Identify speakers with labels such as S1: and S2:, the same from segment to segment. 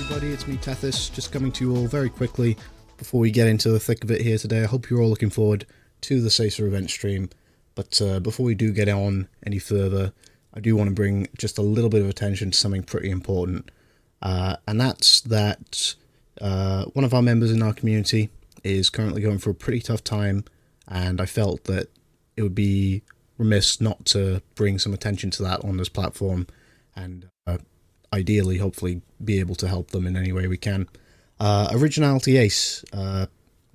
S1: everybody, it's me Tethys, just coming to you all very quickly before we get into the thick of it here today. I hope you're all looking forward to the Sacer event stream, but before we do get on any further, I do want to bring just a little bit of attention to something pretty important, and that's that one of our members in our community is currently going through a pretty tough time, and I felt that it would be remiss not to bring some attention to that on this platform, and ideally, hopefully, be able to help them in any way we can. Originality Ace,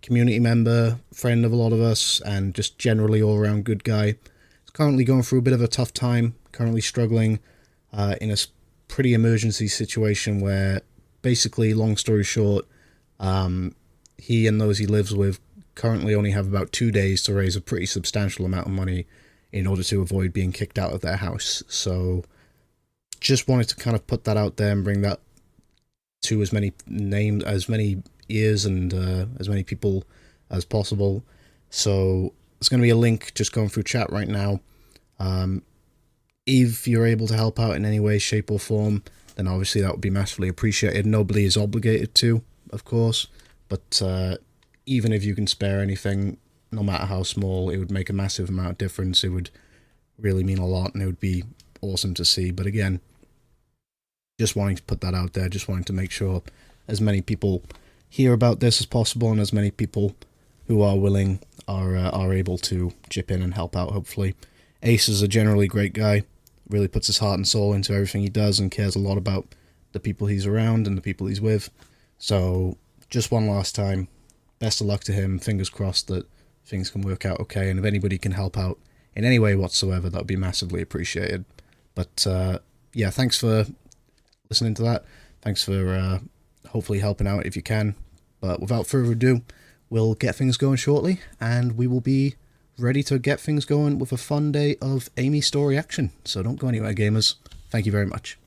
S1: community member, friend of a lot of us, and just generally all-around good guy, is currently going through a bit of a tough time, currently struggling in a pretty emergency situation where, basically, long story short, he and those he lives with currently only have about 2 days to raise a pretty substantial amount of money in order to avoid being kicked out of their house. So just wanted to kind of put that out there and bring that to as many names, as many ears, and as many people as possible. So there's going to be a link just going through chat right now. If you're able to help out in any way, shape or form, then obviously that would be massively appreciated. Nobody is obligated to, of course, but even if you can spare anything, no matter how small, it would make a massive amount of difference. It would really mean a lot, and it would be awesome to see. But again, just wanting to put that out there, just wanting to make sure as many people hear about this as possible, and as many people who are willing are able to chip in and help out, hopefully. Ace is a generally great guy, really puts his heart and soul into everything he does, and cares a lot about the people he's around and the people he's with. So just one last time, best of luck to him, fingers crossed that things can work out okay, and if anybody can help out in any way whatsoever, that would be massively appreciated. But yeah, thanks for listening to that. Thanks for hopefully helping out if you can. But without further ado, we'll get things going shortly, and we will be ready to get things going with a fun day of Amy story action. So don't go anywhere, gamers. Thank you very much.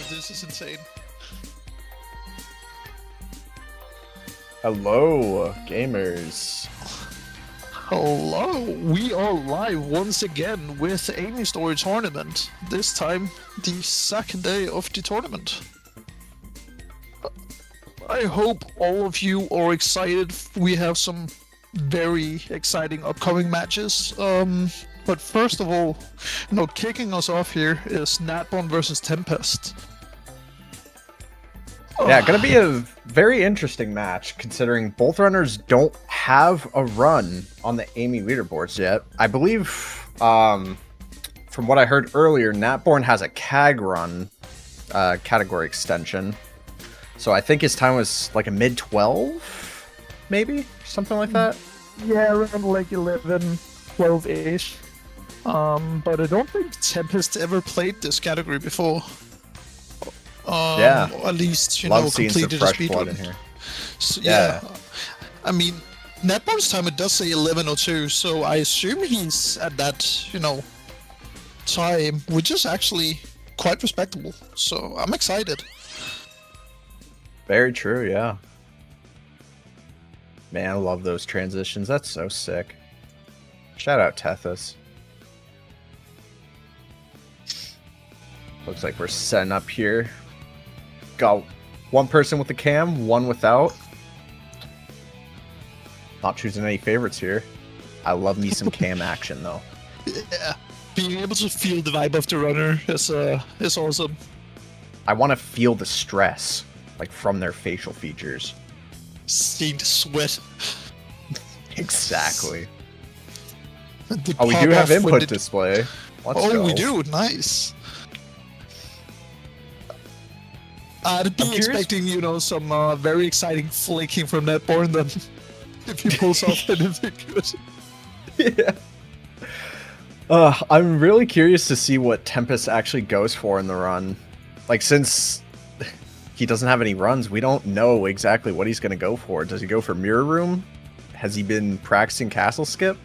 S2: This is insane.
S3: Hello, gamers.
S2: Hello, we are live once again with Amy Story Tournament. This time, the second day of the tournament. I hope all of you are excited. We have some very exciting upcoming matches. But first of all, kicking us off here is Natbon versus Tempest.
S3: Yeah, gonna be a very interesting match considering both runners don't have a run on the Amy leaderboards yet. I believe, from what I heard earlier, Natborn has a CAG run, category extension. So I think his time was like a mid-12, maybe? Something like that?
S2: Yeah, around like 11, 12-ish. But I don't think Tempest ever played this category before.
S3: Yeah.
S2: At least,
S3: Love seeing some
S2: completed a
S3: fresh
S2: speed
S3: blood
S2: run.
S3: in here.
S2: So,
S3: Yeah.
S2: I mean, Natborn's time, it does say 11:02, so I assume he's at that, time, which is actually quite respectable. So I'm excited.
S3: Very true, yeah. Man, I love those transitions. That's so sick. Shout out Tethys. Looks like we're setting up here. Got one person with the cam, one without. Not choosing any favorites here. I love me some cam action though.
S2: Yeah, being able to feel the vibe of the runner is awesome.
S3: I want to feel the stress, like from their facial features.
S2: Seeing the sweat.
S3: Exactly.
S2: The
S3: Oh, we
S2: pop
S3: do have
S2: off when
S3: input display. Let's go.
S2: we do. Nice. I'd be expecting, some very exciting flicking from Natborn then. If he pulls off anything good.
S3: Yeah. I'm really curious to see what Tempest actually goes for in the run. Like, since he doesn't have any runs, we don't know exactly what he's going to go for. Does he go for Mirror Room? Has he been practicing Castle Skip?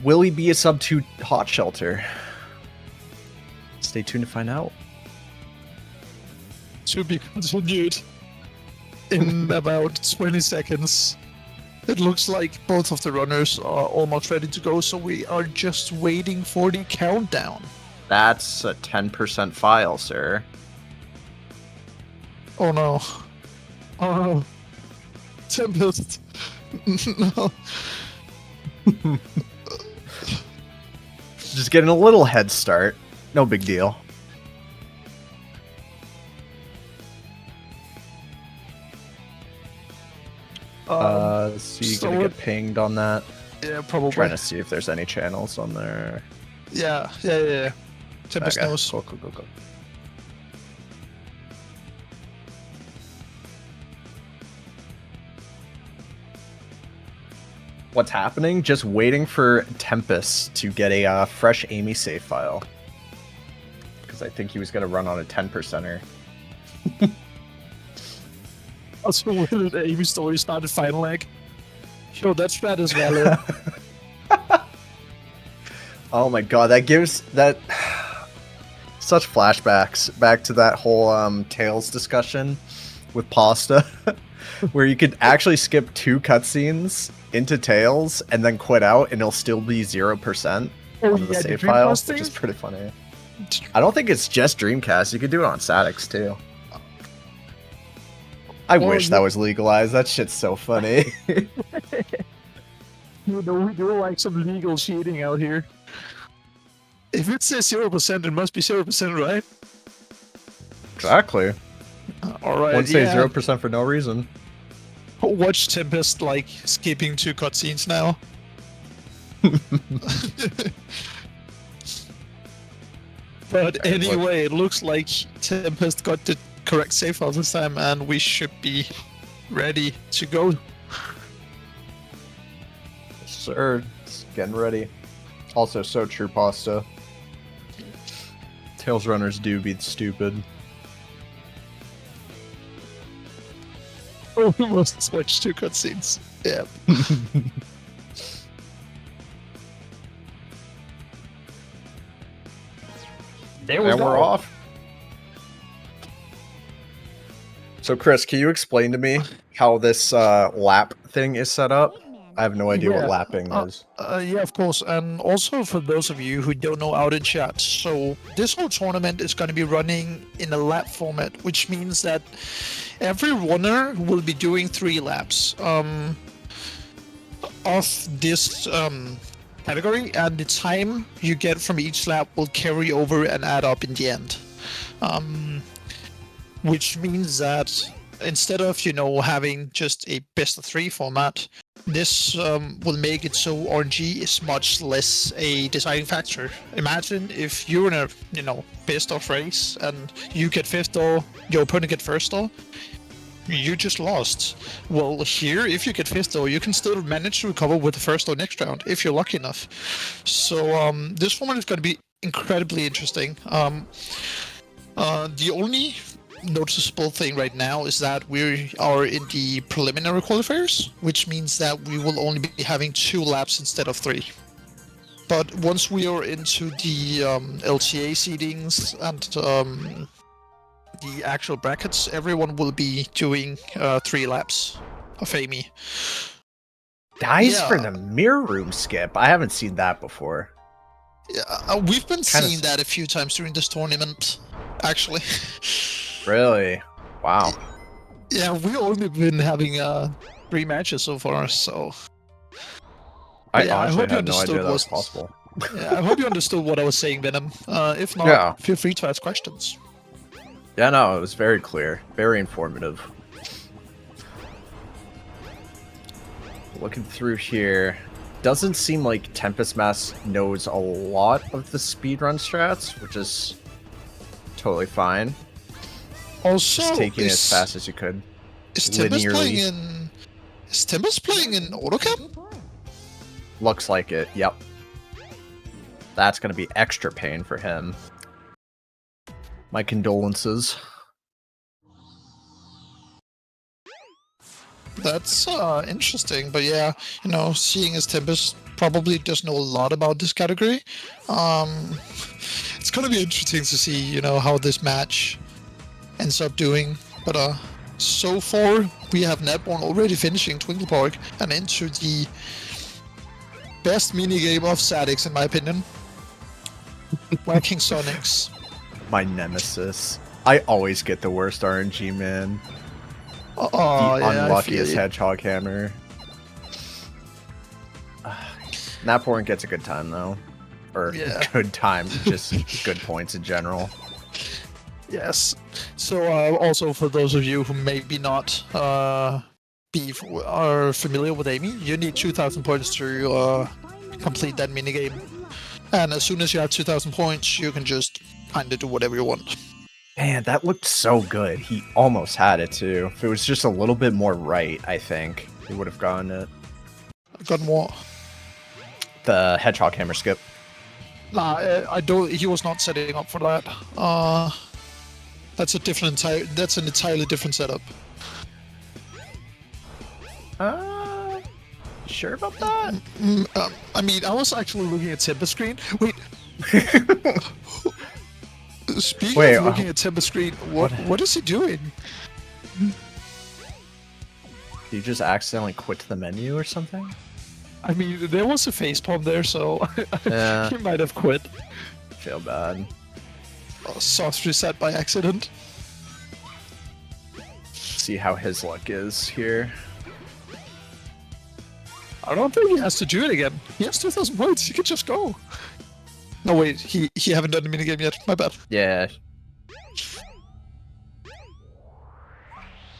S3: Will he be a sub 2 Hot Shelter? Stay tuned to find out.
S2: To be continued in about 20 seconds. It looks like both of the runners are almost ready to go, so we are just waiting for the countdown.
S3: That's a 10% file, sir.
S2: Oh no. Oh no. Tempest. No.
S3: Just getting a little head start. No big deal. So you're gonna get pinged on that.
S2: Yeah, probably.
S3: Trying to see if there's any channels on there.
S2: Yeah. Tempest knows.
S3: Cool. What's happening? Just waiting for Tempest to get a fresh Amy save file. Because I think he was gonna run on a 10%er.
S2: Also, when the Amy Story started final leg. Yo, that's bad as well.
S3: Oh my god, that gives that such flashbacks back to that whole Tails discussion with Pasta, where you could actually skip 2 cutscenes into Tails and then quit out and it'll still be 0% on the save file, which is pretty funny. I don't think it's just Dreamcast, you could do it on Satix too. I wish that was legalized. That shit's so funny.
S2: We do like some legal cheating out here. If it says 0%, it must be 0%, right?
S3: Exactly.
S2: Alright,
S3: Wouldn't say 0% for no reason.
S2: Watch Tempest, skipping 2 cutscenes now. But anyway, it looks like Tempest got the correct save file this time, and we should be ready to go.
S3: Sir, it's getting ready. Also, so true, Pasta. Tails runners do be stupid.
S2: Oh, we must switch 2 cutscenes. Yeah.
S3: There we go. We're off. So, Chris, can you explain to me how this lap thing is set up? I have no idea what
S2: Yeah,
S3: lapping is.
S2: yeah, of course. And also for those of you who don't know out in chat, so this whole tournament is going to be running in a lap format, which means that every runner will be doing 3 laps of this category, and the time you get from each lap will carry over and add up in the end. Which means that instead of, having just a best of 3 format, this will make it so RNG is much less a deciding factor. Imagine if you're in a, best of race and you get 5th or your opponent get 1st or you just lost. Well, here, if you get 5th or you can still manage to recover with the 1st or next round if you're lucky enough. So this format is going to be incredibly interesting. The only noticeable thing right now is that we are in the preliminary qualifiers, which means that we will only be having 2 laps instead of 3. But once we are into the LTA seedings and the actual brackets, everyone will be doing 3 laps of Amy.
S3: Dice
S2: Yeah.
S3: for the mirror room skip. I haven't seen that before.
S2: Yeah, we've been
S3: Kinda
S2: seeing that a few times during this tournament, actually.
S3: Really? Wow.
S2: Yeah, we've only been having 3 matches so far, so...
S3: I
S2: Yeah, I
S3: honestly
S2: hope you
S3: had no idea
S2: understood
S3: that was
S2: what-
S3: possible.
S2: Yeah, I hope you understood what I was saying, Venom. If not,
S3: Yeah.
S2: feel free to ask questions.
S3: Yeah, no, it was very clear. Very informative. Looking through here, doesn't seem like Tempest Mass knows a lot of the speedrun strats, which is totally fine.
S2: Also,
S3: Just taking it as
S2: is,
S3: fast as you could.
S2: is Tempest
S3: linearly.
S2: playing in... Is Tempest playing in AutoCap?
S3: Looks like it, yep. That's gonna be extra pain for him. My condolences.
S2: That's interesting, but yeah, seeing as Tempest probably doesn't know a lot about this category, it's gonna be interesting to see, how this match ends up doing. But so far, we have Netborn already finishing Twinkle Park and into the best minigame of Sadix, in my opinion. Whacking Sonics.
S3: My nemesis. I always get the worst RNG, man.
S2: Oh,
S3: The
S2: yeah, I feel
S3: unluckiest
S2: you.
S3: hedgehog hammer. Naporn gets a good time though. Or
S2: Yeah.
S3: good time, just good points in general.
S2: Yes. So also for those of you who maybe not are familiar with Amy, you need 2,000 points to complete that minigame. And as soon as you have 2,000 points, you can just kind of do whatever you want.
S3: Man, that looked so good. He almost had it too. If it was just a little bit more right, I think he would have gotten it.
S2: Got more.
S3: The hedgehog hammer skip.
S2: Nah, I don't. He was not setting up for that. That's an entirely different setup.
S3: Sure about that?
S2: I mean, I was actually looking at Tempest screen. Wait. Speaking
S3: Wait,
S2: of looking at Tempest screen, what is he doing?
S3: You just accidentally quit the menu or something?
S2: I mean, there was a facepalm there, so
S3: Yeah.
S2: he might have quit.
S3: Feel bad.
S2: Soft reset by accident.
S3: See how his luck is here.
S2: I don't think he has to do it again. He has 2,000 points. He could just go. No, wait. He haven't done the minigame yet. My bad.
S3: Yeah.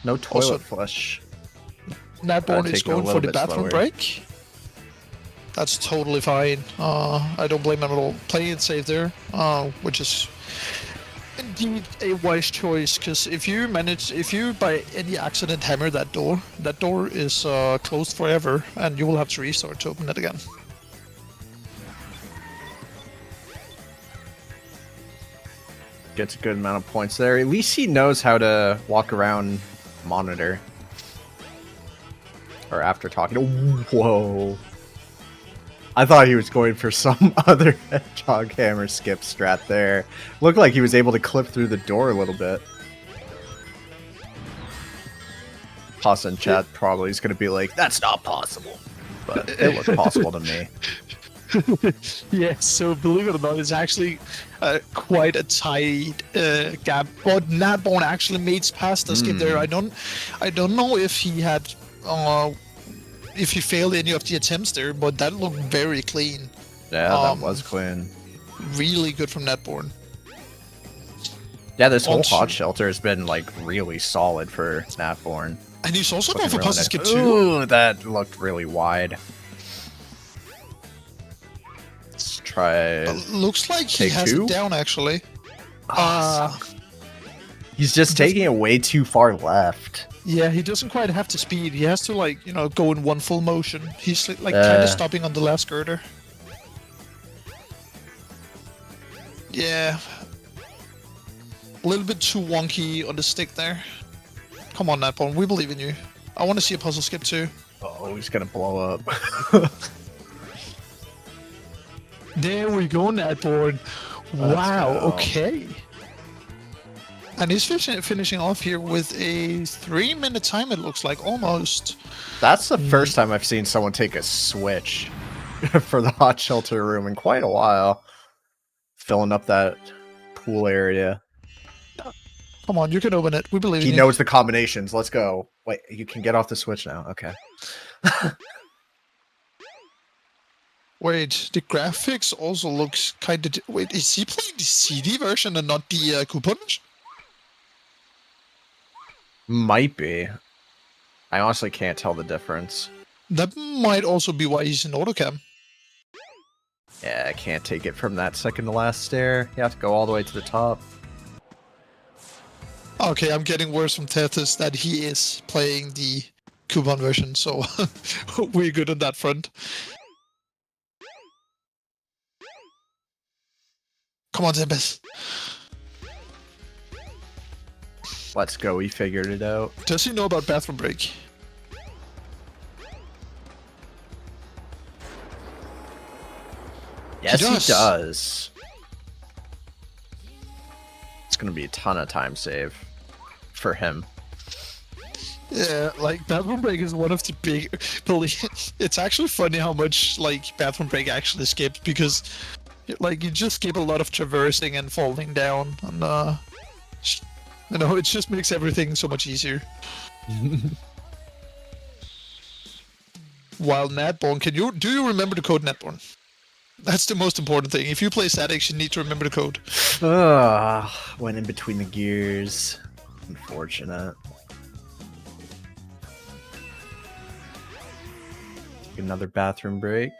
S3: No toilet
S2: Also-
S3: flush.
S2: Natborn is
S3: take it a
S2: going for
S3: little
S2: the
S3: bit
S2: bathroom
S3: slower.
S2: break. That's totally fine. I don't blame him at all. Playing it safe there, which is indeed a wise choice. Because if you by any accident hammer that door is closed forever, and you will have to restart to open it again.
S3: Gets a good amount of points there. At least he knows how to walk around monitor. Or after talking. Ooh, whoa. I thought he was going for some other hedgehog hammer skip strat there. Looked like he was able to clip through the door a little bit. Pasta in chat probably is going to be like, that's not possible. But it looks possible to me.
S2: Yeah, so believe it or not, it's actually quite a tight gap. But Natborn actually made past the skip there. I don't know if he had if he failed any of the attempts there, but that looked very clean.
S3: Yeah, that was clean.
S2: Really good from Natborn.
S3: Yeah, this whole hot shelter has been like really solid for Natborn.
S2: And he's also going for
S3: really
S2: pasta skip too.
S3: Ooh, that looked really wide. Let's try.
S2: Looks like he has it down actually.
S3: He's just taking it way too far left.
S2: Yeah, he doesn't quite have the speed. He has to like, you know, go in one full motion. He's like kind of stopping on the last girder. Yeah. A little bit too wonky on the stick there. Come on, Natborn, we believe in you. I want to see a puzzle skip too.
S3: Oh, he's gonna blow up.
S2: There we go, Natborn. Wow, okay. And he's finishing off here with a 3-minute time, it looks like, almost.
S3: That's the first time I've seen someone take a switch for the hot shelter room in quite a while. Filling up that pool area.
S2: Come on, you can open it. We believe in you.
S3: He knows the combinations. Let's go. Wait, you can get off the switch now. Okay.
S2: Wait, the graphics also looks kind of... Wait, is he playing the CD version and not the coupon version?
S3: Might be. I honestly can't tell the difference.
S2: That might also be why he's in autocam.
S3: Yeah, I can't take it from that second to last stair. You have to go all the way to the top.
S2: Okay, I'm getting worse from Tethys that he is playing the coupon version, so we're good on that front. Come on, Tempest.
S3: Let's go, we figured it out.
S2: Does he know about bathroom break?
S3: Yes, he does. It's gonna be a ton of time save for him.
S2: Yeah, like bathroom break is one of the big. It's actually funny how much like bathroom break actually skips because, like, you just skip a lot of traversing and falling down, and you know, it just makes everything so much easier. While Natborn, do you remember the code, Natborn? That's the most important thing. If you play statics, you need to remember the code.
S3: Went in between the gears. Unfortunate. Take another bathroom break.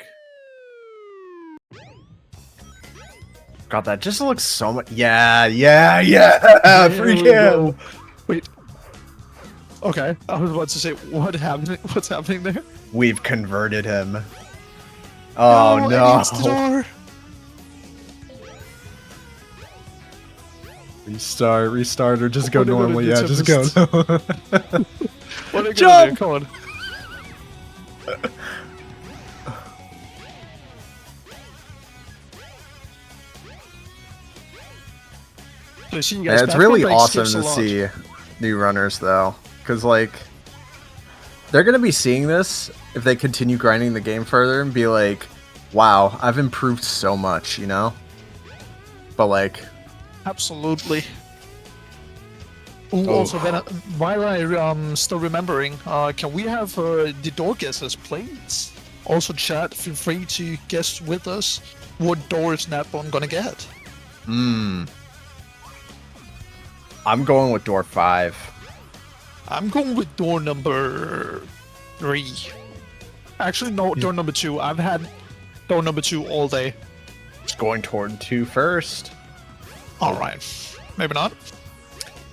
S3: God, that just looks so much. Yeah. Freak him.
S2: Wait. Okay, I was about to say, what's happening there?
S3: We've converted him. Oh no!
S2: Against the door.
S3: Restart, or just go normally. Yeah, just go.
S2: What are you
S3: Jump!
S2: do? Come on. So see, you guys,
S3: Yeah, it's really awesome to see new runners though, because like they're gonna be seeing this if they continue grinding the game further and be like, wow, I've improved so much, you know? But like...
S2: Absolutely. Ooh, also, then, while I'm still remembering, can we have the door guesses, please? Also, chat, feel free to guess with us what door is Natborn gonna get.
S3: I'm going with door 5.
S2: I'm going with door number 3. Actually, no, door number 2. I've had door number 2 all day.
S3: Just going toward 2 first.
S2: Alright. Maybe not.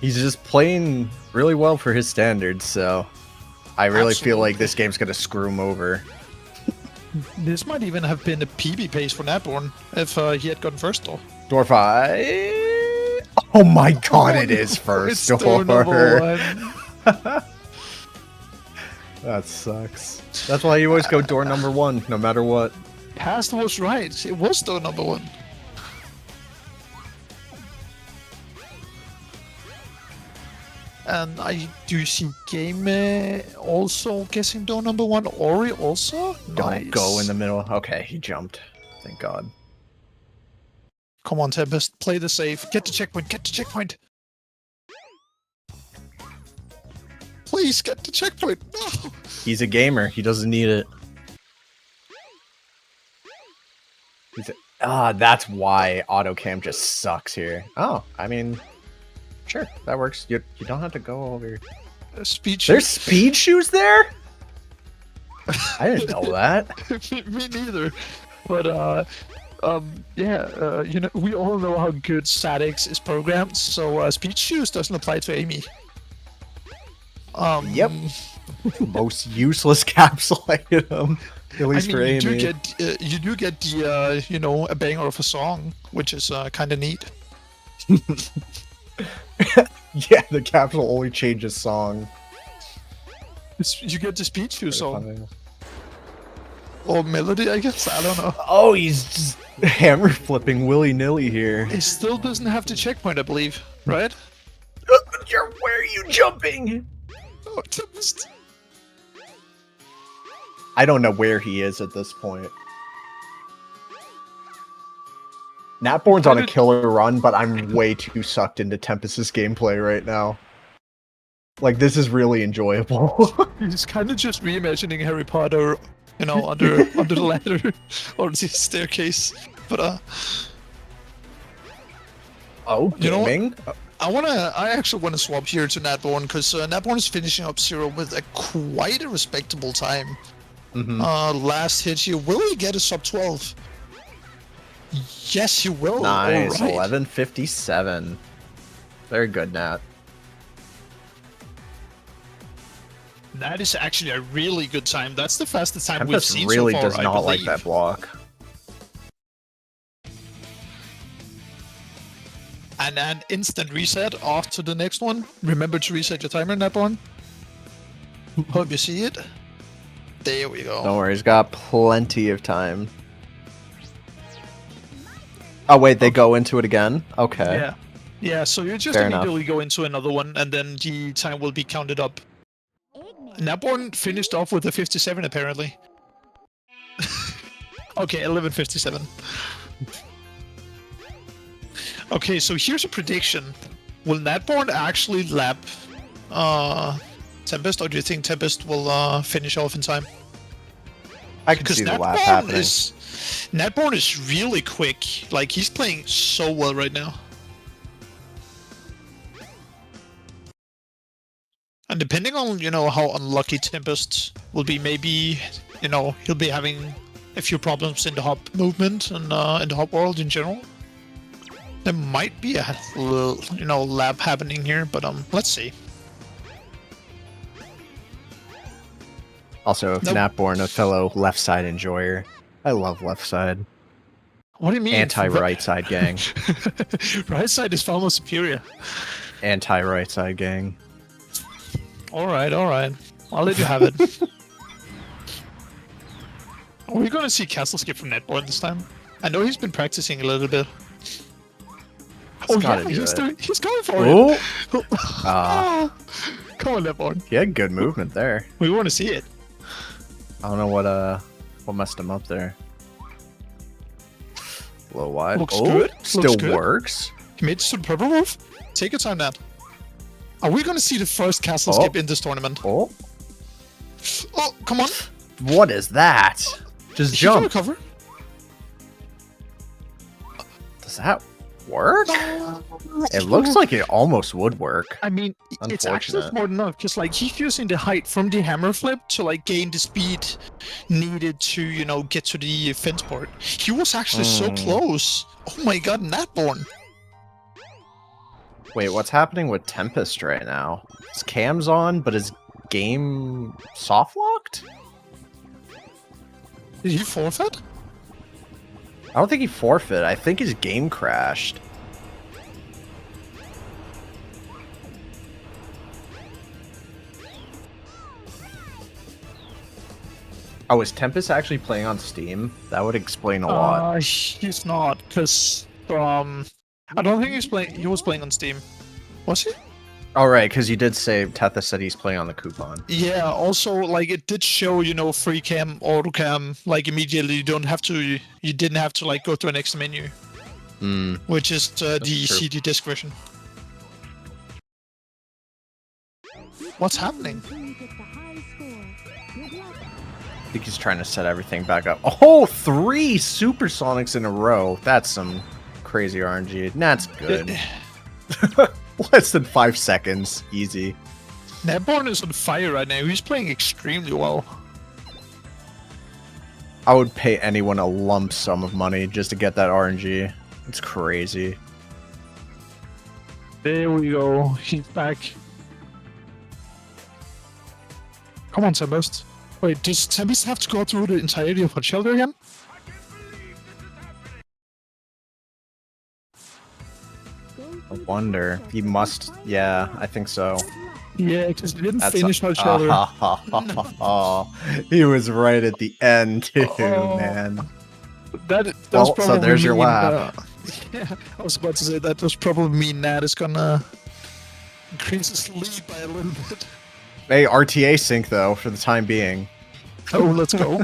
S3: He's just playing really well for his standards, so I really feel like this game's gonna screw him over.
S2: This might even have been a PB pace for Natborn if he had gotten first door.
S3: Door 5. Oh my god, it is first
S2: it's
S3: door.
S2: Number 1.
S3: That sucks. That's why you always go door number 1, no matter what.
S2: Past was right. It was door number 1. And I do see Game also guessing door number 1. Ori also?
S3: Don't go in the
S2: Nice.
S3: middle. Okay, he jumped. Thank God.
S2: Come on, Tempest. Play the safe. Get the checkpoint. Get the checkpoint. Please get the checkpoint. No.
S3: He's a gamer. He doesn't need it. That's why AutoCam just sucks here. Oh, I mean, sure, that works. You don't have to go over.
S2: Speed shoot.
S3: There's speed shoes there? I didn't know that.
S2: Me neither. But yeah, you know, we all know how good Statix is programmed, so speed shoes doesn't apply to Amy.
S3: Yep. Most useless capsule item, at least for Amy.
S2: You do get the you know, a banger of a song, which is kind of neat.
S3: Yeah, the capsule only changes song.
S2: You get the speed shoe song. Or melody, I guess. I don't know.
S3: Oh, he's just hammer flipping willy-nilly here.
S2: It still doesn't have the checkpoint, I believe, right?
S3: Where are you jumping?
S2: Oh, Tempest.
S3: I don't know where he is at this point. Natborn's on a killer run, but I'm way too sucked into Tempest's gameplay right now. Like, this is really enjoyable.
S2: He's kind of just reimagining Harry Potter, you know, under the ladder or the staircase. But
S3: oh,
S2: you know what?
S3: gaming?
S2: I actually wanna swap here to Natborn because Natborn is finishing up 0 with a quite a respectable time. Last hit here, will he get a sub 12? Yes, he will.
S3: Nice,
S2: All right.
S3: 11:57. Very good, Nat.
S2: That is actually a really good time. That's the fastest time
S3: Tempest
S2: we've seen
S3: really
S2: so far,
S3: does
S2: I
S3: not like
S2: believe.
S3: that block.
S2: And an instant reset off to the next one. Remember to reset your timer, Natborn. Hope you see it. There we go.
S3: Don't worry, he's got plenty of time. Oh wait, they go into it again? Okay.
S2: Yeah. Yeah, so you just
S3: Fair
S2: immediately go into another one, and then the time will be counted up. Natborn finished off with a 57, apparently. Okay, 11:57. Okay, so here's a prediction. Will Natborn actually lap Tempest, or do you think Tempest will finish off in time?
S3: I can see the lap happening.
S2: Natborn is really quick. Like, he's playing so well right now. And depending on, you know, how unlucky Tempest will be, maybe, you know, he'll be having a few problems in the hop movement and in the hop world in general. There might be a little, you know, lap happening here, but let's see.
S3: Also, Natborn, a fellow left side enjoyer. I love left side.
S2: What do you mean?
S3: Anti-right side gang.
S2: Right side is far more superior.
S3: Anti-right side gang.
S2: Alright, alright. I'll let you have it. Are we gonna see castle skip from Natborn this time? I know he's been practicing a little bit. Oh yeah, he's going for it! Oh. Come on, Natborn.
S3: He had good movement there.
S2: We want to see it.
S3: I don't know what messed him up there. A little wide.
S2: Looks good.
S3: Still
S2: Looks good.
S3: works.
S2: He made it to the purple roof. Take your time, Nat. Are we gonna see the first castle skip in this tournament?
S3: Oh,
S2: come on.
S3: What is that? Just
S2: He can
S3: jump.
S2: recover.
S3: Does that work? It looks like it almost would work.
S2: I mean, it's actually
S3: Unfortunate.
S2: smart enough, because like he's using the height from the hammer flip to like gain the speed needed to, you know, get to the fence port. He was actually so close. Oh my god, Natborn.
S3: Wait, what's happening with Tempest right now? His cam's on, but his game soft locked?
S2: Did he forfeit?
S3: I don't think he forfeit. I think his game crashed. Oh, is Tempest actually playing on Steam? That would explain a lot.
S2: He's not, because I don't think he's playing. He was playing on Steam. Was he?
S3: All right, because you did say Tetha said he's playing on the coupon.
S2: Yeah, also, like, it did show, free cam, auto cam, like, immediately. You didn't have to, like, go to an extra menu. Which is the
S3: true.
S2: CD disc version. What's happening?
S3: I think he's trying to set everything back up. Oh, 3 supersonics in a row. That's some crazy RNG. That's good. Less than 5 seconds. Easy.
S2: Netborn is on fire right now. He's playing extremely well.
S3: I would pay anyone a lump sum of money just to get that RNG. It's crazy.
S2: There we go. He's back. Come on, Tempest. Wait, does Tempest have to go through the entirety of Hot Shelter again?
S3: I wonder. He must. Yeah, I think so.
S2: Yeah, because he didn't finish Hot Shelter.
S3: Oh, he was right at the end too, man.
S2: That was probably
S3: so there's your lap.
S2: Yeah, I was about to say that does probably mean Nat is gonna increase his lead by a little bit.
S3: Hey, RTA sync though for the time being.
S2: Oh, let's go.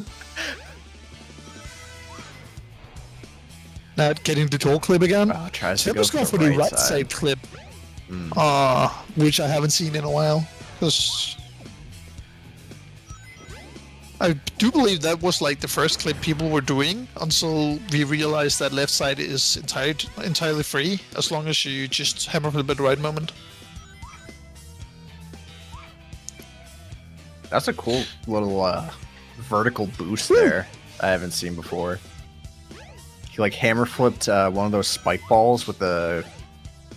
S2: Nat getting the toll clip again.
S3: Tries to
S2: go for the right side clip. Which I haven't seen in a while. Because I do believe that was like the first clip people were doing until we realized that left side is entirely free as long as you just hammer for the right moment.
S3: That's a cool little vertical boost there. I haven't seen before. He like hammer flipped one of those spike balls with the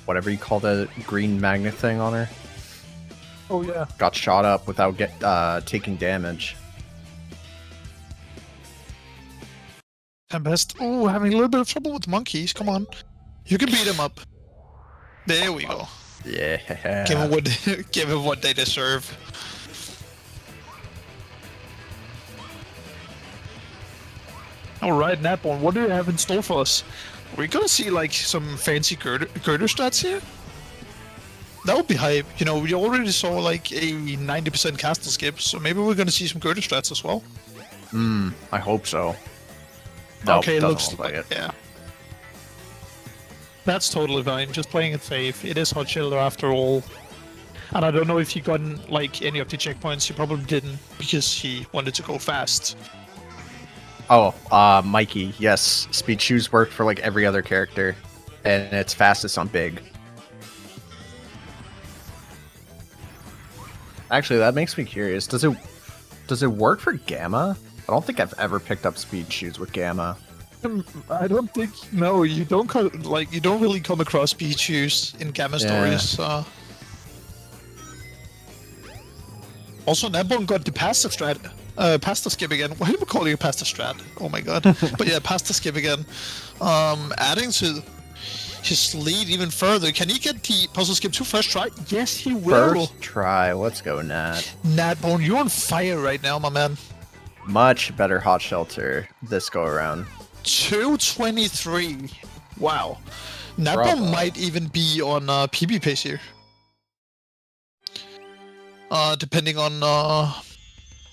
S3: whatever you call that green magnet thing on her.
S2: Oh yeah.
S3: Got shot up without taking damage.
S2: Tempest. Oh, having a little bit of trouble with the monkeys. Come on. You can beat him up. There we go.
S3: Yeah.
S2: Give him what they deserve. Alright, Natborn, what do you have in store for us? Are we gonna see like some fancy girder stats here? That would be hype. We already saw like a 90% castle skip, so maybe we're gonna see some girder strats as well.
S3: I hope so. Nope,
S2: okay,
S3: looks
S2: looks
S3: like it.
S2: Yeah. That's totally fine. Just playing it safe. It is Hot Shelter after all. And I don't know if he got like any of the checkpoints. He probably didn't because he wanted to go fast.
S3: Oh, Mikey, yes. Speed shoes work for like every other character. And it's fastest on big. Actually, that makes me curious. Does it work for Gamma? I don't think I've ever picked up speed shoes with Gamma.
S2: I don't think. No, you don't you don't really come across speed shoes in Gamma stories. Also, Nabon got the pasta strat, pasta skip again. Why do we call you pasta strat? Oh my god! But yeah, pasta skip again. Adding to his lead even further. Can he get the puzzle skip to first try? Yes, he will.
S3: First try. Let's go, Nat.
S2: Natborn, you're on fire right now, my man.
S3: Much better Hot Shelter this go around.
S2: 223. Wow. Natborn might even be on PB pace here. Depending on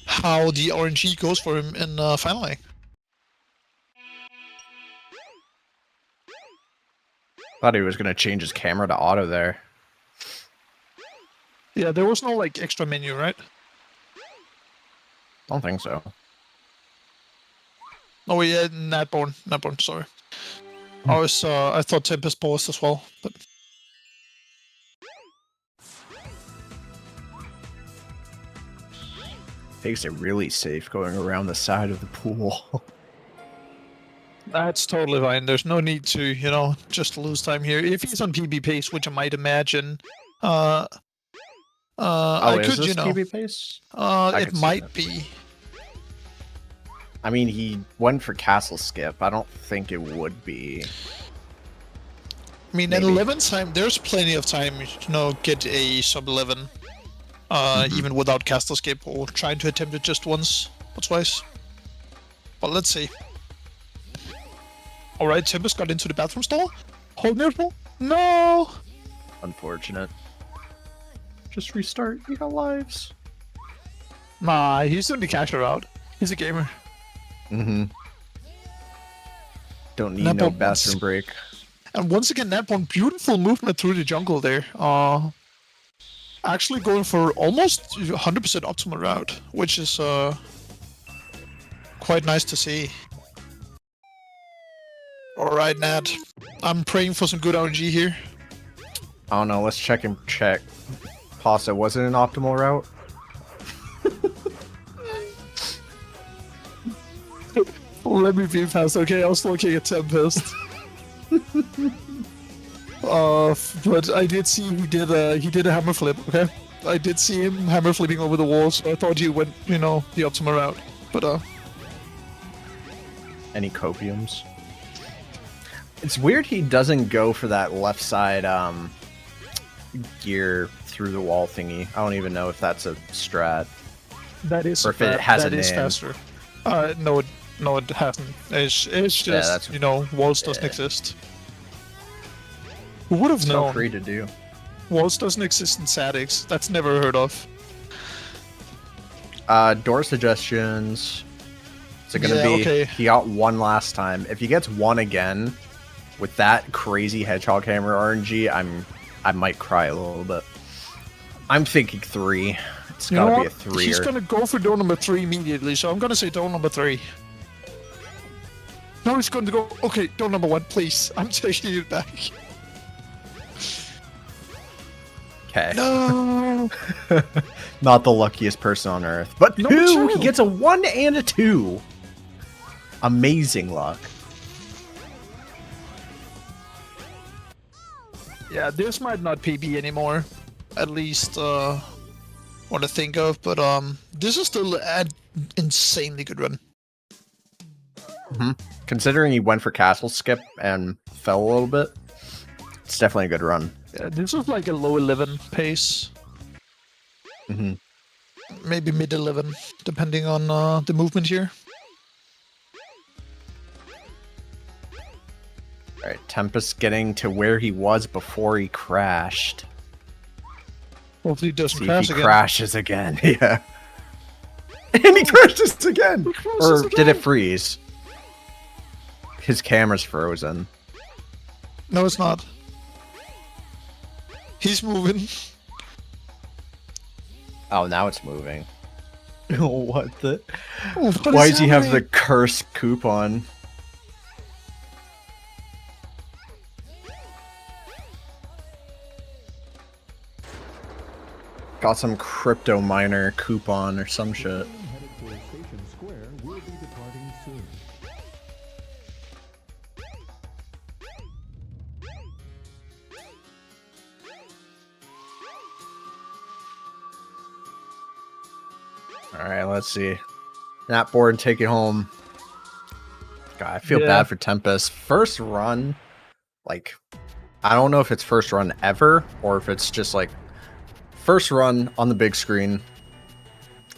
S2: how the RNG goes for him in finaling.
S3: Thought he was gonna change his camera to auto there.
S2: Yeah, there was no like extra menu, right?
S3: Don't think so.
S2: Oh yeah, Natborn, sorry. I thought Tempest paused as well, but
S3: Makes it really safe going around the side of the pool.
S2: that's totally fine. There's no need to, just lose time here. If he's on PB pace, which I might imagine,
S3: is
S2: I could,
S3: this PB pace?
S2: It might be.
S3: I mean, he went for castle skip. I don't think it would be.
S2: I mean, at 11 time, there's plenty of time, get a sub 11, even without castle skip or trying to attempt it just once or twice. But let's see. Alright, Tempest got into the bathroom stall. Hold neutral? No!
S3: Unfortunate. Just restart. You got lives.
S2: Nah, he's doing the casher out. He's a gamer.
S3: Mm-hmm. Don't need
S2: Not
S3: no
S2: bad.
S3: bathroom break.
S2: And once again, that one beautiful movement through the jungle there. Actually going for almost 100% optimal route, which is quite nice to see. Alright, Nat. I'm praying for some good RNG here.
S3: I don't know. Let's check and check. Pasta, was it an optimal route?
S2: Let me be fast, okay? I was looking at Tempest. But I did see he did a hammer flip, okay? I did see him hammer flipping over the wall, so I thought he went, the optimal route. But
S3: Any copiums? It's weird he doesn't go for that left side gear through the wall thingy. I don't even know if that's a strat.
S2: that is
S3: Or if it has
S2: that
S3: a
S2: is
S3: name.
S2: faster. No, it hasn't. It's just
S3: that's-
S2: walls doesn't exist. Who would have
S3: So
S2: known?
S3: free to do.
S2: Walls doesn't exist in statics. That's never heard of.
S3: Door suggestions. Is it gonna
S2: Yeah,
S3: be?
S2: okay.
S3: He got one last time. If he gets one again, with that crazy hedgehog hammer RNG, I might cry a little bit. I'm thinking 3. It's
S2: You know
S3: gotta be a
S2: what?
S3: 3.
S2: He's gonna go for door number 3 immediately, so I'm gonna say door number 3. No, he's going to go. Okay, door number 1, please. I'm taking it back.
S3: Okay.
S2: No.
S3: Not the luckiest person on earth, but
S2: Number
S3: 2.
S2: 2.
S3: He gets a 1 and a 2. Amazing luck.
S2: Yeah, this might not PB anymore. At least, want to think of, but this is still an insanely good run.
S3: Considering he went for castle skip and fell a little bit, it's definitely a good run.
S2: Yeah, this is like a low 11 pace,
S3: Mm-hmm.
S2: maybe mid 11, depending on the movement here.
S3: All right, Tempest getting to where he was before he crashed.
S2: Hopefully, it doesn't
S3: See
S2: crash
S3: if he
S2: again.
S3: crashes again. Yeah. And he crashes again.
S2: He crashes
S3: Or did it
S2: again.
S3: freeze? His camera's frozen.
S2: No, it's not. He's moving.
S3: Oh, now it's moving. What the?
S2: What
S3: Why
S2: is
S3: does he have the
S2: happening?
S3: cursed coupon? Got some crypto miner coupon or some shit.
S4: Headed for Station Square will be departing soon.
S3: Alright, let's see. Nap board, take it home. God, I feel
S2: Yeah.
S3: bad for Tempest. First run, like, I don't know if it's first run ever, or if it's just like, first run on the big screen,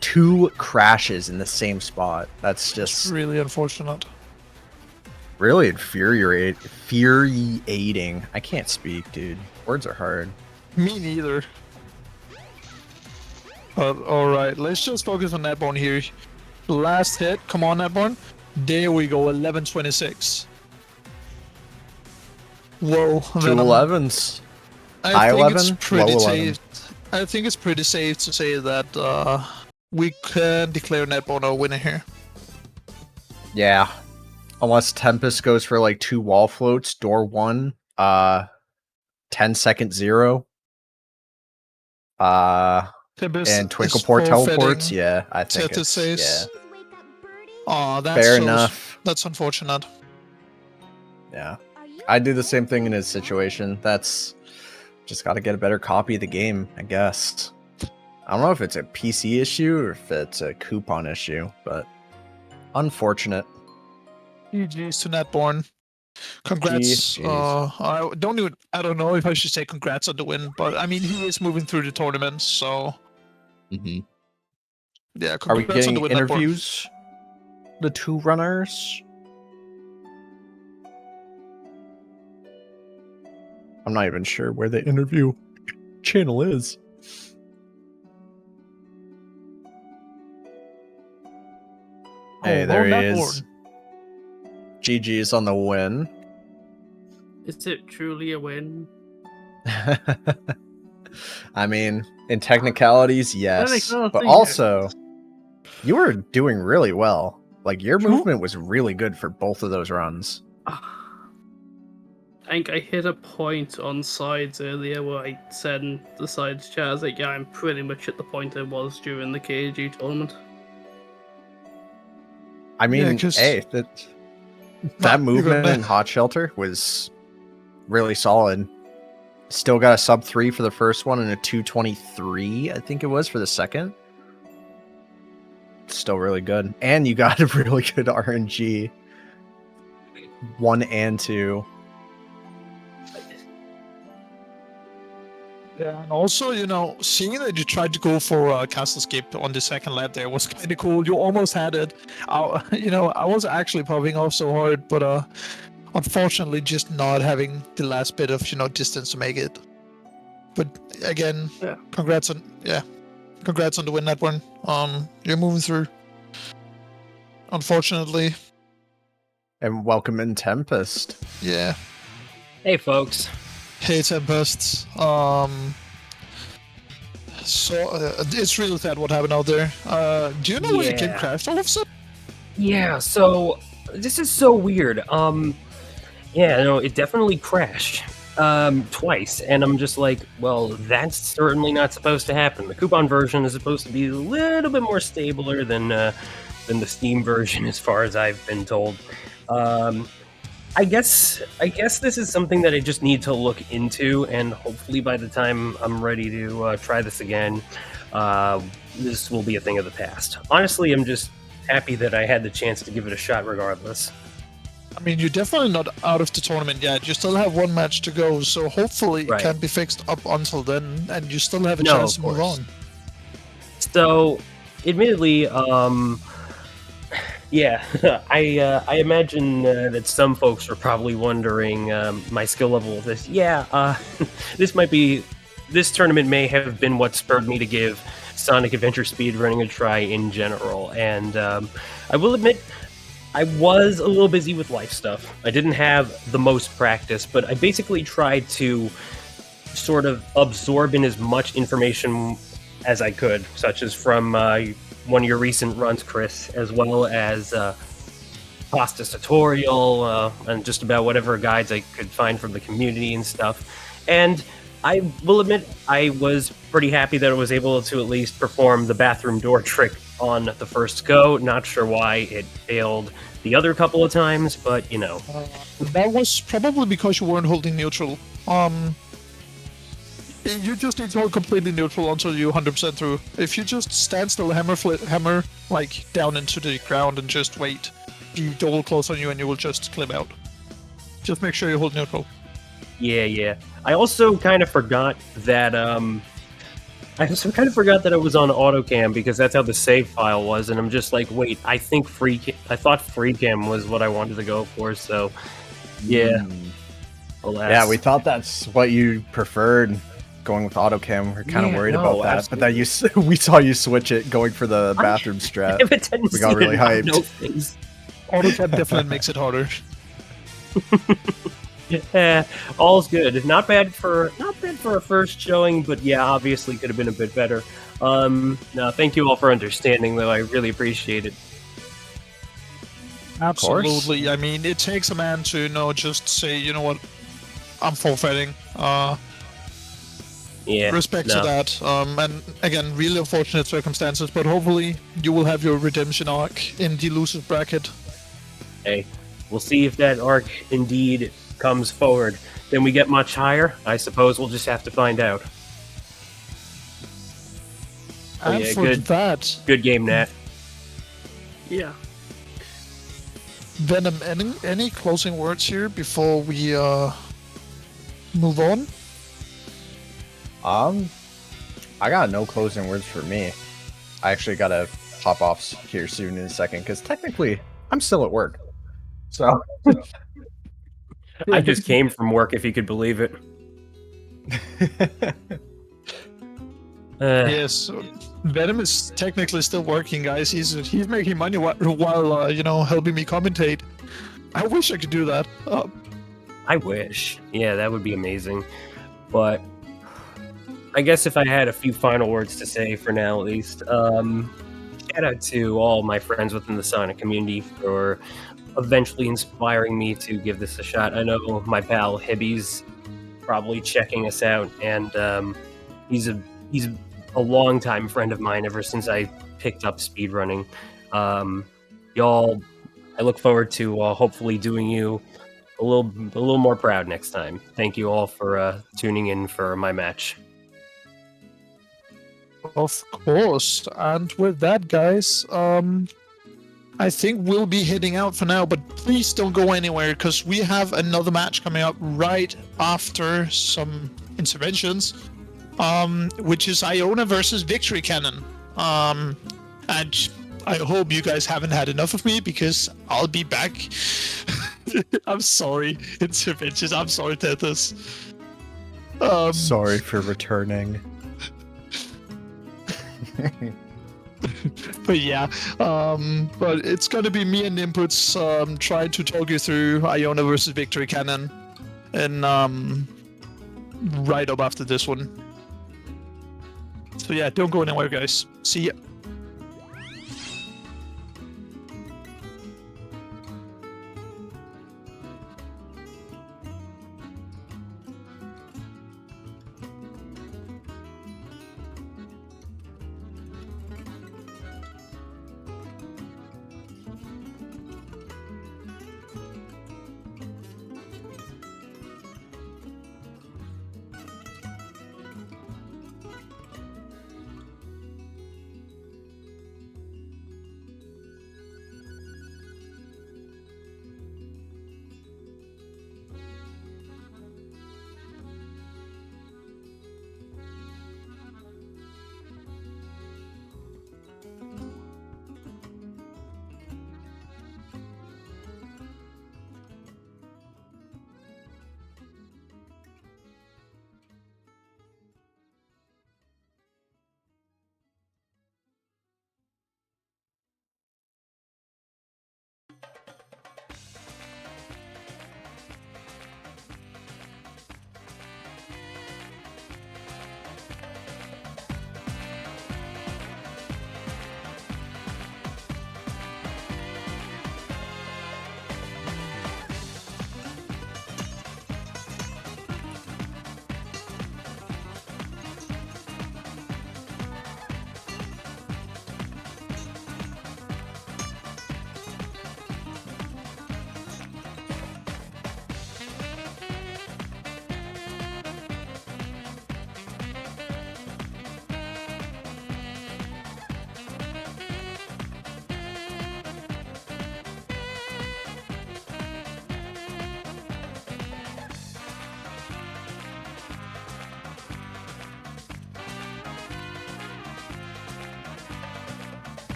S3: 2 crashes in the same spot. That's just
S2: Really unfortunate.
S3: really infuriating. I can't speak, dude. Words are hard.
S2: Me neither. But alright, let's just focus on Netborn here. Last hit, come on Netborn. There we go, 11:26. Whoa,
S3: 2
S2: Venom.
S3: 11s.
S2: I
S3: High
S2: think
S3: 11,
S2: it's pretty
S3: low 11.
S2: safe. I think it's pretty safe to say that we can declare Netborn a winner here.
S3: Yeah. Unless Tempest goes for like 2 wall floats, door 1, 10-second 0.
S2: Tempest
S3: And
S2: is
S3: Twinkleport teleports.
S2: forfeiting
S3: Yeah, I think
S2: Tethys
S3: it's
S2: saves.
S3: yeah.
S2: Aw, that's
S3: Fair
S2: so-
S3: enough.
S2: That's unfortunate.
S3: Yeah. I'd do the same thing in his situation. That's just got to get a better copy of the game, I guess. I don't know if it's a PC issue or if it's a coupon issue, but unfortunate.
S2: GG's to Netborn. Congrats.
S3: GGs.
S2: I don't know if I should say congrats on the win, but I mean he is moving through the tournament, so yeah.
S3: Are we
S2: Congrats on
S3: getting
S2: the win, Netborn.
S3: interviews? The 2 runners? I'm not even sure where the interview channel is. Hey, there he
S2: Nat
S3: is. GG's on the win.
S5: Is it truly a win?
S3: I mean, in technicalities, yes.
S5: Technicality,
S3: But
S5: yeah.
S3: also, you were doing really well. Like, your
S2: True.
S3: movement was really good for both of those runs.
S5: I think I hit a point on sides earlier where I said in the sides chat, I was like, yeah, I'm pretty much at the point I was during the KG tournament.
S3: I mean,
S2: Yeah, 'cause-
S3: hey, that
S2: you're
S3: movement
S2: gonna-
S3: in Hot Shelter was really solid. Still got a sub 3 for the first one and a 223, I think it was, for the second. Still really good. And you got a really good RNG. 1 and 2.
S2: Yeah, and also, seeing that you tried to go for castle skip on the second lap there was kind of cool. You almost had it. I was actually popping off so hard, but unfortunately, just not having the last bit of distance to make it. But again,
S5: Yeah.
S2: congrats on the win, that one. You're moving through. Unfortunately,
S3: And welcome in Tempest.
S2: yeah.
S6: Hey, folks.
S2: Hey, Tempest. It's really sad what happened out there. Do you know when the game
S6: Yeah.
S2: crashed all of a sudden?
S6: Yeah, so this is so weird. Yeah, no, it definitely crashed twice, and I'm just like, well, that's certainly not supposed to happen. The coupon version is supposed to be a little bit more stabler than the Steam version, as far as I've been told. I guess this is something that I just need to look into, and hopefully by the time I'm ready to try this again, this will be a thing of the past. Honestly, I'm just happy that I had the chance to give it a shot regardless.
S2: I mean, you're definitely not out of the tournament yet. You still have one match to go, so hopefully
S6: Right.
S2: it can be fixed up until then, and you still have a
S6: No,
S2: chance
S6: of
S2: to move
S6: course.
S2: on.
S6: So, admittedly, yeah, I imagine that some folks are probably wondering my skill level of this. Yeah, this tournament may have been what spurred me to give Sonic Adventure speedrunning a try in general, and I will admit, I was a little busy with life stuff. I didn't have the most practice, but I basically tried to sort of absorb in as much information as I could, such as from one of your recent runs, Chris, as well as Pasta's tutorial, and just about whatever guides I could find from the community and stuff. And I will admit, I was pretty happy that I was able to at least perform the bathroom door trick on the first go. Not sure why it failed the other couple of times, but
S2: That was probably because you weren't holding neutral. You just need to hold completely neutral until you're 100% through. If you just stand still, hammer like down into the ground and just wait, the door will close on you and you will just clip out. Just make sure you hold neutral.
S6: Yeah. I also kind of forgot that I was on autocam because that's how the save file was, and I'm just like, wait, I thought FreeCam was what I wanted to go for, so yeah. Alas.
S3: Yeah, we thought that's what you preferred, going with autocam. We're kind of
S6: Yeah,
S3: worried
S6: no,
S3: about that, but then we saw you switch it, going for the bathroom
S6: I
S3: strat.
S6: have a tendency
S3: We got really
S6: to not
S3: hyped.
S6: know things.
S2: AutoCAD definitely makes it harder.
S6: Yeah, all's good. Not bad for a first showing, but yeah, obviously could have been a bit better. No, thank you all for understanding, though. I really appreciate it.
S2: Absolutely. I mean, it takes a man to just say, you know what, I'm forfeiting.
S6: Yeah,
S2: Respect
S6: no.
S2: to that. And again, really unfortunate circumstances, but hopefully you will have your redemption arc in the losers bracket.
S6: Hey, we'll see if that arc indeed comes forward. Then we get much higher. I suppose we'll just have to find out. Oh,
S2: And
S6: yeah,
S2: for
S6: good.
S2: that,
S6: Good game, Nat.
S5: Yeah.
S2: Venom, any closing words here before we move on?
S3: I got no closing words for me. I actually gotta hop off here soon in a second, because technically I'm still at work. So
S6: I just came from work, if you could believe it.
S2: Yes. Venom is technically still working, guys. He's making money while helping me commentate. I wish I could do that.
S6: I wish. Yeah, that would be amazing. But I guess if I had a few final words to say for now, at least, shout out to all my friends within the Sonic community for eventually inspiring me to give this a shot. I know my pal Hibby's probably checking us out, and he's a longtime friend of mine ever since I picked up speedrunning. Y'all, I look forward to hopefully doing you a little more proud next time. Thank you all for tuning in for my match.
S2: Of course. And with that, guys, I think we'll be heading out for now, but please don't go anywhere because we have another match coming up right after some interventions, which is Iona versus Victory Cannon. And I hope you guys haven't had enough of me because I'll be back. I'm sorry, interventions. I'm sorry, Tethys.
S3: Sorry for returning.
S2: But yeah, but it's gonna be me and Inputs trying to talk you through Iona versus Victory Cannon, and right up after this one. So yeah, don't go anywhere, guys. See ya.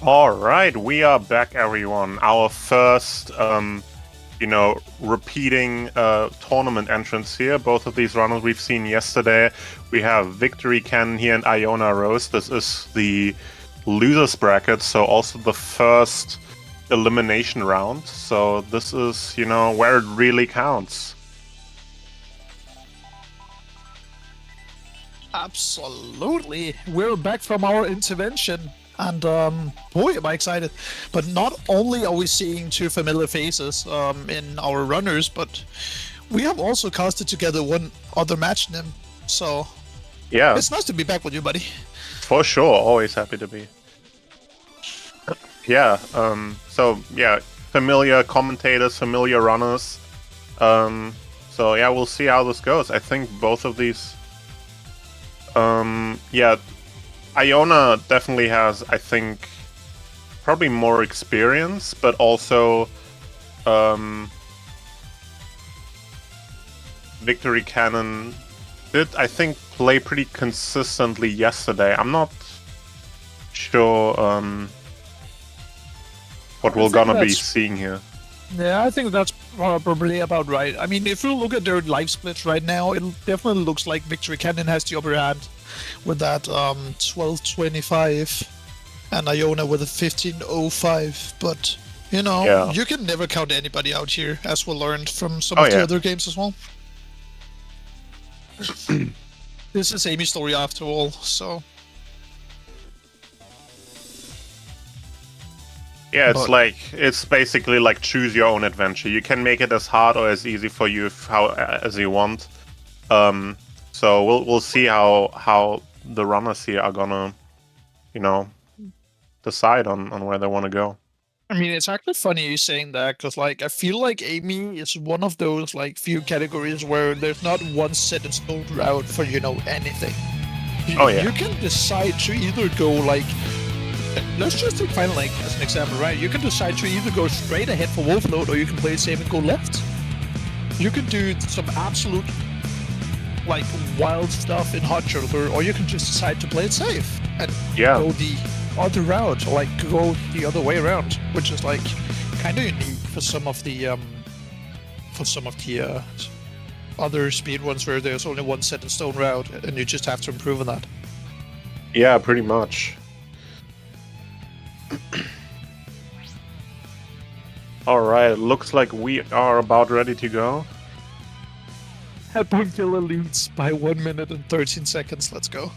S7: All right, we are back, everyone. Our first, repeating tournament entrance here. Both of these runners we've seen yesterday. We have Victory Cannon here and Iona Rose. This is the losers bracket, so also the first elimination round. So this is, where it really counts.
S2: Absolutely. We're back from our intervention. And boy, am I excited. But not only are we seeing two familiar faces in our runners, but we have also casted together one other match in them. So
S7: yeah,
S2: it's nice to be back with you, buddy.
S7: For sure, always happy to be. Yeah, familiar commentators, familiar runners. So yeah, we'll see how this goes. I think both of these Iona definitely has, I think, probably more experience, but also Victory Cannon did, I think, play pretty consistently yesterday. I'm not sure what we're gonna be seeing here.
S2: Yeah, I think that's probably about right. I mean, if you look at their live splits right now, it definitely looks like Victory Cannon has the upper hand with that 12.25 and Iona with a 15.05. But, you can never count anybody out here, as we learned from some of the other games as well. This is Amy's story after all, so...
S7: Yeah, it's basically like choose your own adventure. You can make it as hard or as easy for you as you want. So we'll see how the runners here are gonna, decide on where they want to go.
S2: I mean, it's actually funny you saying that, because I feel like Amy is one of those few categories where there's not one set in stone route for anything. You can decide to either go let's just take Final Link as an example, right? You can decide to either go straight ahead for Wolf Load, or you can play it safe and go left. You can do some absolute wild stuff in Hot Shoulder, or you can just decide to play it safe and go the other route, or go the other way around, which is kind of unique for some of the other speed ones where there's only one set in stone route and you just have to improve on that.
S7: Yeah, pretty much. Alright, looks like we are about ready to go.
S2: Headbone Killer leads by 1 minute and 13 seconds. Let's go.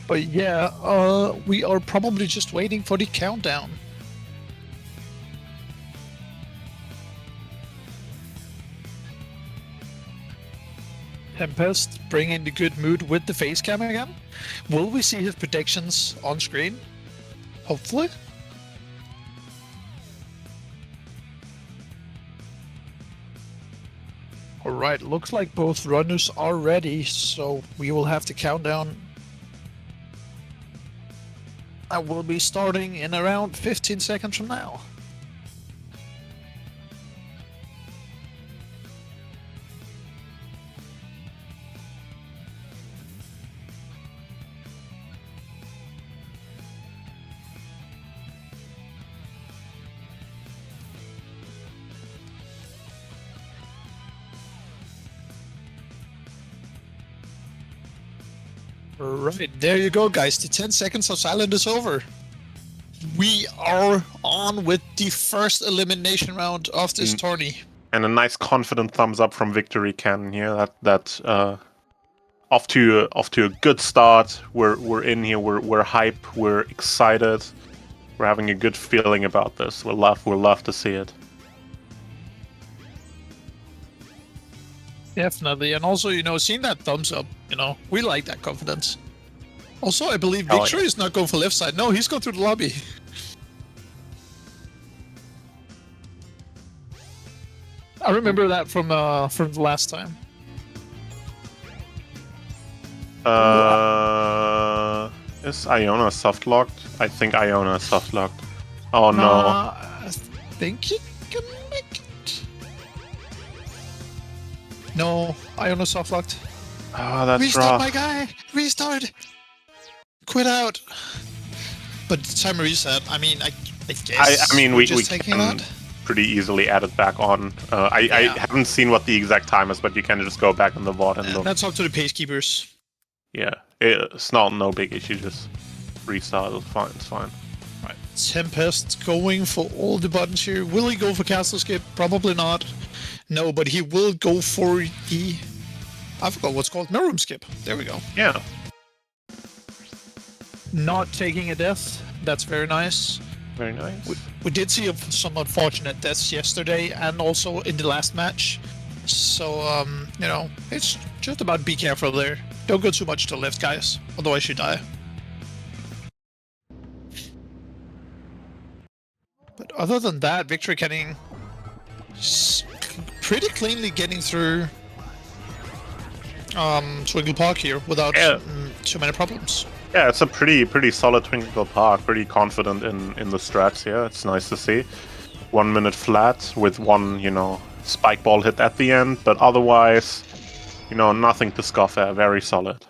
S2: But yeah, we are probably just waiting for the countdown. Tempest bringing the good mood with the face cam again. Will we see his predictions on screen? Hopefully. Alright, looks like both runners are ready, so we will have the countdown. I will be starting in around 15 seconds from now. Right, there you go, guys. The 10 seconds of silence is over. We are on with the first elimination round of this tourney.
S7: And a nice confident thumbs up from Victory Cannon here. That off to a good start. We're in here. We're hype. We're excited. We're having a good feeling about this. We'll love to see it.
S2: Definitely, and also, seeing that thumbs up, we like that confidence. Also, I believe Victory is not going for left side. No, he's going through the lobby. I remember that from the last time.
S7: Is Iona soft locked? I think Iona is soft locked. Oh no!
S2: I think you can make it. No, Iona soft locked.
S7: Oh, that's
S2: Restart,
S7: rough.
S2: my guy. Restart. quit out. But time reset. I mean, I guess.
S7: I mean,
S2: we're
S7: we
S2: just
S7: can
S2: taking that.
S7: pretty easily add it back on. I
S2: Yeah.
S7: haven't seen what the exact time is, but you can just go back in the VOD and look.
S2: That's up to the pacekeepers.
S7: Yeah, it's not no big issue. Just restart. It's fine. It's fine.
S2: Right. Tempest going for all the buttons here. Will he go for castle skip? Probably not. No, but he will go for the... I forgot what's called mirror room skip. There we go.
S7: Yeah.
S2: Not taking a death. That's very nice.
S7: Very nice.
S2: We did see some unfortunate deaths yesterday and also in the last match. So, you know, it's just about be careful there. Don't go too much to the left, guys. Otherwise you die. But other than that, Victory Canning pretty cleanly getting through Twinkle Park here without too many problems.
S7: Yeah, it's a pretty solid Twinkle Park. Pretty confident in the strats here. It's nice to see. 1 minute flat with one, spike ball hit at the end, but otherwise, nothing to scoff at. Very solid.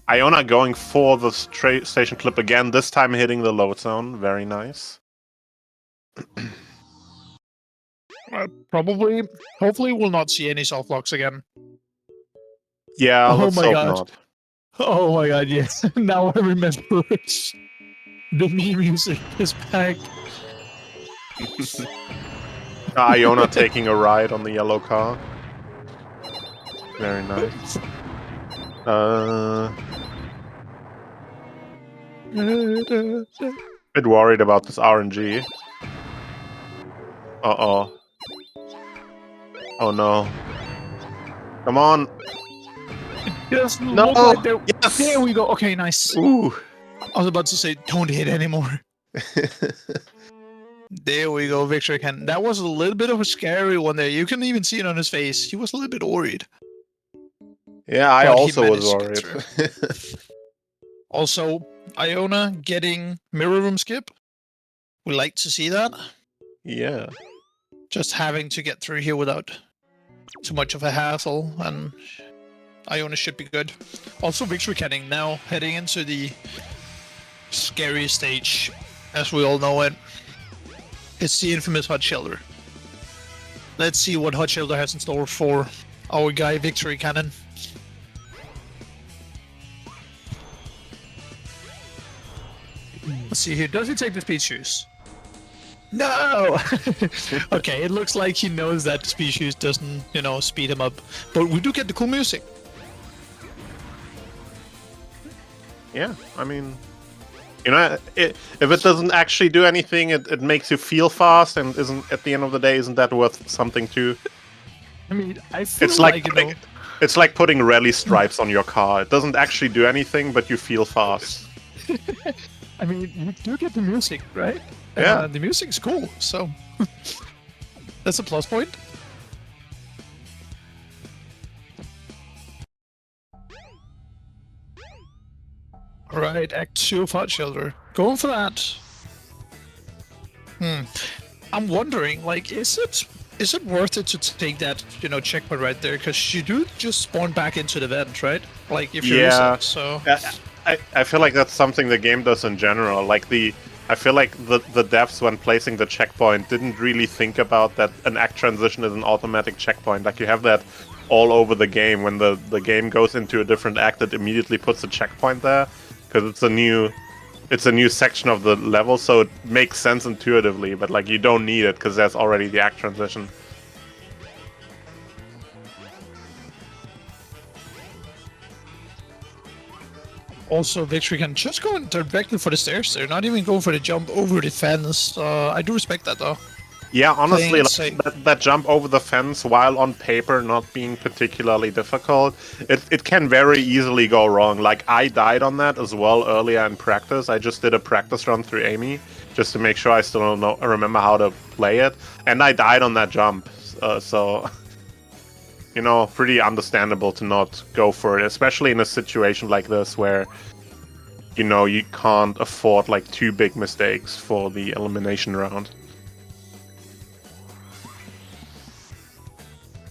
S7: Iona going for the station clip again, this time hitting the load zone. Very nice.
S2: Hopefully we'll not see any soft locks again.
S7: Yeah,
S2: Oh
S7: let's
S2: my
S7: hope
S2: God.
S7: not.
S2: Oh my God, yes. Now I remember it. The meme music is back.
S7: Iona taking a ride on the yellow car. Very nice. Bit worried about this RNG. Uh-oh. Oh no. Come on.
S2: Yes,
S7: No!
S2: like there.
S7: Yes!
S2: There we go. Okay, nice.
S7: Ooh.
S2: I was about to say, don't hit anymore. There we go, Victor Ken. That was a little bit of a scary one there. You can even see it on his face. He was a little bit worried.
S7: Yeah, I
S2: But he
S7: also was
S2: managed to
S7: worried.
S2: get Also, Iona getting mirror room skip. We like to see that.
S7: Yeah.
S2: Just having to get through here without too much of a hassle, and Iona should be good. Also, Victory Canning now heading into the scary stage, as we all know it. It's the infamous Hot Shelter. Let's see what Hot Shelter has in store for our guy Victory Cannon. Let's see here. Does he take the speed shoes? No! Okay, it looks like he knows that speed shoes doesn't, speed him up. But we do get the cool music.
S7: Yeah, I mean, if it doesn't actually do anything, it makes you feel fast, and isn't at the end of the day, isn't that worth something too?
S2: I mean, I feel
S7: It's it's like putting rally stripes on your car. It doesn't actually do anything, but you feel fast.
S2: I mean, you do get the music, right?
S7: Yeah.
S2: The music's cool, so that's a plus point. Alright, Act 2 of Hot Shelter. Going for that. I'm wondering, is it worth it to take that, checkpoint right there? Because you do just spawn back into the vent, right? Like, if you reset, so...
S7: I feel like that's something the game does in general. I feel like the devs, when placing the checkpoint, didn't really think about that an act transition is an automatic checkpoint. Like, you have that all over the game. When the game goes into a different act, it immediately puts a checkpoint there, because it's a new section of the level, so it makes sense intuitively, but you don't need it because there's already the act transition.
S2: Also, Victory can just go directly for the stairs. They're not even going for the jump over the fence. I do respect that, though.
S7: Yeah, honestly,
S2: Playing safe.
S7: that jump over the fence, while on paper not being particularly difficult, it can very easily go wrong. I died on that as well earlier in practice. I just did a practice run through Amy, just to make sure I still remember how to play it. And I died on that jump, so... pretty understandable to not go for it, especially in a situation like this where, you can't afford, 2 big mistakes for the elimination round.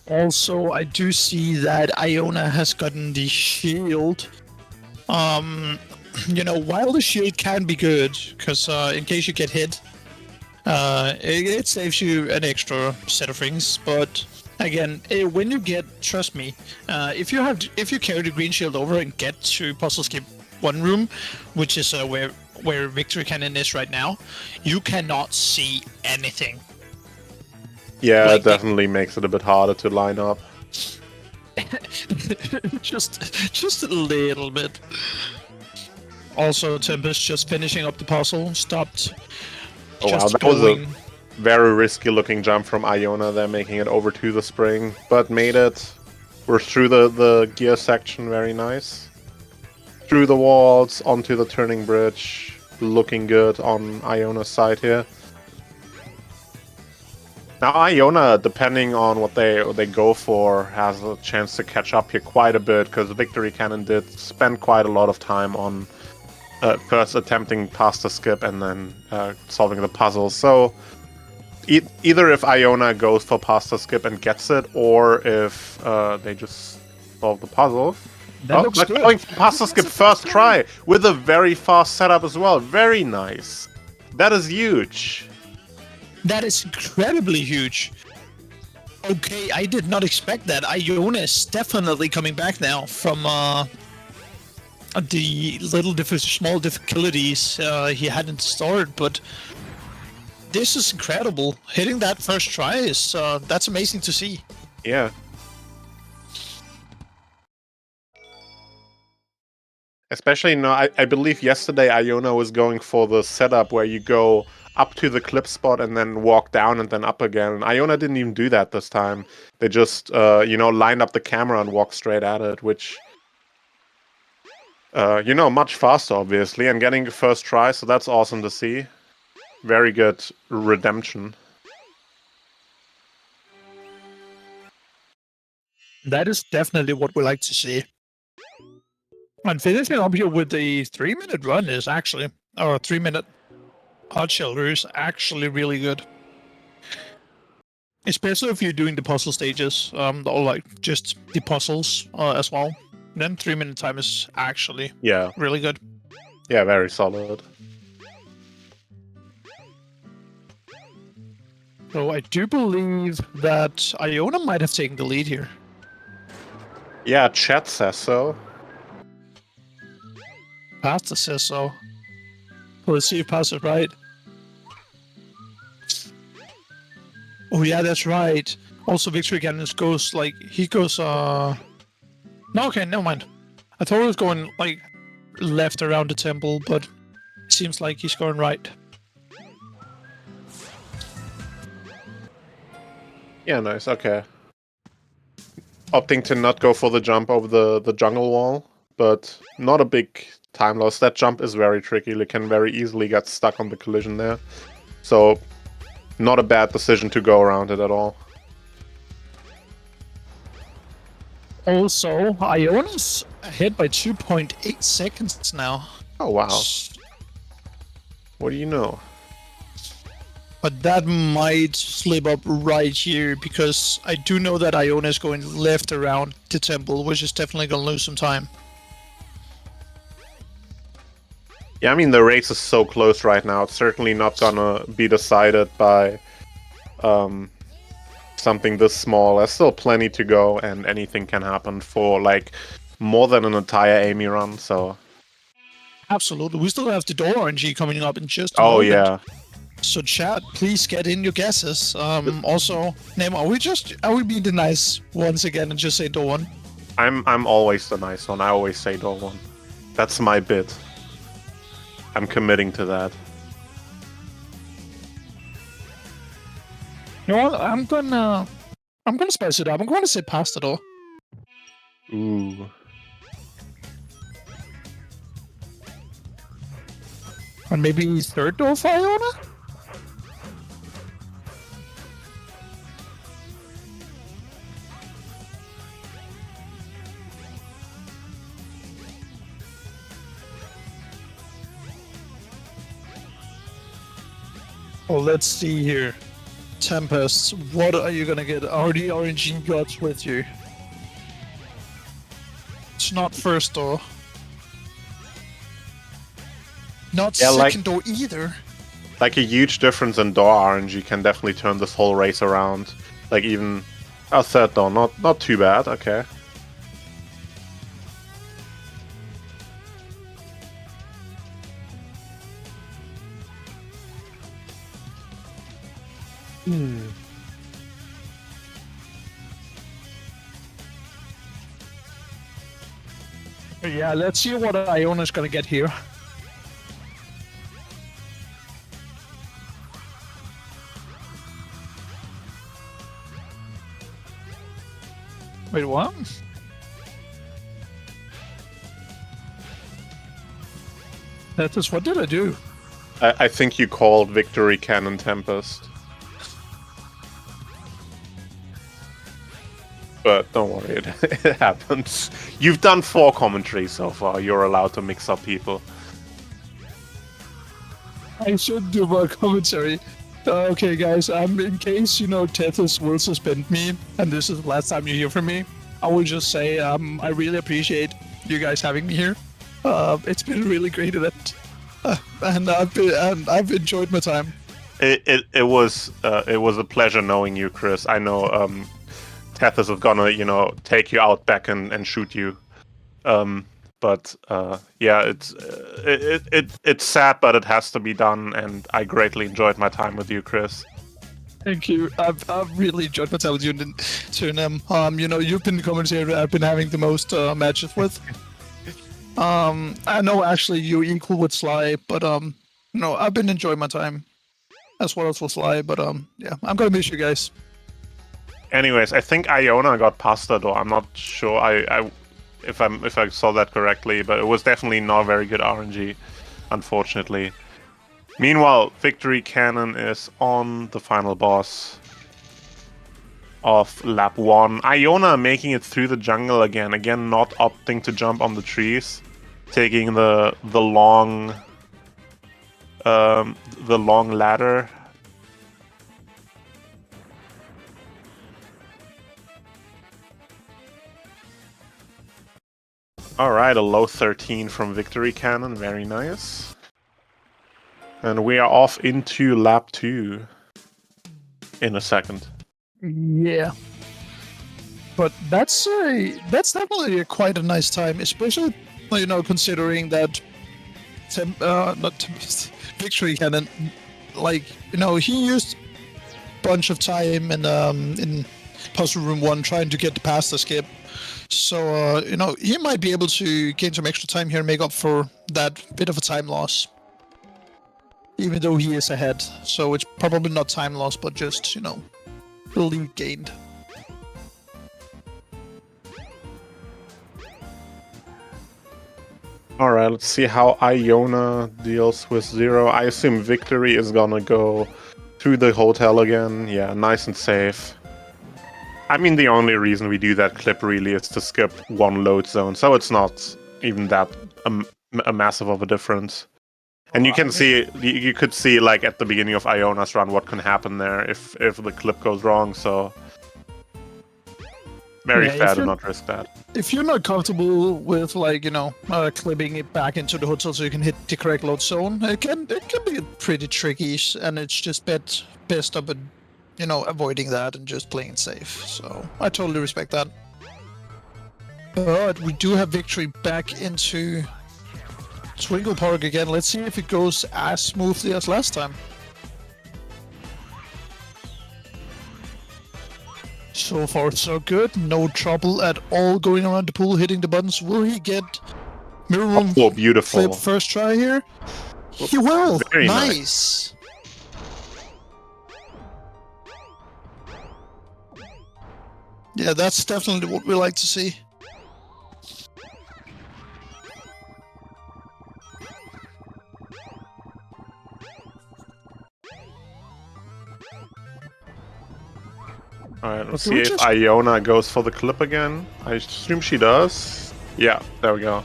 S2: Also, I do see that Iona has gotten the shield. While the shield can be good, because in case you get hit, it saves you an extra set of rings. But again, when you trust me, if you carry the green shield over and get to puzzle skip 1 room, which is where Victory Cannon is right now, you cannot see anything.
S7: Yeah,
S2: Like
S7: it definitely makes it a bit harder to line up.
S2: just a little bit. Also, Tempest just finishing up the puzzle, stopped.
S7: Oh wow,
S2: Just
S7: that was a
S2: going.
S7: very risky looking jump from Iona there, making it over to the spring, but made it. We're through the gear section, very nice. Through the walls, onto the turning bridge, looking good on Iona's side here. Now Iona, depending on what they go for, has a chance to catch up here quite a bit, because Victory Cannon did spend quite a lot of time on first attempting past the skip and then solving the puzzle. So either if Iona goes for past the skip and gets it, or if they just solve the puzzle.
S2: That looks
S7: but
S2: good.
S7: going for past the skip first try with a very fast setup as well. Very nice. That is huge.
S2: That is incredibly huge. Okay, I did not expect that. Iona is definitely coming back now from the small difficulties he had in the start, but this is incredible. Hitting that first try is that's amazing to see.
S7: Yeah. Especially, I believe yesterday Iona was going for the setup where you go up to the clip spot and then walk down and then up again. Iona didn't even do that this time. They just, lined up the camera and walked straight at it, which, much faster, obviously, and getting the first try, so that's awesome to see. Very good redemption.
S2: That is definitely what we like to see. And finishing up here with the 3-minute run is actually, or 3-minute hot shelter is actually really good. Especially if you're doing the puzzle stages, or like just the puzzles as well. Then 3-minute time is actually really good.
S7: Yeah, very solid.
S2: So I do believe that Iona might have taken the lead here.
S7: Yeah, chat says so.
S2: Pasta says so. Let's see if Pasta's right. Oh yeah, that's right. Also, Victory Cannon goes no, okay, never mind. I thought it was going like left around the temple, but it seems like he's going right.
S7: Yeah, nice, okay. Opting to not go for the jump over the jungle wall, but not a big time loss. That jump is very tricky. You can very easily get stuck on the collision there. So, not a bad decision to go around it at all.
S2: Also, Iona's ahead by 2.8 seconds now.
S7: Oh, wow. What do you know?
S2: But that might slip up right here, because I do know that Iona is going left around the temple, which is definitely going to lose some time.
S7: Yeah, I mean, the race is so close right now. It's certainly not gonna be decided by something this small. There's still plenty to go, and anything can happen for, like, more than an entire Amy run, so...
S2: Absolutely. We still have the door RNG coming up in just a moment.
S7: Oh, yeah.
S2: So chat, please get in your guesses. Also, Nemo, are we being the nice ones again and just say door one?
S7: I'm always the nice one. I always say door one. That's my bit. I'm committing to that.
S2: You know what? I'm gonna spice it up. I'm gonna say pasta door.
S7: Ooh.
S2: And maybe third door for Iona? Well, let's see here. Tempest, what are you gonna get? Are the RNG gods with you? It's not first door. Not
S7: Yeah, like-
S2: second door either.
S7: Like a huge difference in door RNG can definitely turn this whole race around. Like even third door, not too bad. Okay.
S2: Yeah, let's see what Iona's gonna get here. Wait, what? That is, what did I do?
S7: I think you called Victory Cannon Tempest. But don't worry, it happens. You've done 4 commentaries so far. You're allowed to mix up people.
S2: I should do more commentary. Okay, guys, in case, Tethys will suspend me, and this is the last time you hear from me, I will just say I really appreciate you guys having me here. It's been a really great event, and I've enjoyed my time.
S7: It was a pleasure knowing you, Chris. I know Tethys is gonna take you out back and shoot you. But yeah, it's sad, but it has to be done, and I greatly enjoyed my time with you, Chris.
S2: Thank you. I've really enjoyed my time with you and Turnham. You've been the commentator I've been having the most matches with. I know actually you're equal with Sly, but I've been enjoying my time as well as with Sly. But yeah, I'm gonna miss you guys.
S7: Anyways, I think Iona got past the door. I'm not sure. If I saw that correctly, but it was definitely not very good RNG, unfortunately. Meanwhile, Victory Cannon is on the final boss of lap 1. Iona making it through the jungle again. Again, not opting to jump on the trees, taking the long ladder. Alright, a low 13 from Victory Cannon, very nice. And we are off into lap 2 in a second.
S2: Yeah. But that's definitely quite a nice time, especially considering that Victory Cannon, he used a bunch of time in puzzle room 1 trying to get past the skip. So, he might be able to gain some extra time here and make up for that bit of a time loss. Even though he is ahead. So it's probably not time loss, but just, the lead gained.
S7: Alright, let's see how Iona deals with Zero. I assume Victory is gonna go through the hotel again. Yeah, nice and safe. I mean, the only reason we do that clip really is to skip one load zone, so it's not even that a massive of a difference. And you can see, you could see like at the beginning of Iona's run what can happen there if the clip goes wrong. So very fair to not risk that.
S2: If you're not comfortable with clipping it back into the hotel so you can hit the correct load zone, it can be pretty tricky, and it's just best up at avoiding that and just playing it safe. So I totally respect that. But we do have Victory back into Twinkle Park again. Let's see if it goes as smoothly as last time. So far so good. No trouble at all going around the pool, hitting the buttons. Will he get Mirror Room
S7: beautiful
S2: flip first try here? He will.
S7: Very
S2: nice. Yeah, that's definitely what we like to see.
S7: Alright, let's see if Iona goes for the clip again. I assume she does. Yeah, there we go.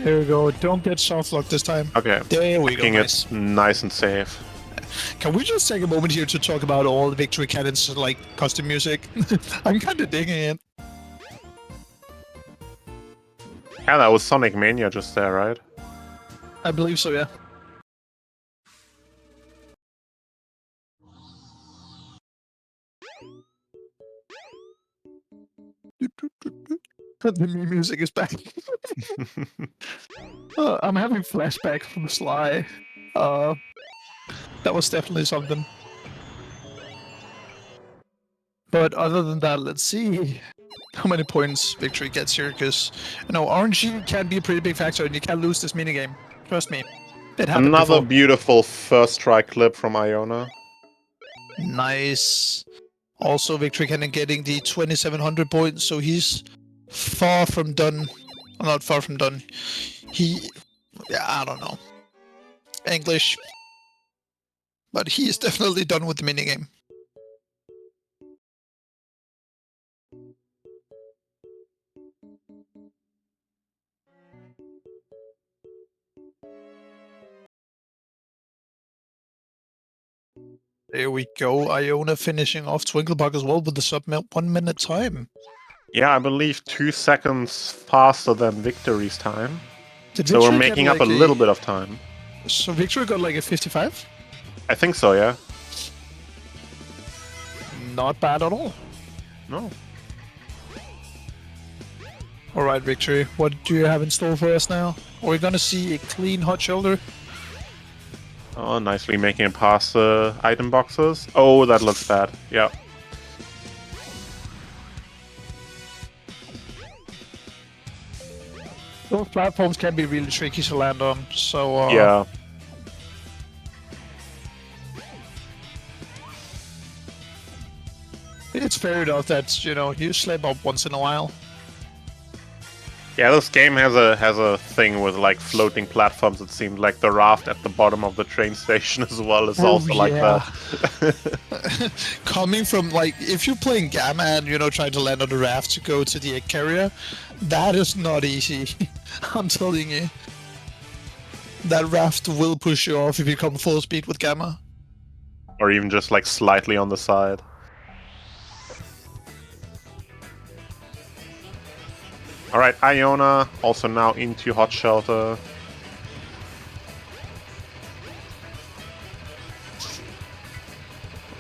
S2: There we go. Don't get soft lock this time.
S7: Okay.
S2: There we go.
S7: Making
S2: Nice.
S7: it nice and safe.
S2: Can we just take a moment here to talk about all the victory cannons, like custom music? I'm kind of digging it.
S7: Yeah, that was Sonic Mania just there, right?
S2: I believe so, yeah. The new music is back. I'm having flashbacks from Sly. That was definitely something. But other than that, let's see how many points victory gets here, because RNG can be a pretty big factor, and you can lose this minigame. Trust me, it happened
S7: Another
S2: before.
S7: beautiful first try clip from Iona.
S2: Nice. Also, Victory Cannon getting the 2700 points, so he's far from done. Well, not far from done. I don't know English, but he is definitely done with the minigame. There we go. Iona finishing off Twinklebuck as well with the sub 1 minute time.
S7: Yeah, I believe 2 seconds faster than Victory's time.
S2: Did
S7: So we're
S2: Victory
S7: making
S2: get
S7: up a little bit of time.
S2: So Victory got like a 55?
S7: I think so, yeah.
S2: Not bad at all.
S7: No.
S2: Alright, Victory, what do you have in store for us now? Are we gonna see a clean hot shoulder?
S7: Oh, nicely making it past the item boxes. Oh, that looks bad. Yeah.
S2: Those platforms can be really tricky to land on, so
S7: Yeah.
S2: it's fair enough that, you slip up once in a while.
S7: Yeah, this game has a thing with like floating platforms. It seemed like the raft at the bottom of the train station as well is also like that.
S2: Coming from, like, if you're playing Gamma and, trying to land on the raft to go to the egg carrier, that is not easy. I'm telling you. That raft will push you off if you come full speed with Gamma.
S7: Or even just like slightly on the side. Alright, Iona also now into Hot Shelter.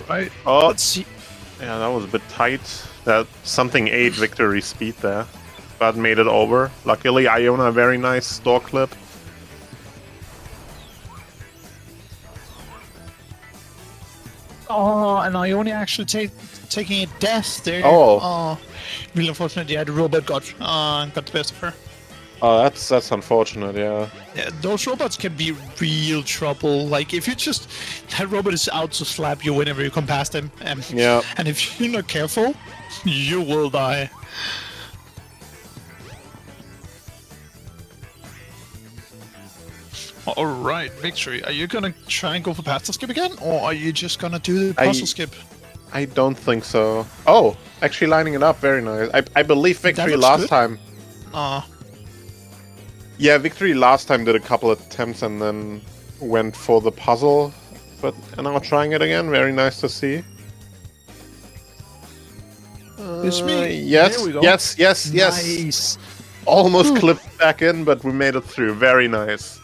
S2: Right.
S7: Oh,
S2: Let's see.
S7: yeah, that was a bit tight. That something ate Victory speed there, but made it over. Luckily, Iona, a very nice door clip.
S2: Oh, and Ione actually taking a death there.
S7: Oh.
S2: Really unfortunate. Yeah, the robot got the best of her.
S7: Oh, that's unfortunate, yeah.
S2: Yeah, those robots can be real trouble. Like, if that robot is out to slap you whenever you come past them.
S7: Yeah.
S2: And if you're not careful, you will die. Alright, Victory. Are you gonna try and go for pasta skip again? Or are you just gonna do the puzzle skip?
S7: I don't think so. Oh, actually lining it up, very nice. I believe Victory
S2: looks
S7: last
S2: good.
S7: time. Yeah, Victory last time did a couple of attempts and then went for the puzzle. But now trying it again, very nice to see.
S2: It's me.
S7: Yes,
S2: There we go.
S7: yes.
S2: Nice.
S7: Almost clipped back in, but we made it through. Very nice.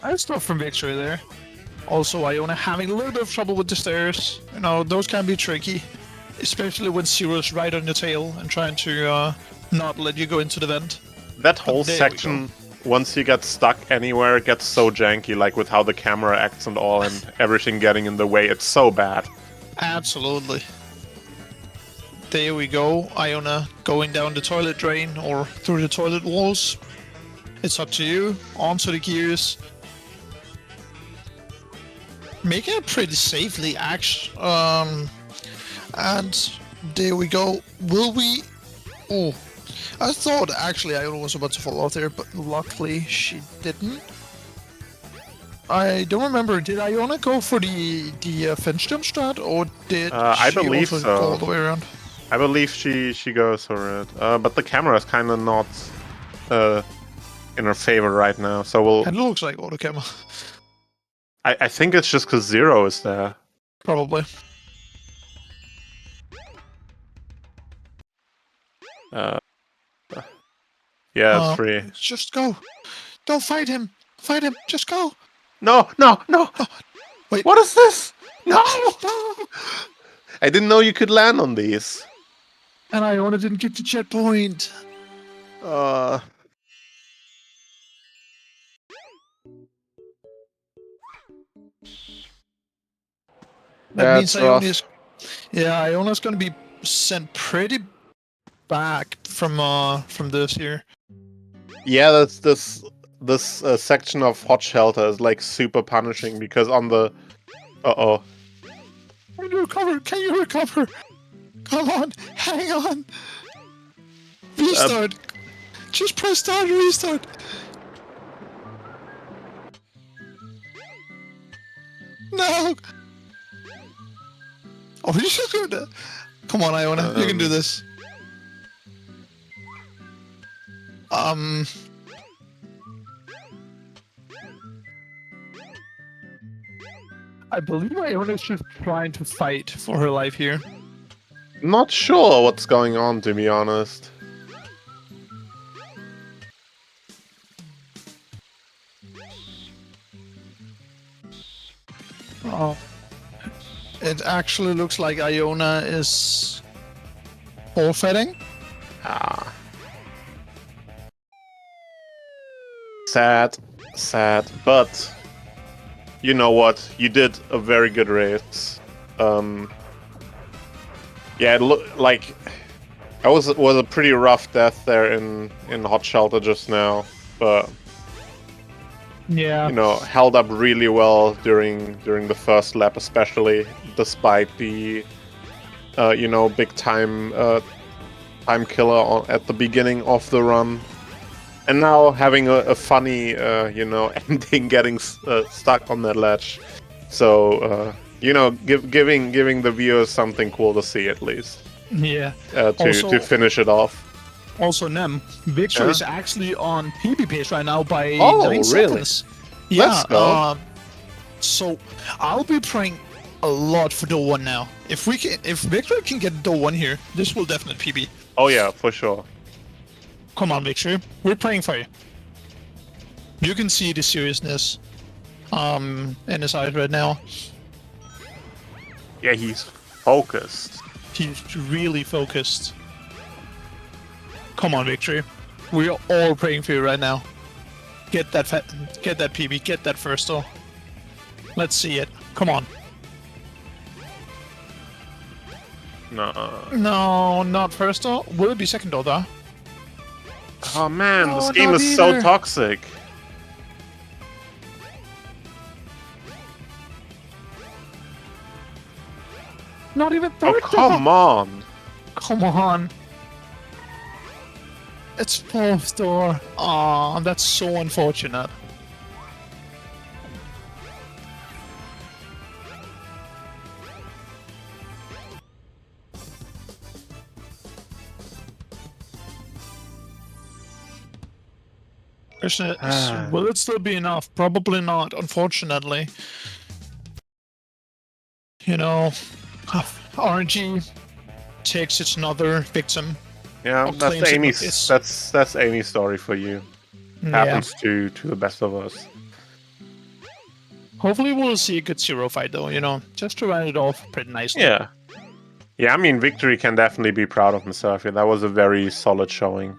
S2: Nice stuff from Victory there. Also, Iona having a little bit of trouble with the stairs. Those can be tricky. Especially when Zero's right on your tail and trying to not let you go into the vent.
S7: That whole
S2: there we
S7: section, once you get stuck anywhere, it gets so janky, like with how the camera acts and all, and everything getting in the way. It's so bad.
S2: Absolutely. There we go. Iona going down the toilet drain or through the toilet walls. It's up to you. Onto the gears. Making it pretty safely, actually. And there we go. Will we... Oh, I thought actually Iona was about to fall off there, but luckily she didn't. I don't remember. Did Iona go for the fence jump strat, or did
S7: I
S2: she
S7: believe
S2: also
S7: so.
S2: go all the way around?
S7: I believe she goes for it, but the camera is kind of not in her favor right now. So we'll.
S2: It looks like auto camera.
S7: I think it's just because Zero is there.
S2: Probably.
S7: Uh, yeah, it's free.
S2: Just go. Don't fight him. Fight him. Just go.
S7: No, no, no!
S2: Wait.
S7: What is this? No!
S2: No.
S7: I didn't know you could land on these.
S2: And Iona didn't get the checkpoint.
S7: Uh,
S2: That means
S7: that's rough.
S2: Iona's gonna be sent pretty back from this here.
S7: Yeah, that's this section of Hot Shelter is like super punishing because on the uh-oh.
S2: Can you recover? Can you recover? Come on, hang on. Restart. Just press start and restart. No. Oh, you just going to. Come on, Iona, you can do this. I believe Iona's just trying to fight for her life here.
S7: Not sure what's going on, to be honest.
S2: Oh. It actually looks like Iona is forfeiting.
S7: Ah. Sad. Sad. But you know what? You did a very good race. Yeah, it looked like it was a pretty rough death there in Hot Shelter just now, but
S2: Yeah.
S7: you know, held up really well during the first lap, especially despite the you know, big time killer at the beginning of the run, and now having a funny you know, ending, getting stuck on that ledge. So you know, giving the viewers something cool to see at least.
S2: Yeah.
S7: To finish it off.
S2: Also, Nem, Victor
S7: Yeah?
S2: is actually on PB pace right now by
S7: Oh,
S2: 9
S7: really?
S2: seconds. Yeah.
S7: Let's go.
S2: So I'll be praying a lot for door 1 now. If Victor can get door 1 here, this will definitely PB.
S7: Oh yeah, for sure.
S2: Come on, Victor. We're praying for you. You can see the seriousness in his eyes right now.
S7: Yeah, he's focused.
S2: He's really focused. Come on, Victory. We are all praying for you right now. Get that PB, get that first door. Let's see it. Come on.
S7: No.
S2: No, not first door. Will it be second door though?
S7: Oh man,
S2: No,
S7: this game
S2: not
S7: is so
S2: either.
S7: toxic.
S2: Not even
S7: Oh
S2: third
S7: come
S2: door.
S7: on.
S2: Come on. It's fourth door. Aw, that's so unfortunate. Question is, will it still be enough? Probably not, unfortunately. You know, RNG takes its another victim.
S7: Yeah,
S2: Or
S7: that's
S2: claims it,
S7: Amy's.
S2: it's-
S7: That's Amy's story for you. Happens to the best of us.
S2: Hopefully we'll see a good zero fight though, you know, just to round it off pretty nicely.
S7: Yeah. Yeah, I mean, Victory can definitely be proud of himself here. That was a very solid showing.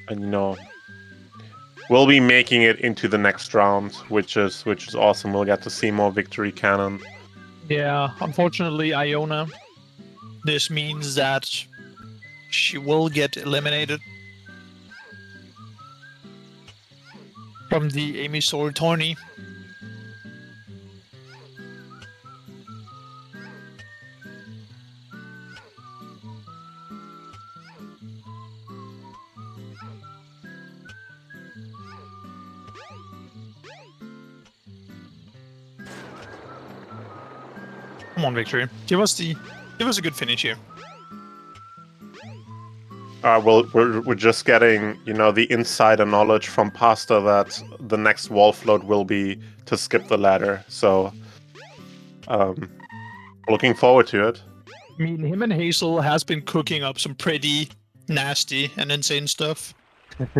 S7: And you know, we'll be making it into the next round, which is awesome. We'll get to see more Victory Cannon.
S2: Yeah, unfortunately, Iona. This means that she will get eliminated from the Amy Sword tourney. Come on, Victory. Give us a good finish here.
S7: Well, we're just getting, the insider knowledge from Pasta that the next wall float will be to skip the ladder. So, looking forward to it.
S2: I mean, him and Hazel has been cooking up some pretty nasty and insane stuff.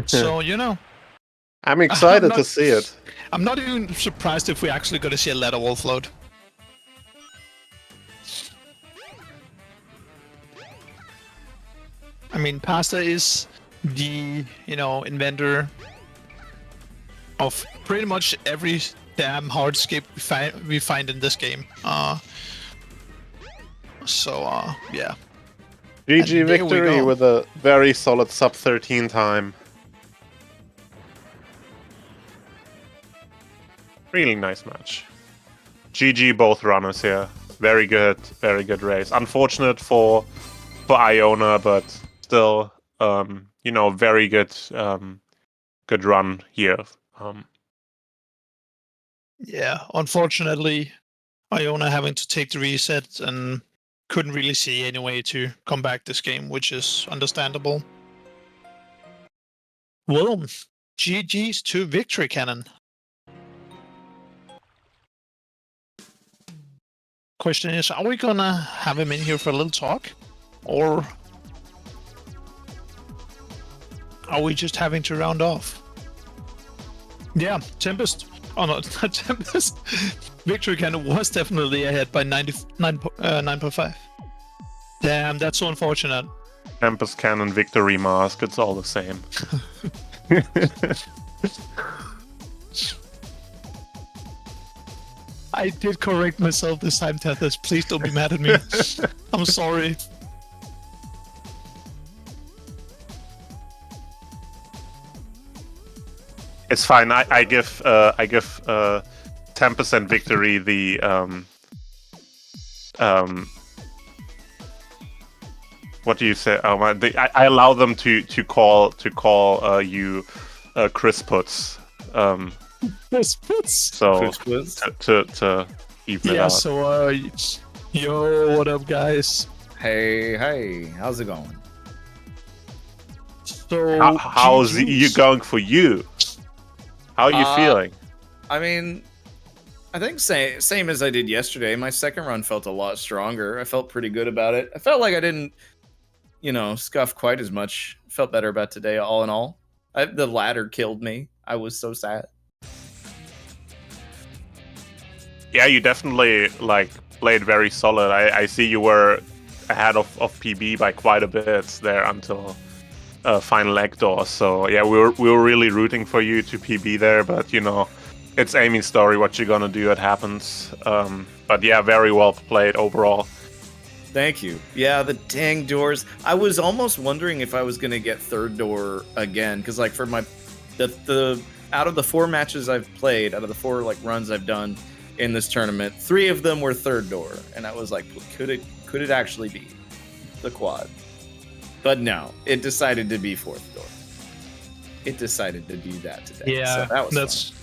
S2: So,
S7: I'm excited
S2: not-
S7: to see it.
S2: I'm not even surprised if we actually going to see a ladder wall float. I mean, Pasta is the, inventor of pretty much every damn hardscape we find in this game. Yeah.
S7: GG
S2: And there we
S7: victory
S2: go.
S7: with a very solid sub 13 time. Really nice match. GG both runners here. Very good race. Unfortunate for Iona, but still, very good run here.
S2: Yeah, unfortunately, Iona having to take the reset and couldn't really see any way to come back this game, which is understandable. Well, GG's to Victory Cannon. Question is, are we gonna have him in here for a little talk? Or are we just having to round off? Yeah, Tempest. Oh no, not Tempest. Victory Cannon was definitely ahead by 9.5. Damn, that's so unfortunate.
S7: Tempest Cannon, Victory Mask, it's all the same.
S2: I did correct myself this time, Tethys. Please don't be mad at me. I'm sorry.
S7: It's fine. I give 10% victory the what do you say? I allow them to call you Chris Puts.
S2: Chris Puts.
S7: So to even it
S2: Yeah.
S7: out.
S2: So yo, what up, guys?
S8: Hey, how's it going?
S2: So
S7: How's
S2: GGs.
S7: you going for you? How are you feeling?
S8: I mean, I think same as I did yesterday. My second run felt a lot stronger. I felt pretty good about it. I felt like I didn't, scuff quite as much. Felt better about today, all in all. The ladder killed me. I was so sad.
S7: Yeah, you definitely played very solid. I see you were ahead of PB by quite a bit there until final leg door. So yeah, we were really rooting for you to PB there, but it's Amy's story. What you're gonna do, it happens. But yeah, very well played overall.
S8: Thank you. Yeah, the dang doors. I was almost wondering if I was gonna get third door again, because for the out of the 4 matches I've played, out of the 4 runs I've done in this tournament, 3 of them were third door, and I was like, could it actually be the quad? But no, it decided to be fourth door. It decided to be that today.
S2: Yeah,
S8: so that was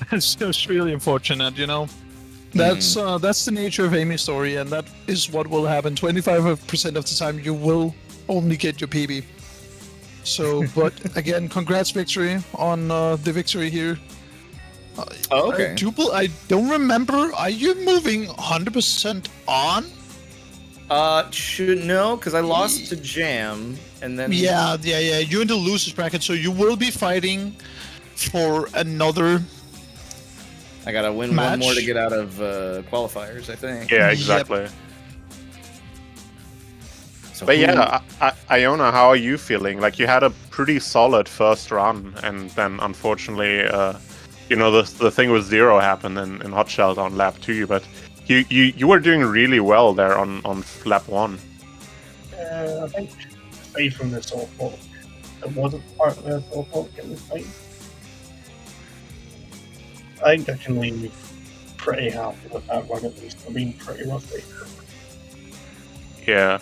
S2: that's just really unfortunate, That's the nature of Amy's story, and that is what will happen. 25% of the time, you will only get your PB. So, but again, congrats, Victory, on the victory here.
S8: Oh, okay.
S2: I don't remember. Are you moving 100% on?
S8: Should no, because I lost to Jam, and then
S2: Yeah. You're in the losers bracket, so you will be fighting for another.
S8: I gotta win
S2: Match?
S8: one more to get out of qualifiers, I think.
S7: Yeah, exactly.
S8: So
S7: But
S8: who-
S7: yeah, Iona, how are you feeling? You had a pretty solid first run, and then unfortunately, the thing with Zero happened in Hot Shell on lap 2, but you were doing really well there on lap 1.
S9: I think aside from the soft fault, it wasn't part of the soft fault getting this fight. I think I can leave pretty happy with that run at least. I've been pretty rusty.
S7: Yeah.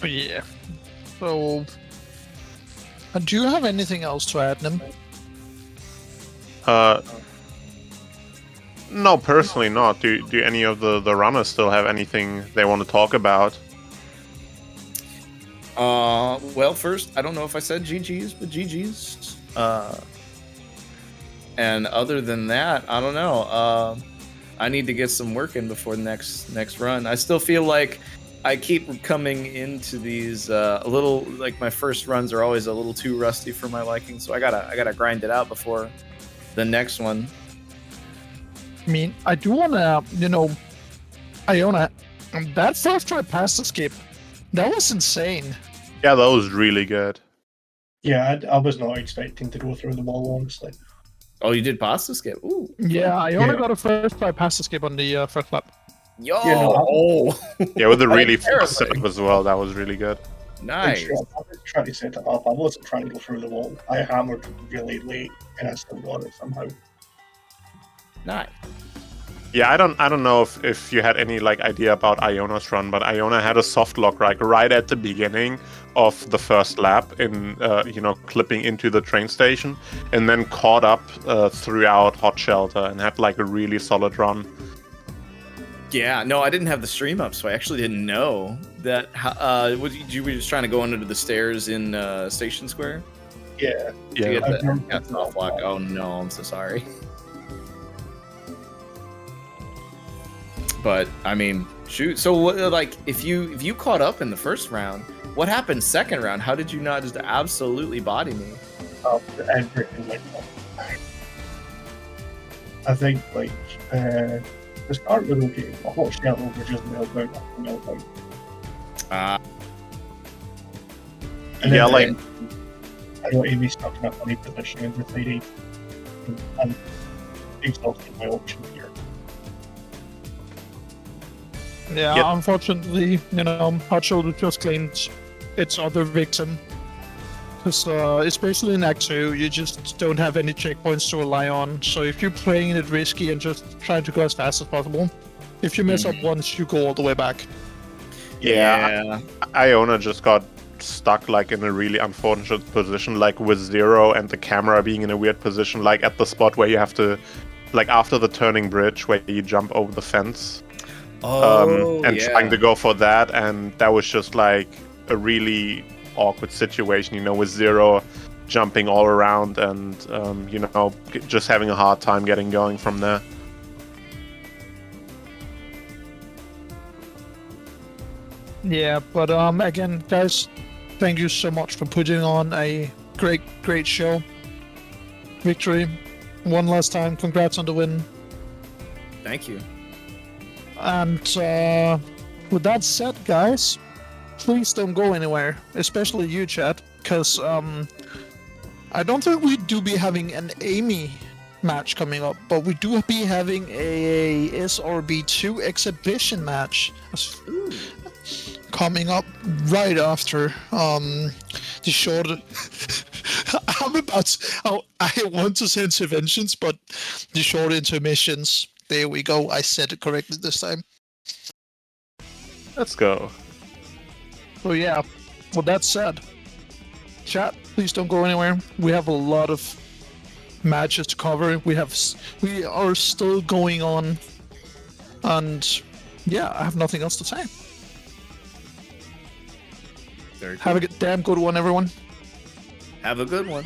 S2: Yeah. So, do you have anything else to add, Nim?
S7: No, personally not. Do any of the runners still have anything they want to talk about?
S8: Well, first, I don't know if I said GG's, but GG's. And other than that, I don't know. I need to get some work in before the next run. I still feel like I keep coming into these a little, like my first runs are always a little too rusty for my liking, so I gotta grind it out before the next one.
S2: I mean, I do want to, Iona, that first try past escape, that was insane.
S7: Yeah, that was really good.
S9: Yeah, I was not expecting to go through the wall, honestly.
S8: Oh, you did pasta skip? Ooh.
S2: Yeah, Iona
S9: Yeah.
S2: got a first try past escape on the first lap.
S8: Yo!
S9: Yeah, no,
S7: Yeah, with a really
S8: Terribly.
S7: fast setup as well. That was really good.
S8: Nice.
S9: Sure, I was trying to set it up. I wasn't trying to go through the wall. I hammered really late, and I still got it somehow.
S8: Nice.
S7: Yeah, I don't know if you had any like idea about Iona's run, but Iona had a soft lock right at the beginning of the first lap in clipping into the train station, and then caught up throughout Hot Shelter and had like a really solid run.
S8: Yeah, no, I didn't have the stream up, so I actually didn't know that. You were just trying to go under the stairs in Station Square?
S9: Yeah.
S8: To get
S9: I've never-
S8: that soft lock. Oh no, I'm so sorry. But I mean, shoot. So, like, if you caught up in the first round, what happened second round? How did you not just absolutely body me?
S9: Everything went up. I think, like, the start was okay. A Hot Shelter was just nailed out. And
S7: Yeah,
S9: then
S7: like-
S9: I got Amy stuck in a funny position in the 3D. And exhausted my options here.
S2: Yeah,
S7: Yep.
S2: unfortunately, Hot Shoulder just claimed its other victim. Because especially in Act 2, you just don't have any checkpoints to rely on. So if you're playing it risky and just trying to go as fast as possible, if you mess up once, you go all the way back.
S7: Yeah, Iona just got stuck like in a really unfortunate position, like with Zero and the camera being in a weird position, like at the spot where you have to, like after the turning bridge where you jump over the fence. And trying to go for that, and that was just like a really awkward situation, with Zero jumping all around and just having a hard time getting going from there.
S2: Yeah, but again, guys, thank you so much for putting on a great show. Victory, one last time. Congrats on the win.
S8: Thank you.
S2: And with that said, guys, please don't go anywhere, especially you, chat, because I don't think we do be having an Amy match coming up, but we do be having a SRB2 exhibition match coming up right after the short. I want to say interventions, but the short intermissions. There we go. I said it correctly this time.
S7: Let's go.
S2: So yeah, with that said, chat, please don't go anywhere. We have a lot of matches to cover. We are still going on, and yeah, I have nothing else to say.
S8: Very cool.
S2: Have a damn good one, everyone.
S8: Have a good one.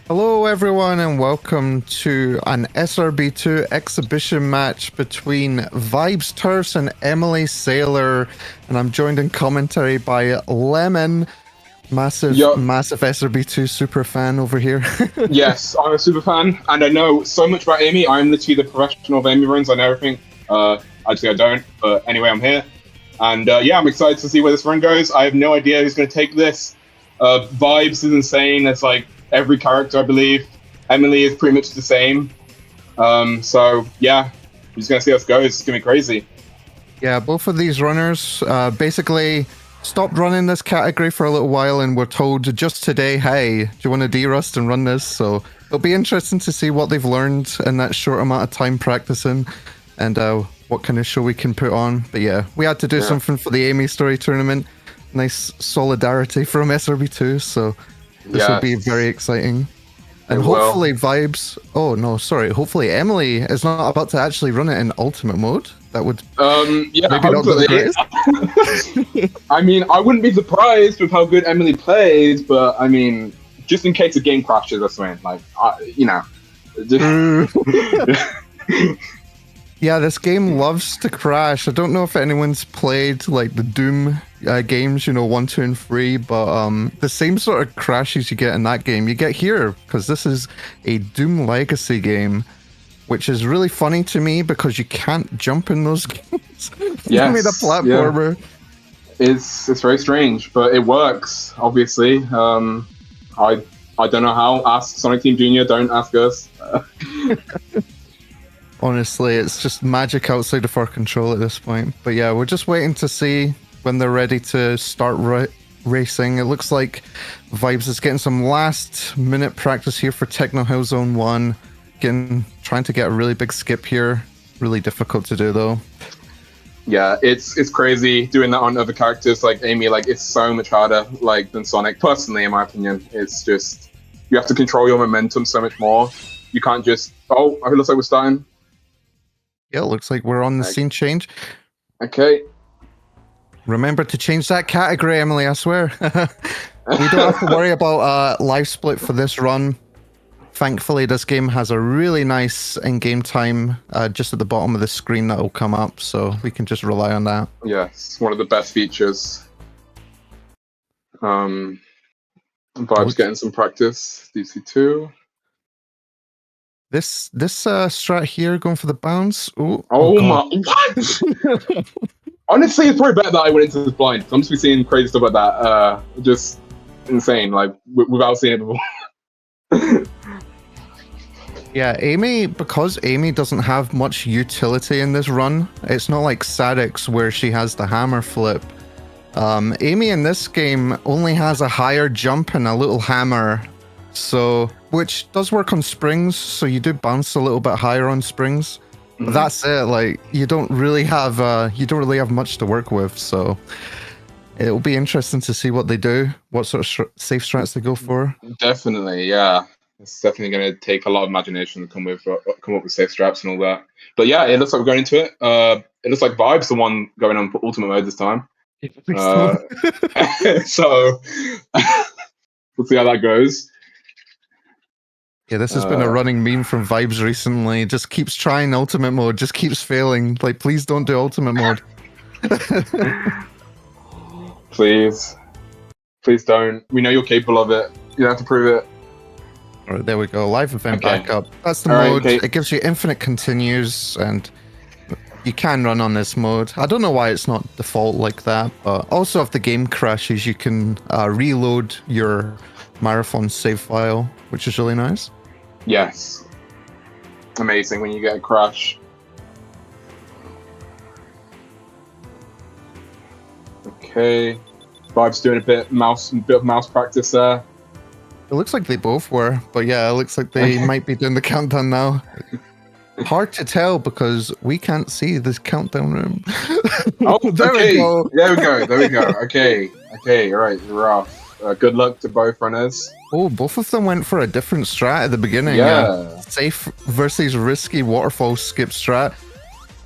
S10: Hello, everyone, and welcome to an SRB2 exhibition match between Vibes Turfs and Emily Sailor. And I'm joined in commentary by Lemon, massive SRB2 super fan over here.
S11: Yes, I'm a super fan, and I know so much about Amy. I'm literally the professional of Amy runs. I know everything. Actually, I don't, but anyway, I'm here. And yeah, I'm excited to see where this run goes. I have no idea who's going to take this. Vibes is insane. It's like every character, I believe. Emily is pretty much the same. So yeah, we're just gonna see how it goes. It's gonna be crazy.
S10: Yeah, both of these runners basically stopped running this category for a little while and were told just today, hey, do you want to de-rust and run this? So it'll be interesting to see what they've learned in that short amount of time practicing and what kind of show we can put on. But yeah, we had to do something for the Amy Story tournament. Nice solidarity from SRB2, so this will be very exciting. And hopefully Vibes... Oh, no, sorry. Hopefully Emily is not about to actually run it in ultimate mode. That would
S11: yeah,
S10: maybe not be the greatest.
S11: I mean, I wouldn't be surprised with how good Emily plays, but I mean, just in case the game crashes or something, like, you know.
S10: Yeah, this game loves to crash. I don't know if anyone's played like the Doom games, 1, 2, and 3, but the same sort of crashes you get in that game, you get here, because this is a Doom Legacy game, which is really funny to me because you can't jump in those games.
S11: Yes,
S10: made a platformer.
S11: Yeah. It's very strange, but it works, obviously. I don't know how. Ask Sonic Team Junior, don't ask us.
S10: Honestly, it's just magic outside of our control at this point. But yeah, we're just waiting to see when they're ready to start racing. It looks like Vibes is getting some last minute practice here for Techno Hill Zone 1. Trying to get a really big skip here. Really difficult to do though.
S11: Yeah, it's crazy doing that on other characters like Amy. Like, it's so much harder than Sonic. Personally, in my opinion, it's just you have to control your momentum so much more. You can't just it looks like we're starting.
S10: Yeah, it looks like we're on the scene change.
S11: Okay.
S10: Remember to change that category, Emily, I swear. We don't have to worry about live split for this run. Thankfully, this game has a really nice in-game time just at the bottom of the screen that will come up, so we can just rely on that.
S11: Yes, one of the best features. Vibes getting some practice. DC2.
S10: This strat here going for the bounce. Ooh,
S11: my! What? Honestly, it's probably better that I went into this blind. I'm just be seeing crazy stuff like that. Just insane, without seeing it before.
S10: Yeah, Amy, because Amy doesn't have much utility in this run, it's not like Sadix where she has the hammer flip. Amy in this game only has a higher jump and a little hammer, which does work on springs, so you do bounce a little bit higher on springs. But that's it. You don't really have much to work with, so it'll be interesting to see what they do, what sort of safe strats they go for.
S11: Definitely, yeah. It's definitely going to take a lot of imagination to come up with safe straps and all that. But yeah, it looks like we're going into it. It looks like Vibe's the one going on ultimate mode this time. So we'll see how that goes.
S10: Yeah, this has been a running meme from Vibes recently. Just keeps trying ultimate mode, just keeps failing. Please don't do ultimate mode.
S11: Please don't. We know you're capable of it. You don't have to prove it.
S10: All right, there we go. Live event backup. That's the mode. It gives you infinite continues, and you can run on this mode. I don't know why it's not default like that, but also if the game crashes, you can reload your marathon save file, which is really nice.
S11: Yes. Amazing when you get a crash. Okay. Vibe's doing a bit of mouse practice there.
S10: It looks like they both were, but yeah, it looks like they might be doing the countdown now. Hard to tell because we can't see this countdown room.
S11: There we go. There we go. Okay, all right, rough. Good luck to both runners.
S10: Oh, both of them went for a different strat at the beginning.
S11: Yeah.
S10: Safe versus risky waterfall skip strat.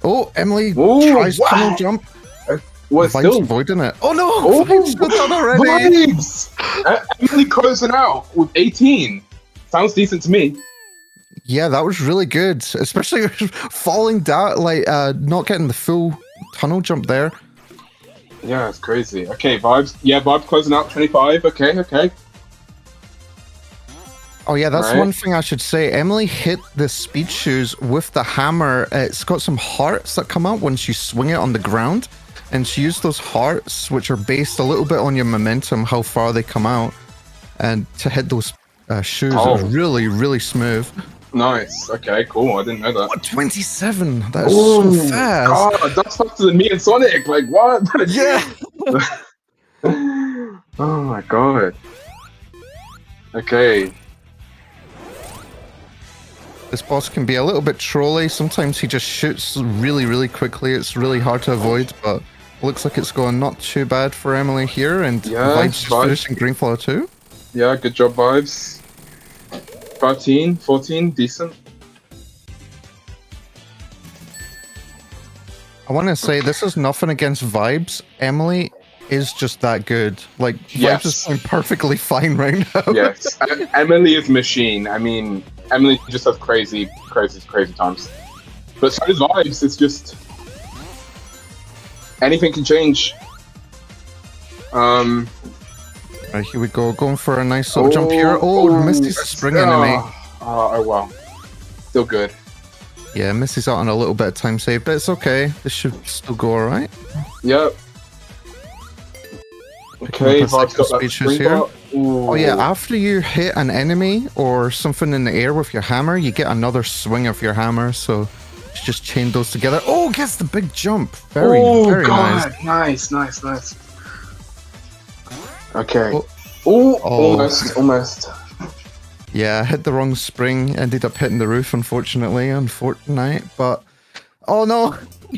S10: Oh, Emily tries tunnel jump.
S11: What's still
S10: avoiding it? Oh no! Vibes got done already.
S11: Vibes! Emily closing out with 18. sounds decent to me.
S10: Yeah, that was really good, especially falling down, like not getting the full tunnel jump there.
S11: Yeah, it's crazy. Okay, Vibes. Yeah, Vibes closing out 25. Okay.
S10: Oh yeah, that's
S11: Right.
S10: one thing I should say. Emily hit the speed shoes with the hammer. It's got some hearts that come out once you swing it on the ground, and she used those hearts, which are based a little bit on your momentum, how far they come out, and to hit those shoes. It was really, really smooth.
S11: Nice. Okay, cool. I didn't know that.
S10: What, 27? That's so
S11: Ooh,
S10: fast.
S11: God, that's faster than me and Sonic. Like, what?
S10: Yeah.
S11: Oh my god. Okay.
S10: This boss can be a little bit trolly. Sometimes he just shoots really, really quickly. It's really hard to avoid, but looks like it's going not too bad for Emily here. And
S11: Yeah,
S10: Vibes just
S11: Vibes.
S10: finishing Greenflower too.
S11: Yeah, good job, Vibes. 13, 14, decent.
S10: I want to say this is nothing against Vibes. Emily is just that good. Like,
S11: Yes.
S10: Vibes is doing perfectly fine right now.
S11: Yes. Emily is machine. I mean, Emily just has crazy times. But so does Vibes. It's just anything can change.
S10: Right, here we go. Going for a nice little jump here. Oh, Misty's a spring enemy.
S11: Oh, wow. Still good.
S10: Yeah, Misty's out on a little bit of time save, but it's okay. This should still go alright.
S11: Yep.
S10: Picking
S11: Okay,
S10: up a
S11: Vibes
S10: second
S11: got that
S10: speed shoes
S11: spring
S10: here.
S11: bar.
S10: Oh yeah, after you hit an enemy or something in the air with your hammer, you get another swing of your hammer, so just chain those together. Oh, gets the big jump. Very nice.
S11: Nice. Okay.
S10: Oh.
S11: Almost.
S10: Yeah, hit the wrong spring, ended up hitting the roof, unfortunately, on Fortnite, but... Oh no!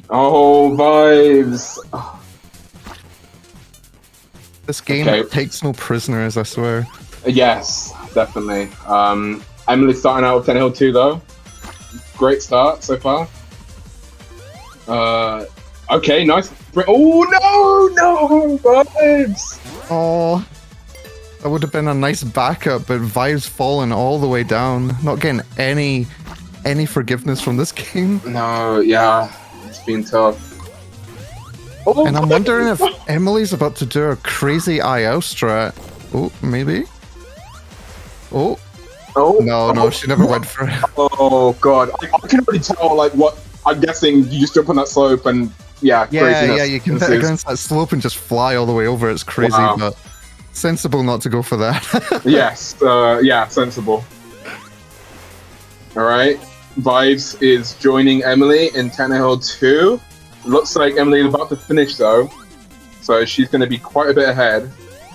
S11: Oh, Vibes.
S10: This game
S11: Okay.
S10: takes no prisoners, I swear.
S11: Yes, definitely. Emily's starting out with 10 Hill 2 though. Great start so far. Okay, nice. Oh no, Vibes.
S10: Oh, that would have been a nice backup, but Vibes falling all the way down, not getting any forgiveness from this game.
S11: No, yeah, it's been tough. Oh,
S10: And I'm wondering if Emily's about to do a crazy IO strat. Oh, maybe. Oh. No, she never went for it.
S11: Oh god, I can already tell like what. I'm guessing you just jump on that slope and craziness
S10: Yeah, you can hit
S11: ensues.
S10: against that slope and just fly all the way over. It's crazy,
S11: Wow.
S10: but sensible not to go for that.
S11: Yes, yeah, sensible. Alright, Vibes is joining Emily in Tannehill 2. Looks like Emily is about to finish though, so she's going to be quite a bit ahead.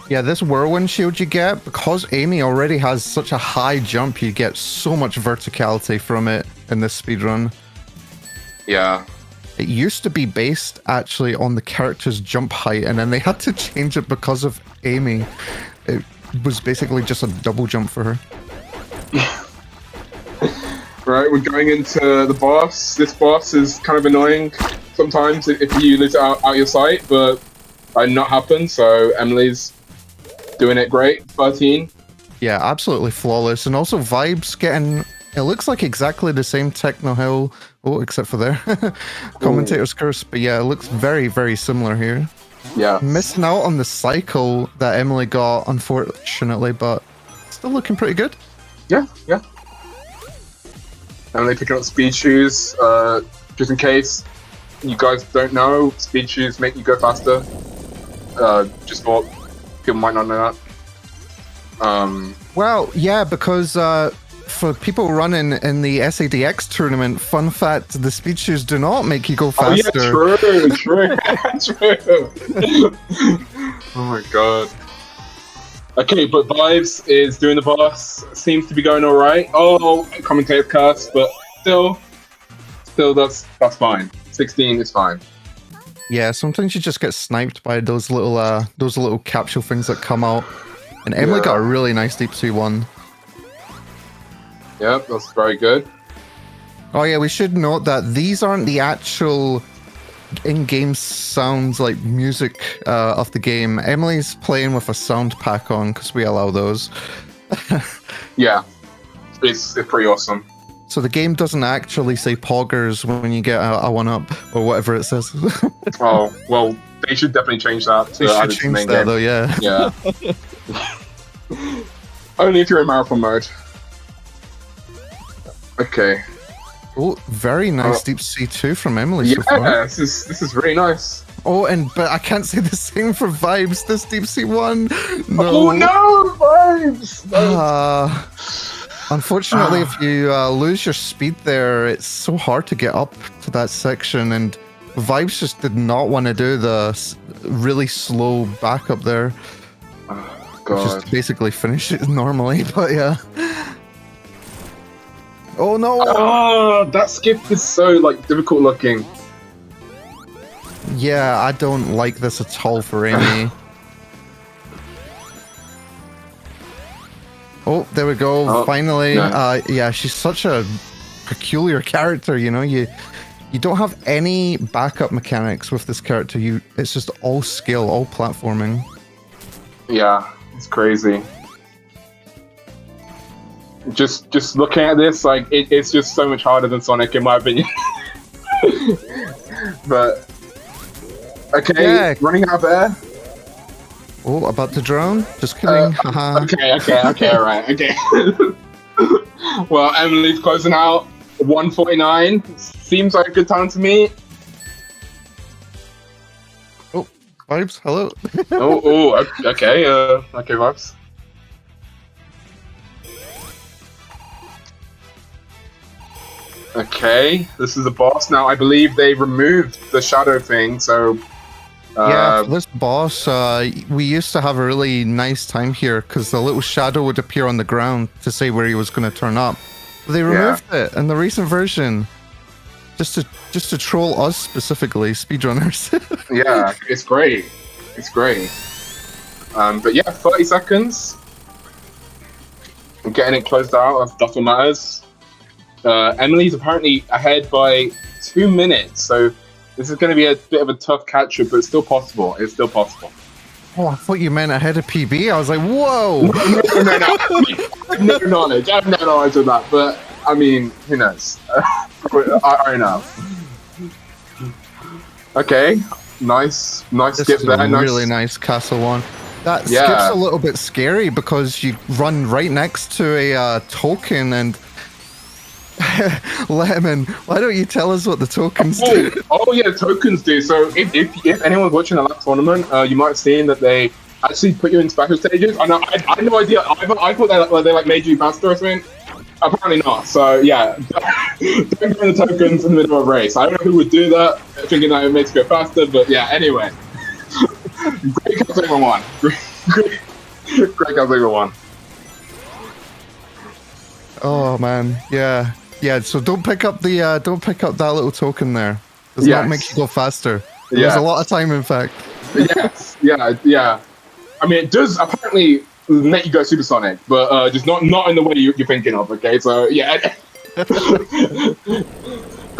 S10: Yeah, this whirlwind shield you get, because Amy already has such a high jump, you get so much verticality from it in this speedrun.
S11: Yeah.
S10: It used to be based actually on the character's jump height, and then they had to change it because of Amy. It was basically just a double jump for her.
S11: Right, we're going into the boss. This boss is kind of annoying sometimes if you lose it out your sight, but that not happen, so Emily's doing it great. 13.
S10: Yeah, absolutely flawless. And also Vibes getting... It looks like exactly the same Techno Hill. Oh, except for there. Commentator's Curse. But yeah, it looks very, very similar here.
S11: Yeah.
S10: Missing out on the cycle that Emily got, unfortunately, but still looking pretty good.
S11: Yeah. Emily picking up speed shoes, just in case you guys don't know, speed shoes make you go faster. Just thought people might not know that.
S10: Well, yeah, because for people running in the SADX tournament, fun fact, the speed shoes do not make you go faster.
S11: Oh yeah, true. Oh my god. Okay, but Vibes is doing the boss. Seems to be going alright. Oh, commentator's curse, but still that's fine. 16 is fine.
S10: Yeah, sometimes you just get sniped by those little capsule things that come out. And Emily got a really nice deep 2-1.
S11: Yep, that's very good.
S10: Oh yeah, we should note that these aren't the actual in-game sounds like music of the game. Emily's playing with a sound pack on because we allow those.
S11: Yeah. it's pretty awesome.
S10: So the game doesn't actually say poggers when you get a 1-up or whatever it says.
S11: Oh, well, they should definitely change that.
S10: They should change that though, yeah.
S11: Yeah. Only if you're in marathon mode. Okay.
S10: Oh, very nice deep C2 from Emily.
S11: Yeah,
S10: so far.
S11: this is really nice.
S10: Oh, but I can't say the same for Vibes. This deep C1. No.
S11: Oh no, Vibes!
S10: Unfortunately, if you lose your speed there, it's so hard to get up to that section, and Vibes just did not want to do the really slow backup there.
S11: Oh, God.
S10: Just basically finish it normally, but yeah. Oh no!
S11: Oh, that skip is so like difficult looking.
S10: Yeah, I don't like this at all for Amy. Oh, there we go.
S11: Oh,
S10: Finally.
S11: no.
S10: Yeah, she's such a peculiar character, you know. You don't have any backup mechanics with this character. It's just all skill, all platforming.
S11: Yeah, it's crazy. Just looking at this, like it's just so much harder than Sonic in my opinion. But okay,
S10: Yeah.
S11: running out there.
S10: Oh, about the drone? Just kidding. Haha.
S11: Okay, alright, okay. Well, Emily's closing out 149. Seems like a good time to me.
S10: Oh, Vibes, hello.
S11: Okay, okay, Vibes. Okay, this is the boss. Now, I believe they removed the shadow thing, so...
S10: Yeah, for this boss, we used to have a really nice time here because the little shadow would appear on the ground to say where he was going to turn up. But they removed it in the recent version, just to troll us specifically, speedrunners.
S11: Yeah, it's great. It's great. But yeah, 30 seconds. I'm getting it closed out. That's what matters. Emily's apparently ahead by 2 minutes, so this is going to be a bit of a tough catch-up, but it's still possible. It's still possible.
S10: Oh, I thought you meant ahead of PB. I was like, whoa!
S11: No. I have no knowledge. I have no knowledge of that, but I mean, who knows? I don't know. Okay, nice
S10: This
S11: skip
S10: is
S11: there.
S10: a
S11: Nice.
S10: really nice castle one. That
S11: Yeah.
S10: skip's a little bit scary because you run right next to a token and Lemon, why don't you tell us what the tokens do?
S11: Oh yeah, tokens do. So if anyone's watching the last tournament, you might have seen that they actually put you in special stages. I had no idea. I thought they like made you faster or something. Apparently not. So yeah, don't go in the tokens in the middle of a race. I don't know who would do that, thinking that it makes you go faster. But yeah, anyway. Great Cup Saber 1. Great Cup Saber 1.
S10: Oh man, yeah. So don't pick up that little token there. Does not make you go faster. There's a lot of time, in fact.
S11: Yes, yeah. I mean, it does apparently make you go supersonic, but just not in the way you're thinking of. Okay, so yeah. But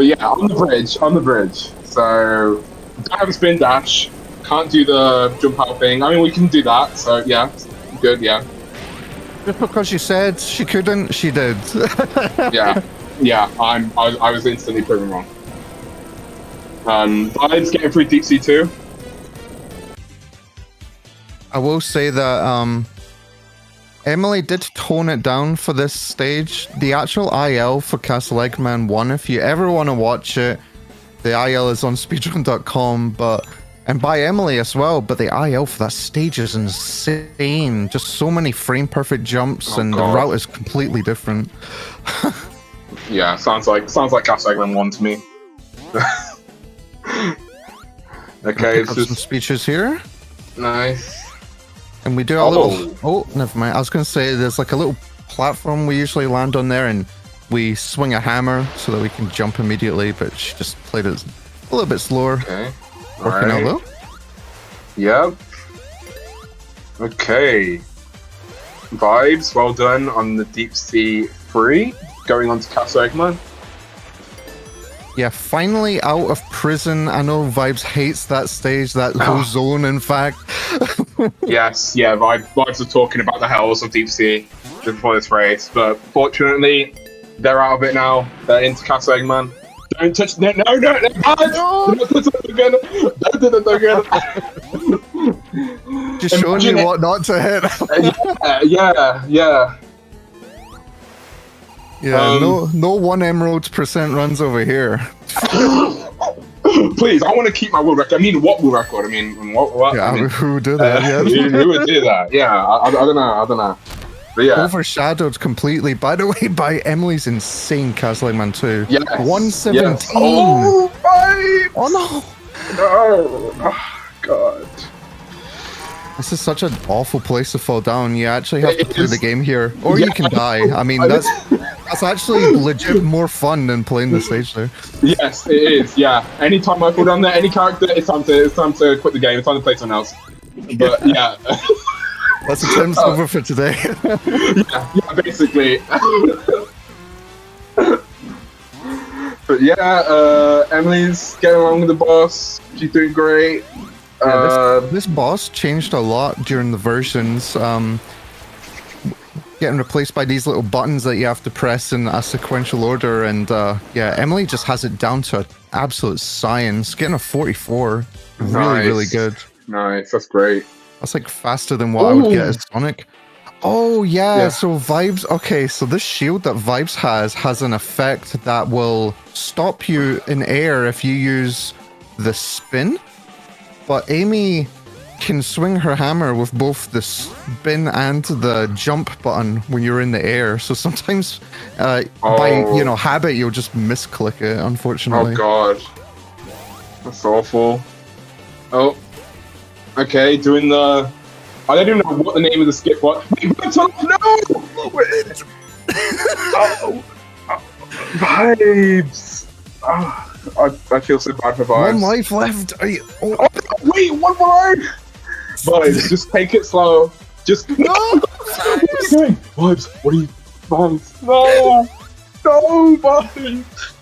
S11: yeah, on the bridge. So don't have a spin dash. Can't do the jump out thing. I mean, we can do that. So yeah, good. Yeah.
S10: Just because you said she couldn't, she did.
S11: Yeah. I was instantly proven wrong. Vibes getting through Deep Sea 2.
S10: I will say that Emily did tone it down for this stage. The actual IL for Castle Eggman 1, if you ever want to watch it, the IL is on speedrun.com, and by Emily as well, but the IL for that stage is insane. Just so many frame perfect jumps, and the route is completely different.
S11: Yeah, sounds like Castle Eggman 1 to me. Okay,
S10: it's just some speeches here.
S11: Nice.
S10: And we do a little... Oh, never mind. I was going to say there's like a little platform we usually land on there, and we swing a hammer so that we can jump immediately, but she just played it a little bit slower.
S11: Okay.
S10: Working out though.
S11: Yep. Okay. Vibes, well done on the Deep Sea 3. Going on to Castle Eggman.
S10: Yeah, finally out of prison. I know Vibes hates that stage, that whole zone, in fact.
S11: Yes, yeah, Vibes are talking about the hells of Deep Sea. before this race, but fortunately, they're out of it now. They're into Castle Eggman. Don't touch no, guys! Don't touch it again. Don't do that again.
S10: Just showing you what not to hit.
S11: Yeah.
S10: Yeah, no 1 emerald percent runs over here.
S11: Please, I want to keep my world record. I mean, what world record? I mean, what?
S10: Yeah,
S11: I mean,
S10: who would do that? Yeah.
S11: who would do that? Yeah, I don't know. But yeah.
S10: Overshadowed completely, by the way, by Emily's insane Castle Eggman 2.
S11: Yes.
S10: 117.
S11: Yes. Oh, my!
S10: Oh no!
S11: No! Oh, God.
S10: This is such an awful place to fall down. You actually have to play the game here, or you can die. I mean, that's actually legit more fun than playing the stage there.
S11: Yes, it is. Yeah. Anytime I fall down there, any character, it's time to quit the game. It's time to play someone else. But yeah.
S10: That's the time's over for today.
S11: yeah, basically. But yeah, Emily's getting along with the boss. She's doing great.
S10: This boss changed a lot during the versions. Getting replaced by these little buttons that you have to press in a sequential order, and yeah, Emily just has it down to absolute science. Getting a 44, really good.
S11: Nice, that's great.
S10: That's like faster than what I would get as Sonic. Oh yeah, so Vibes. Okay, so this shield that Vibes has an effect that will stop you in air if you use the spin. But Amy can swing her hammer with both the spin and the jump button when you're in the air. So sometimes, by habit, you'll just misclick it. Unfortunately.
S11: Oh god, that's awful. Oh, okay, doing the. I don't even know what the name of the skip was. No! Wait. Oh. Vibes! Oh, I feel so bad for Vibes.
S10: 1 life left. Are you...
S11: Oh, wait, 1 more! Vibes, just take it slow. Just... No! What are you doing? Vibes, what are you... Vibes, no! No, Vibes!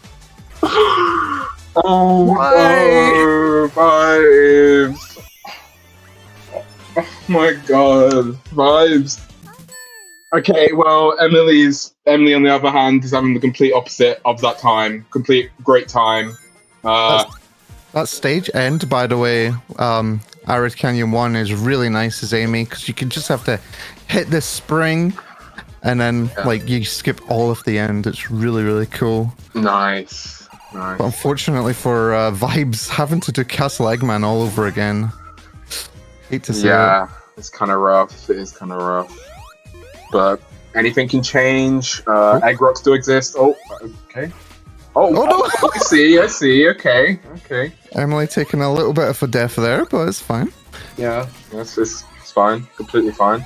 S11: Oh, no, Vibes! Oh my god, Vibes. Okay, well, Emily on the other hand is having the complete opposite of that time. Complete great time.
S10: That stage end, by the way, Arid Canyon 1 is really nice as Amy, because you can just have to hit this spring and then like you skip all of the end. It's really cool.
S11: Nice.
S10: But unfortunately for Vibes, having to do Castle Eggman all over again. Hate to say it.
S11: It's kind of rough. It is kind of rough. But anything can change. Egg rocks do exist. Oh, okay. Oh no! I see. Okay.
S10: Emily taking a little bit of a death there, but it's fine.
S11: Yeah, it's fine. Completely fine.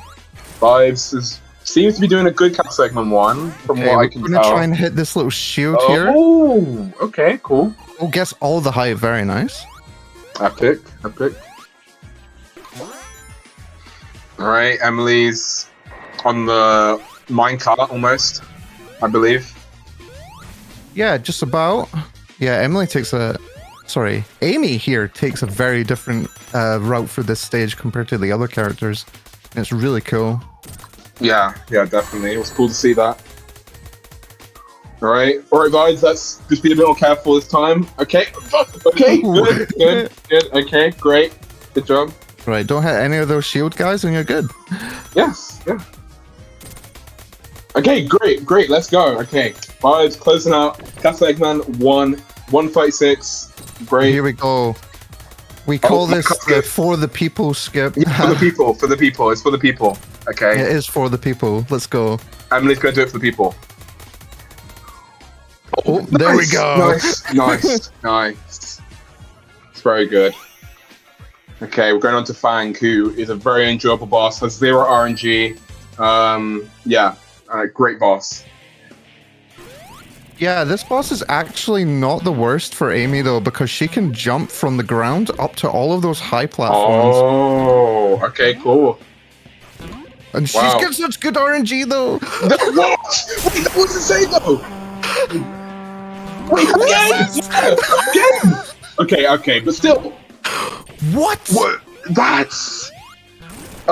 S11: Vibes seems to be doing a good Castle Eggman 1, from what I can tell.
S10: I'm gonna try and hit this little shield here.
S11: Oh, okay, cool.
S10: Oh, guess all the height. Very nice.
S11: Epic. Alright, Emily's on the minecart almost, I believe.
S10: Yeah, just about. Yeah, Amy here takes a very different route for this stage compared to the other characters. It's really cool.
S11: Yeah, definitely. It was cool to see that. Alright, guys, let's just be a bit more careful this time. Okay, good. Okay, great. Good job.
S10: Right, don't hit any of those shield guys and you're good.
S11: Yes, yeah. Okay, great, let's go. Okay, Vibes closing out. Castle Eggman 136. Great.
S10: Here we go. We call this the For the People skip.
S11: Yeah, for the people. It's for the people. Okay.
S10: It is for the people. Let's go.
S11: Emily's going to do it for the people.
S10: Oh, there we go.
S11: Nice. It's very good. Okay, we're going on to Fang, who is a very enjoyable boss, has 0 RNG. Great boss.
S10: Yeah, this boss is actually not the worst for Amy, though, because she can jump from the ground up to all of those high platforms.
S11: Oh, okay, cool.
S10: And she's got such good RNG, though.
S11: What? Wait, that was insane, though. Wait, again? Okay, but still.
S10: What?
S11: That's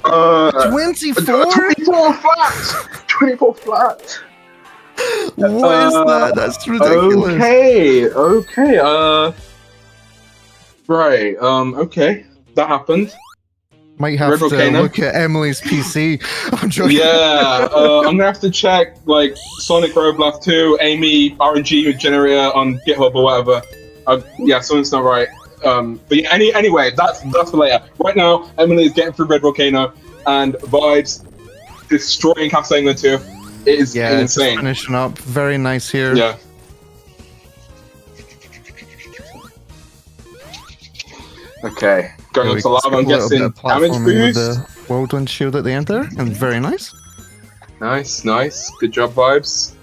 S10: 24?
S11: 24 flat. 24 flat.
S10: What is that? That's ridiculous.
S11: Okay. Right. Okay. That happened.
S10: Might have
S11: Red
S10: to
S11: Volcano.
S10: look at Emily's PC. I'm joking.
S11: Yeah. I'm gonna have to check like Sonic Roadblock 2, Amy RNG generator on GitHub or whatever. Yeah, something's not right. But yeah, anyway, that's for later. Right now, Emily is getting through Red Volcano, and Vibes destroying Castle England 2. It is
S10: Yeah, just
S11: insane.
S10: finishing up. Very nice here.
S11: Yeah. Okay, going up to lava. I'm guessing damage boost.
S10: The whirlwind shield at the end there, and very nice.
S11: Nice. Good job, Vibes.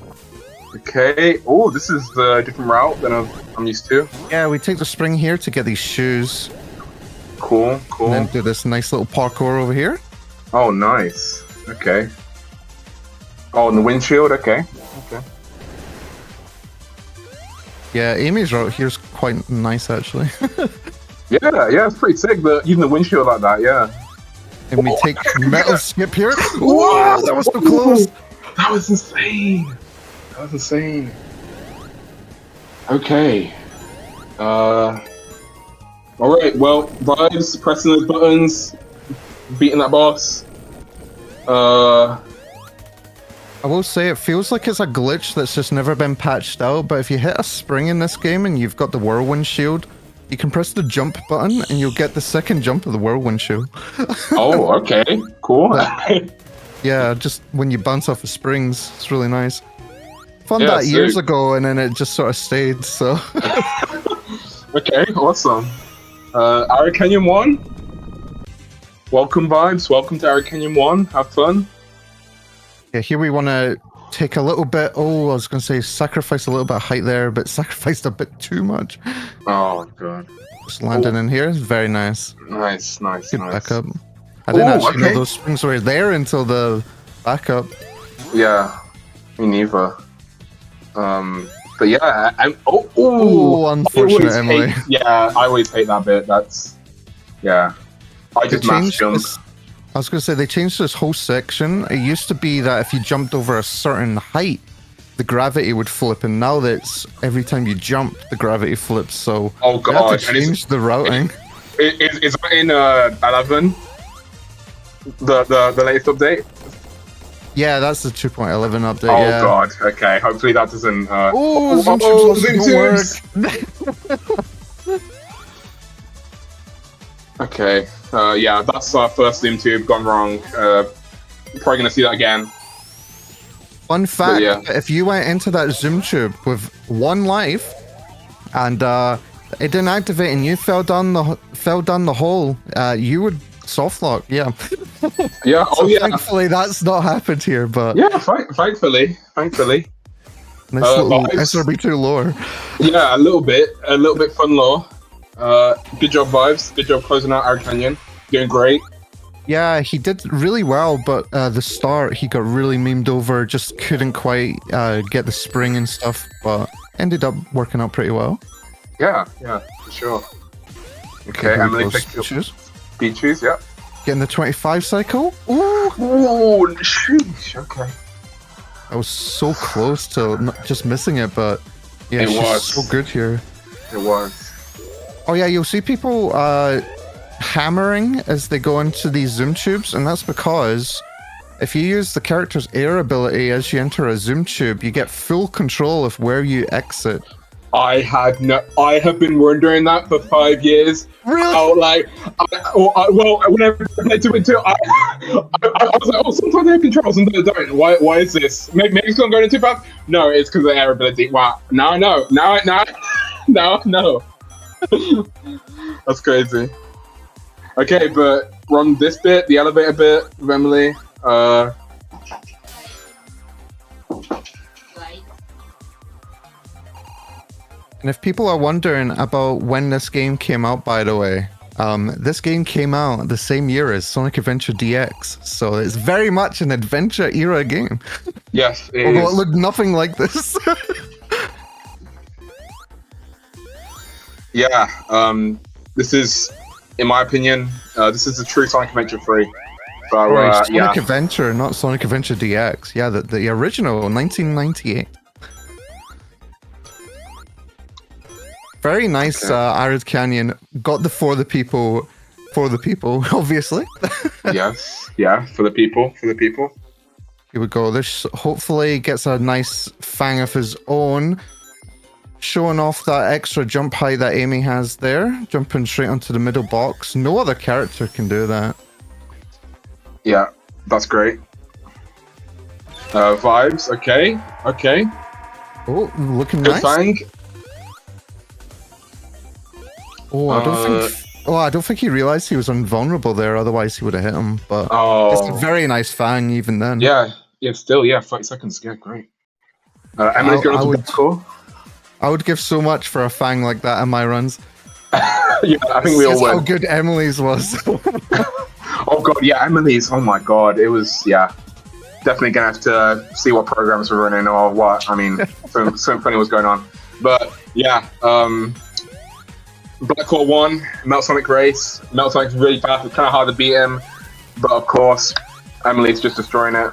S11: Okay. Oh, this is the different route than I'm used to.
S10: Yeah, we take the spring here to get these shoes.
S11: Cool.
S10: And then do this nice little parkour over here.
S11: Oh, nice. Okay. Oh, and the windshield. Okay.
S10: Yeah, Amy's route here's quite nice actually.
S11: Yeah, it's pretty sick. Even the windshield like that. Yeah.
S10: And we take metal skip here. Whoa, that was so close.
S11: That was insane. Okay. All right. Well, Vibes pressing those buttons, beating that boss.
S10: I will say it feels like it's a glitch that's just never been patched out, but if you hit a spring in this game and you've got the whirlwind shield, you can press the jump button and you'll get the second jump of the whirlwind shield.
S11: Oh, okay. Cool.
S10: Yeah, just when you bounce off the springs, it's really nice. Found
S11: Yeah,
S10: that years
S11: sick.
S10: ago and then it just sort of stayed, so.
S11: Okay, awesome. Ara Canyon 1. Welcome, Vibes. Welcome to Ara Canyon 1. Have fun.
S10: Yeah, here we want to take a little bit, I was going to say sacrifice a little bit of height there, but sacrificed a bit too much.
S11: Oh, God.
S10: Just landing in here, very nice.
S11: Nice.
S10: Good backup. I didn't actually know those springs were there until the backup.
S11: Yeah, me neither. But yeah,
S10: unfortunate, Emily.
S11: I always hate that bit. That's I just mass jump.
S10: I was going to say, they changed this whole section. It used to be that if you jumped over a certain height, the gravity would flip, and now that's every time you jump, the gravity flips. So
S11: Oh
S10: they had
S11: God!
S10: to change the routing.
S11: Is that in 11? The latest update?
S10: Yeah, that's the 2.11 update.
S11: Oh
S10: yeah.
S11: God! Okay, hopefully that doesn't.
S10: Zoom tubes
S11: Zoom tubes! Okay, yeah, that's our first Zoom tube gone wrong. Probably gonna see that again.
S10: Fun fact:
S11: yeah.
S10: if you went into that Zoom tube with 1 life, and it didn't activate, and you fell down the hole, you would softlock. Yeah.
S11: Yeah.
S10: So thankfully, that's not happened here. But
S11: yeah, thankfully.
S10: Nice little
S11: Vibes.
S10: SRB2 lore.
S11: Yeah, a little bit fun lore. Good job, Vibes. Good job closing out our canyon. Doing great.
S10: Yeah, he did really well, but the start he got really memed over. Just couldn't quite get the spring and stuff, but ended up working out pretty well.
S11: Yeah, for sure. Okay, Emily picked up speed shoes. Yeah.
S10: Getting the 25 cycle.
S11: Ooh, sheesh. Okay.
S10: I was so close to just missing it, but yeah,
S11: It
S10: she's
S11: was.
S10: so good here.
S11: It was.
S10: Oh yeah, you'll see people hammering as they go into these zoom tubes, and that's because if you use the character's air ability as you enter a zoom tube, you get full control of where you exit.
S11: I have been wondering that for 5 years.
S10: Really?
S11: Whenever I played 2 and 2, I was like, sometimes I have control, sometimes I don't. Why is this? Maybe it's going to go into 2 paths? No, it's because of the air ability. Wow. Now I know. Now I know. That's crazy. Okay, but we're on this bit, the elevator bit with Emily.
S10: And if people are wondering about when this game came out, by the way, this game came out the same year as Sonic Adventure DX, so it's very much an adventure era game.
S11: Yes, it
S10: Although
S11: is.
S10: it looked nothing like this.
S11: Yeah, this is, in my opinion, this is the true Sonic Adventure 3. So
S10: Sorry, Sonic
S11: yeah,
S10: Adventure, not Sonic Adventure DX. Yeah, the original, 1998. Very nice, Arid Canyon. Got the for the people, obviously.
S11: yes, yeah, for the people.
S10: Here we go. This hopefully gets a nice fang of his own. Showing off that extra jump height that Amy has there. Jumping straight onto the middle box. No other character can do that.
S11: Yeah, that's great. Vibes, okay.
S10: Oh, looking
S11: Good
S10: nice.
S11: fang.
S10: Oh, I don't think he realized he was invulnerable there. Otherwise, he would have hit him. But it's a
S11: Oh,
S10: very nice fang even then.
S11: yeah, still, 30 seconds, yeah, great. Emily's going to the score.
S10: I would give so much for a fang like that in my runs.
S11: Yeah, I think we all
S10: How
S11: would.
S10: good Emily's was.
S11: Oh god, yeah, Emily's. Oh my god, it was. Yeah, definitely gonna have to see what programs were running or what. I mean, something funny was going on. But yeah, Black Hole won. Meltsonic race. Meltsonic's really fast. It's kind of hard to beat him, but of course, Emily's just destroying it.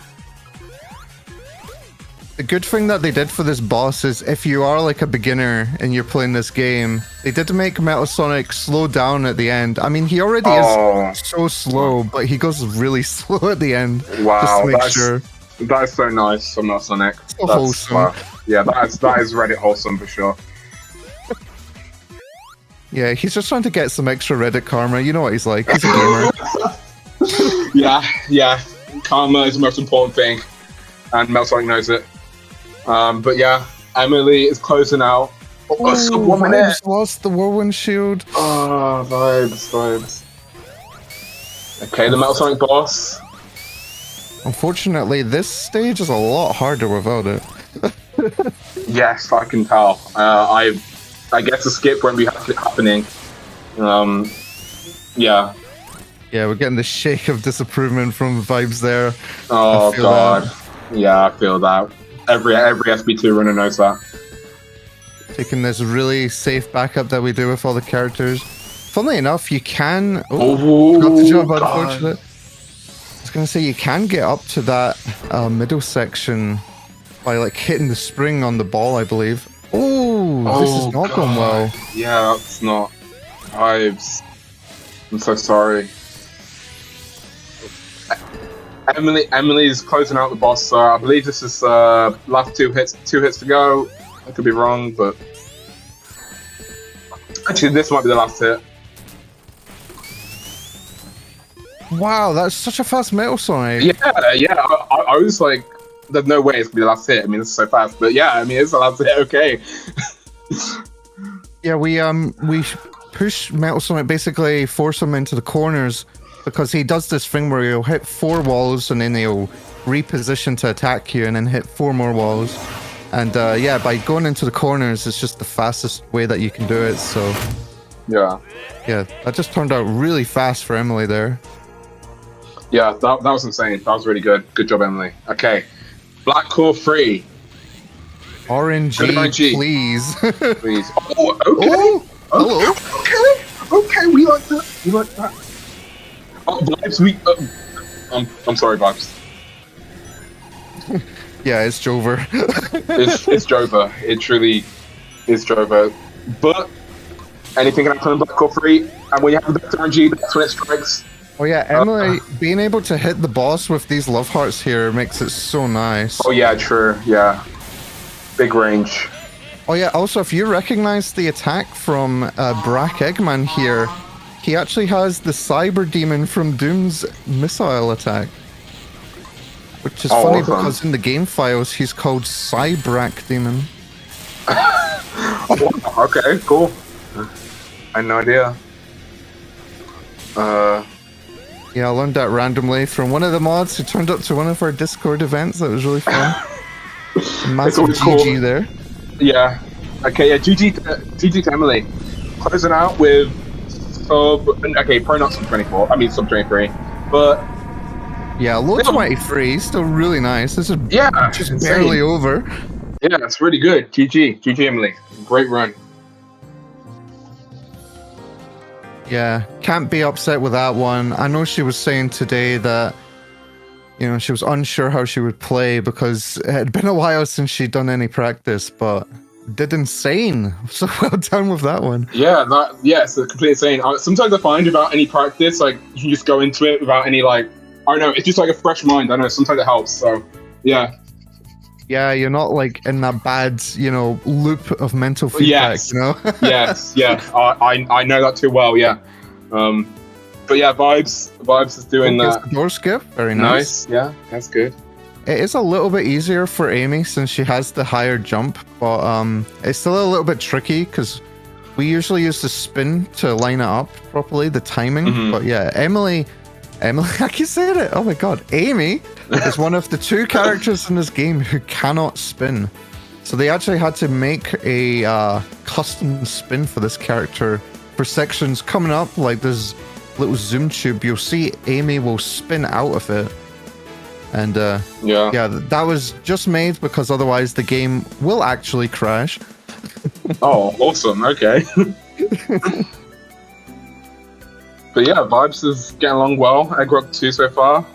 S10: The good thing that they did for this boss is if you are like a beginner and you're playing this game, they did make Metal Sonic slow down at the end. I mean, he already is so slow, but he goes really slow at the end.
S11: Wow,
S10: just to make sure.
S11: That is so nice from Metal Sonic.
S10: So wholesome.
S11: Wow. Yeah, that is Reddit wholesome for sure.
S10: Yeah, he's just trying to get some extra Reddit karma. You know what he's like. He's a gamer.
S11: Yeah. Karma is the most important thing, and Metal Sonic knows it. But yeah, Emily is closing out.
S10: Oh,
S11: so 1 minute.
S10: Vibes lost the Whirlwind Shield.
S11: Oh, vibes. Okay, the Metal Sonic boss.
S10: Unfortunately, this stage is a lot harder without it.
S11: Yes, I can tell. I guess the skip won't be happening. Yeah.
S10: Yeah, we're getting the shake of disapproval from Vibes there.
S11: Oh god. Yeah, I feel that. Every SB2 runner knows that.
S10: Taking this really safe backup that we do with all the characters. Funnily enough, you can... forgot to jump, unfortunate. I was going to say, you can get up to that middle section by like hitting the spring on the ball, I believe. This is not going well.
S11: Yeah, that's not Vibes. I'm so sorry. Emily's closing out the boss, so I believe this is last two hits to go. I could be wrong, but actually this might be the last hit.
S10: Wow, that's such a fast Metal Sonic.
S11: Yeah. I was like, there's no way it's gonna be the last hit. I mean, it's so fast, but yeah, I mean, it's the last hit. Okay.
S10: Yeah, we push Metal Sonic, basically force him into the corners. Because he does this thing where he'll hit 4 walls and then he'll reposition to attack you and then hit 4 more walls. And yeah, by going into the corners, it's just the fastest way that you can do it. So
S11: yeah,
S10: that just turned out really fast for Emily there.
S11: Yeah, that was insane. That was really good. Good job, Emily. Okay, Black Core 3.
S10: RNG, please.
S11: Please. Oh, okay.
S10: Hello.
S11: Okay, we like that. Oh, Vibes, I'm sorry, Vibes.
S10: Yeah, it's Jover.
S11: it's Jover. It truly is Jover. But anything can happen in Black Core 3, and when you have the best RNG, that's when it strikes.
S10: Oh yeah, Emily, being able to hit the boss with these love hearts here makes it so nice.
S11: Oh yeah, true. Yeah. Big range.
S10: Oh yeah, also if you recognize the attack from Brack Eggman here, he actually has the Cyber Demon from Doom's missile attack. Which is funny
S11: awesome.
S10: because in the game files he's called Cybrack Demon.
S11: Okay, cool. I had no idea.
S10: Yeah, I learned that randomly from one of the mods who turned up to one of our Discord events. That was really fun. Massive GG
S11: cool.
S10: there.
S11: Yeah. Okay, yeah, GG to Emily. Closing out with probably not sub 24. I mean sub 23. But
S10: yeah, low 23, still really nice. This is just
S11: insane.
S10: barely over.
S11: Yeah, it's really good. GG Emily. Great run.
S10: Yeah, can't be upset with that one. I know she was saying today that You know, she was unsure how she would play because it had been a while since she'd done any practice, but did insane. So well done with that one.
S11: Yeah, it's completely insane. Sometimes I find without any practice, like you can just go into it without any like, I don't know, it's just like a fresh mind. I don't know, sometimes it helps. So yeah.
S10: Yeah, you're not like in that bad, you know, loop of mental feedback,
S11: Yes.
S10: you know?
S11: Yes, yeah. I know that too well, yeah. But yeah, Vibes is doing that.
S10: Door skip, very nice.
S11: Nice, yeah, that's good.
S10: It is a little bit easier for Amy since she has the higher jump, but it's still a little bit tricky because we usually use the spin to line it up properly, the timing.
S11: Mhm.
S10: But yeah, Emily, I keep saying it. Oh my god, Amy is one of the 2 characters in this game who cannot spin. So they actually had to make a custom spin for this character for sections coming up, like this little zoom tube. You'll see Amy will spin out of it. And yeah, that was just made because otherwise the game will actually crash.
S11: Oh, awesome. Okay. But yeah, Vibes is getting along well. Egg Rock 2 so far.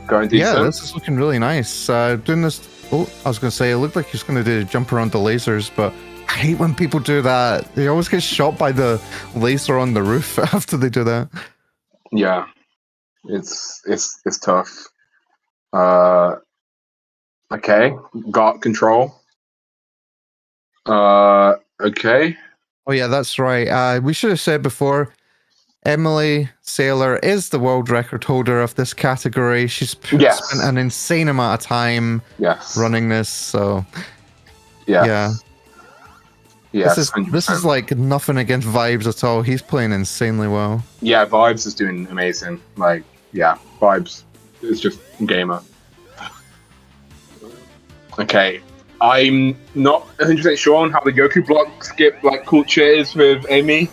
S11: Going decent.
S10: Yeah, this is looking really nice. Doing this. Oh, I was going to say, it looked like he's going to do jump around the lasers, but I hate when people do that. They always get shot by the laser on the roof after they do that.
S11: Yeah. It's tough. Okay. Got control. Okay.
S10: Oh yeah, that's right. We should have said before, Emily Saylor is the world record holder of this category. She's spent an insane amount of time running this, so yeah.
S11: Yes,
S10: this is like nothing against Vibes at all. He's playing insanely well.
S11: Yeah, Vibes is doing amazing. Like, yeah, Vibes is just a gamer. Okay, I'm not 100% sure on how the Goku block skip like culture is with Amy.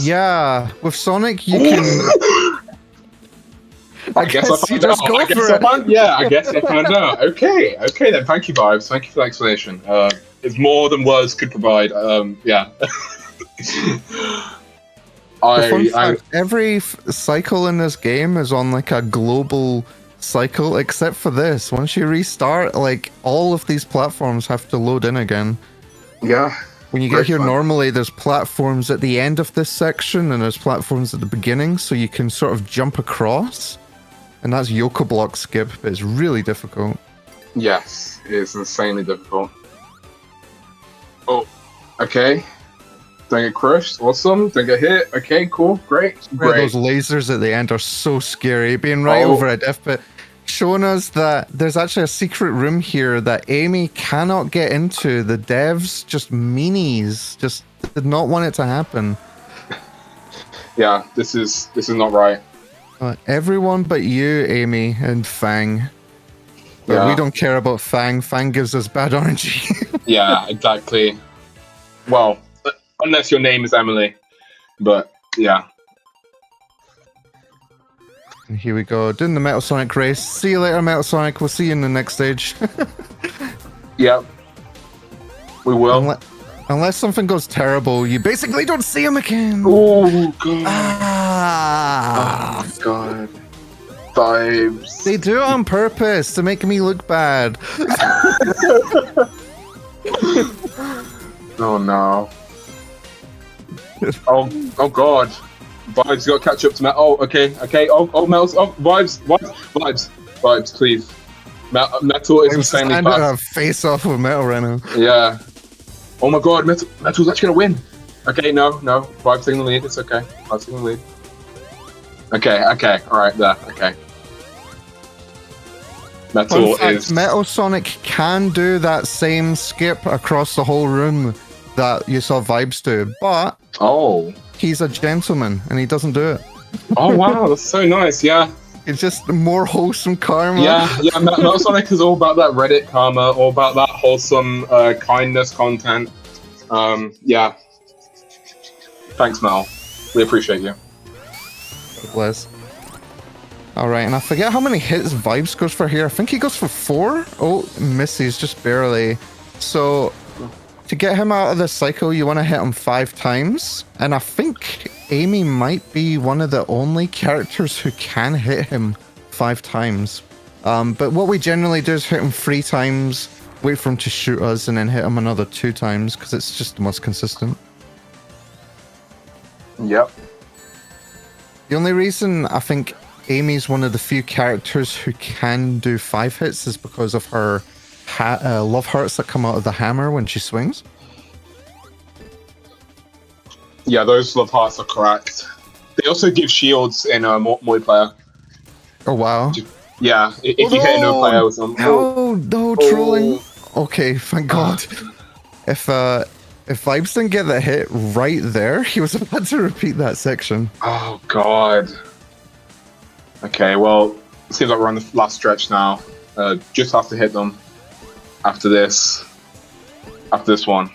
S10: Yeah, with Sonic you can.
S11: I guess I found out. I guess I found out. Okay then. Thank you, Vibes. Thank you for the explanation. It's more than words could provide. Yeah.
S10: Fun fact, every cycle in this game is on like a global cycle, except for this. Once you restart, like all of these platforms have to load in again.
S11: Yeah.
S10: When you get here, normally there's platforms at the end of this section and there's platforms at the beginning, so you can sort of jump across. And that's Yoko block skip, but it's really difficult.
S11: Yes, it's insanely difficult. Oh, okay. Don't get crushed. Awesome. Don't get hit. Okay, cool. Great.
S10: Those lasers at the end are so scary. Being right over a death pit, showing us that there's actually a secret room here that Amy cannot get into. The devs, just meanies, just did not want it to happen.
S11: Yeah, this is not right.
S10: Everyone but you, Amy, and Fang. But we don't care about Fang. Fang gives us bad energy.
S11: Yeah, exactly. Well, unless your name is Emily. But, yeah.
S10: And here we go, doing the Metal Sonic race. See you later, Metal Sonic. We'll see you in the next stage.
S11: Yep. We will.
S10: Unless something goes terrible, you basically don't see him again.
S11: Oh, God.
S10: Ah.
S11: Oh, God. Vibes.
S10: They do it on purpose to make me look bad.
S11: Oh, no. Oh, God. Vibes, you gotta catch up to Metal. Oh, okay. Oh, Metal. Oh, Vibes, please. Metal is insanely fast.
S10: Face off with Metal right now.
S11: Yeah. Oh my God, Metal's actually gonna win. Okay, no. Vibes taking the lead. It's okay. Vibes taking the lead. Okay. All right, there. Okay.
S10: Metal Sonic can do that same skip across the whole room that you saw Vibes do, but he's a gentleman and he doesn't do it.
S11: Oh wow, that's so nice. Yeah.
S10: It's just more wholesome karma.
S11: Yeah. Metal Sonic is all about that Reddit karma, all about that wholesome kindness content. Yeah. Thanks, Mel. We appreciate you.
S10: Bless. Alright, and I forget how many hits Vibes goes for here. I think he goes for 4. Oh, misses just barely. So, to get him out of the cycle, you want to hit him 5 times. And I think Amy might be one of the only characters who can hit him 5 times. But what we generally do is hit him 3 times, wait for him to shoot us, and then hit him another 2 times, because it's just the most consistent.
S11: Yep.
S10: The only reason I think Amy's one of the few characters who can do 5 hits is because of her love hearts that come out of the hammer when she swings.
S11: Yeah, those love hearts are correct. They also give shields in multiplayer.
S10: Oh, wow.
S11: Yeah, if you hit a new player with them.
S10: No, trolling. Okay, thank God. If Vibes didn't get the hit right there, he was about to repeat that section.
S11: Oh, God. Okay, well, it seems like we're on the last stretch now. Just have to hit them after this. After this one.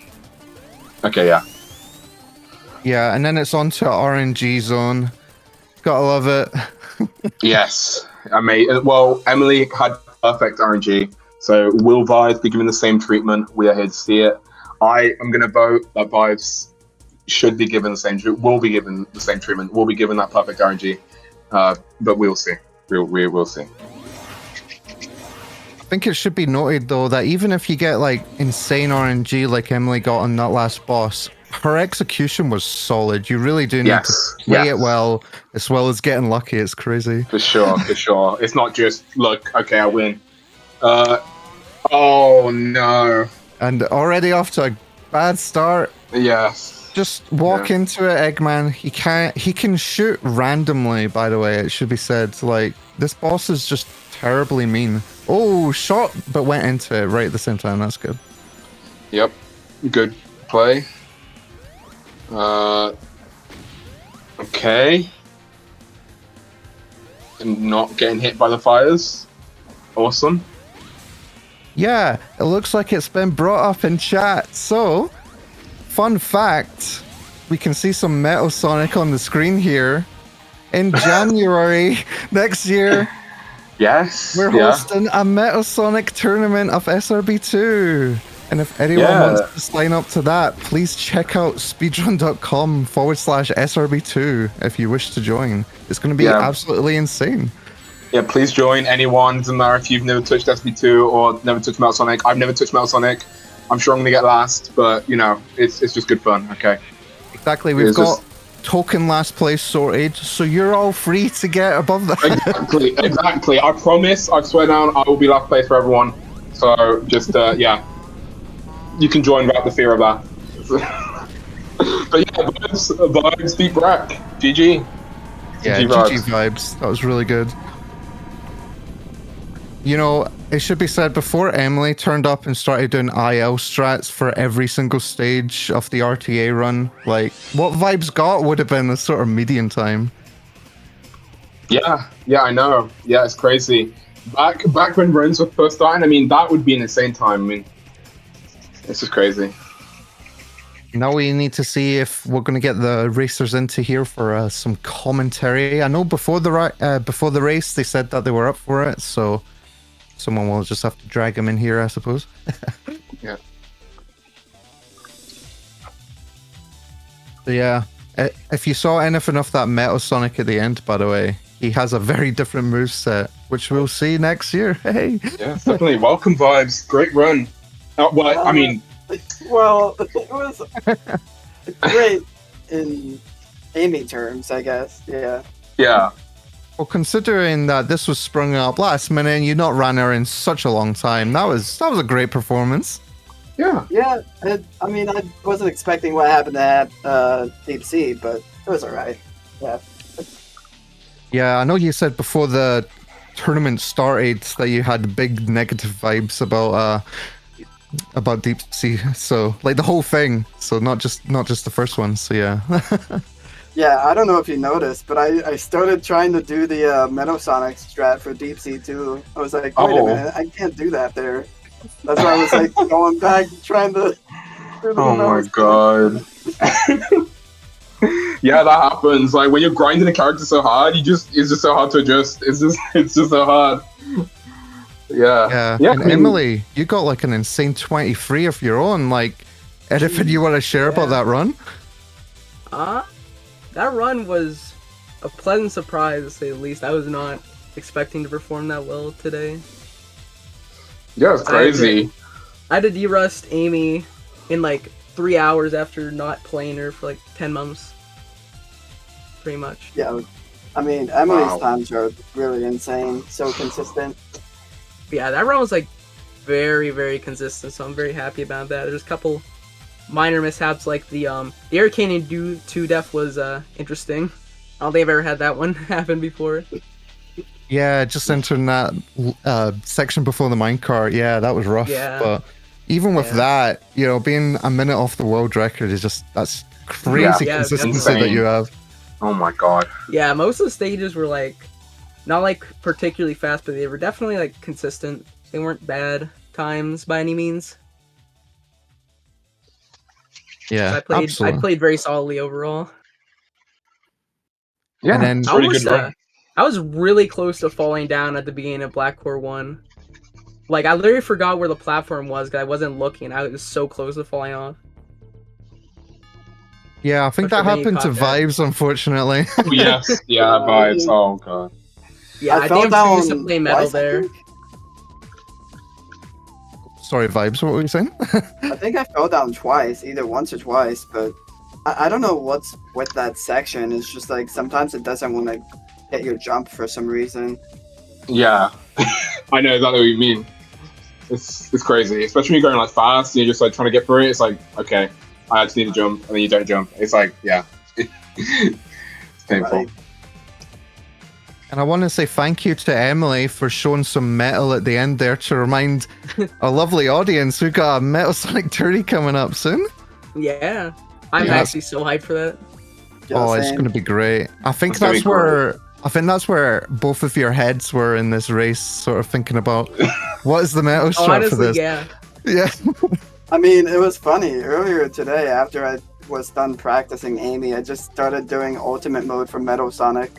S11: Okay, yeah.
S10: Yeah, and then it's on to RNG zone. Gotta love it.
S11: Yes. Well, Emily had perfect RNG, so will Vibes be given the same treatment? We are here to see it. I am going to vote that Vibes should be given the same will be given the same treatment, will be given that perfect RNG, but we'll see. We will see.
S10: I think it should be noted, though, that even if you get, like, insane RNG like Emily got on that last boss, her execution was solid. You really do need to play it well, as well as getting lucky. It's crazy.
S11: For sure. It's not just, look, okay, I win. Oh, no.
S10: And already off to a bad start.
S11: Yes.
S10: Just walk into it, Eggman. He can shoot randomly, by the way, it should be said. Like, this boss is just terribly mean. Oh, shot, but went into it right at the same time. That's good.
S11: Yep. Good play. Okay. And not getting hit by the fires. Awesome.
S10: Yeah, it looks like it's been brought up in chat. So, fun fact, we can see some Metal Sonic on the screen here. In January next year, we're hosting a Metal Sonic tournament of SRB2. And if anyone wants to sign up to that, please check out speedrun.com/SRB2 if you wish to join. It's going to be absolutely insane.
S11: Yeah, please join. Anyone, doesn't matter if you've never touched SB2 or never touched Metal Sonic. I've never touched Metal Sonic. I'm sure I'm going to get last, but, you know, it's just good fun, okay?
S10: Exactly, we've got token last place sorted, so you're all free to get above that.
S11: Exactly. I promise, I swear down, I will be last place for everyone. So, just, yeah. You can join without the fear of that. But yeah, vibes, deep rack. GG.
S10: Yeah, GG vibes. That was really good. You know, it should be said, before Emily turned up and started doing IL strats for every single stage of the RTA run, like, what Vibes got would have been a sort of median time.
S11: Yeah, I know. Yeah, it's crazy. Back when runs were first starting, I mean, that would be an insane time. I mean, it's just crazy.
S10: Now we need to see if we're going to get the racers into here for some commentary. I know before the race they said that they were up for it, so someone will just have to drag them in here, I suppose.
S11: Yeah.
S10: So yeah, if you saw anything of that Metal Sonic at the end, by the way, he has a very different moveset, which we'll see next year. Hey.
S11: Yeah, definitely. Welcome vibes. Great run. Well, I mean.
S12: Well, it was great in Amy terms, I guess. Yeah.
S11: Yeah.
S10: Well, considering that this was sprung up last minute and you not ran her in such a long time, that was a great performance.
S11: Yeah.
S12: Yeah. I mean, I wasn't expecting what happened to Deep Sea, but it was alright. Yeah.
S10: Yeah, I know you said before the tournament started that you had big negative vibes about Deep Sea, so like the whole thing, so not just the first one, so yeah.
S12: Yeah, I don't know if you noticed, but I started trying to do the Metal Sonic strat for Deep Sea too. I was like, wait a minute, I can't do that there. That's why I was like going back trying to.
S11: Oh my god. Yeah, that happens. Like when you're grinding a character so hard, it's just so hard to adjust. It's just so hard. Yeah.
S10: And I mean, Emily, you got like an insane 23 of your own. Like, anything you want to share about that run?
S13: that run was a pleasant surprise, to say the least. I was not expecting to perform that well today.
S11: Yeah, it's crazy.
S13: I had to derust Amy in like 3 hours after not playing her for like 10 months. Pretty much.
S12: Yeah, I mean, Emily's times are really insane, so consistent.
S13: Yeah, that run was like very, very consistent, so I'm very happy about that. There's a couple minor mishaps, like the Arcane 2 death was interesting. I don't think I've ever had that one happen before.
S10: Yeah, just entering that section before the minecart. Yeah, that was rough.
S13: Yeah.
S10: But even with that, you know, being a minute off the world record is just, that's crazy consistency that you have.
S11: Oh my god.
S13: Yeah, most of the stages were like, not like particularly fast, but they were definitely like consistent. They weren't bad times by any means.
S10: Yeah,
S13: So I
S10: absolutely.
S13: played very solidly overall.
S11: Yeah,
S10: and then
S11: it's a really good run.
S13: I was really close to falling down at the beginning of Black Core 1. Like, I literally forgot where the platform was because I wasn't looking. I was so close to falling off.
S10: Yeah, I think that happened to Vibes, unfortunately.
S11: Yes, yeah, Vibes. Oh god.
S13: Yeah, I think I'm used to play metal there.
S10: Sorry, Vibes, what were you saying?
S12: I think I fell down twice, either once or twice, but I don't know what's with that section. It's just like sometimes it doesn't want to get your jump for some reason.
S11: Yeah, I know exactly what you mean. It's crazy, especially when you're going like fast and you're just like trying to get through it. It's like, okay, I just need to jump, and then you don't jump. It's like, yeah, it's painful.
S12: Right.
S10: And I want to say thank you to Emily for showing some metal at the end there to remind a lovely audience we've got a Metal Sonic Tourney coming up soon.
S13: Yeah, I'm actually so hyped for that.
S10: Oh, it's going to be great. I think that's where both of your heads were in this race, sort of thinking about what is the metal strat
S13: honestly,
S10: for this.
S13: Yeah.
S10: Yeah.
S12: I mean, it was funny. Earlier today, after I was done practicing Amy, I just started doing ultimate mode for Metal Sonic.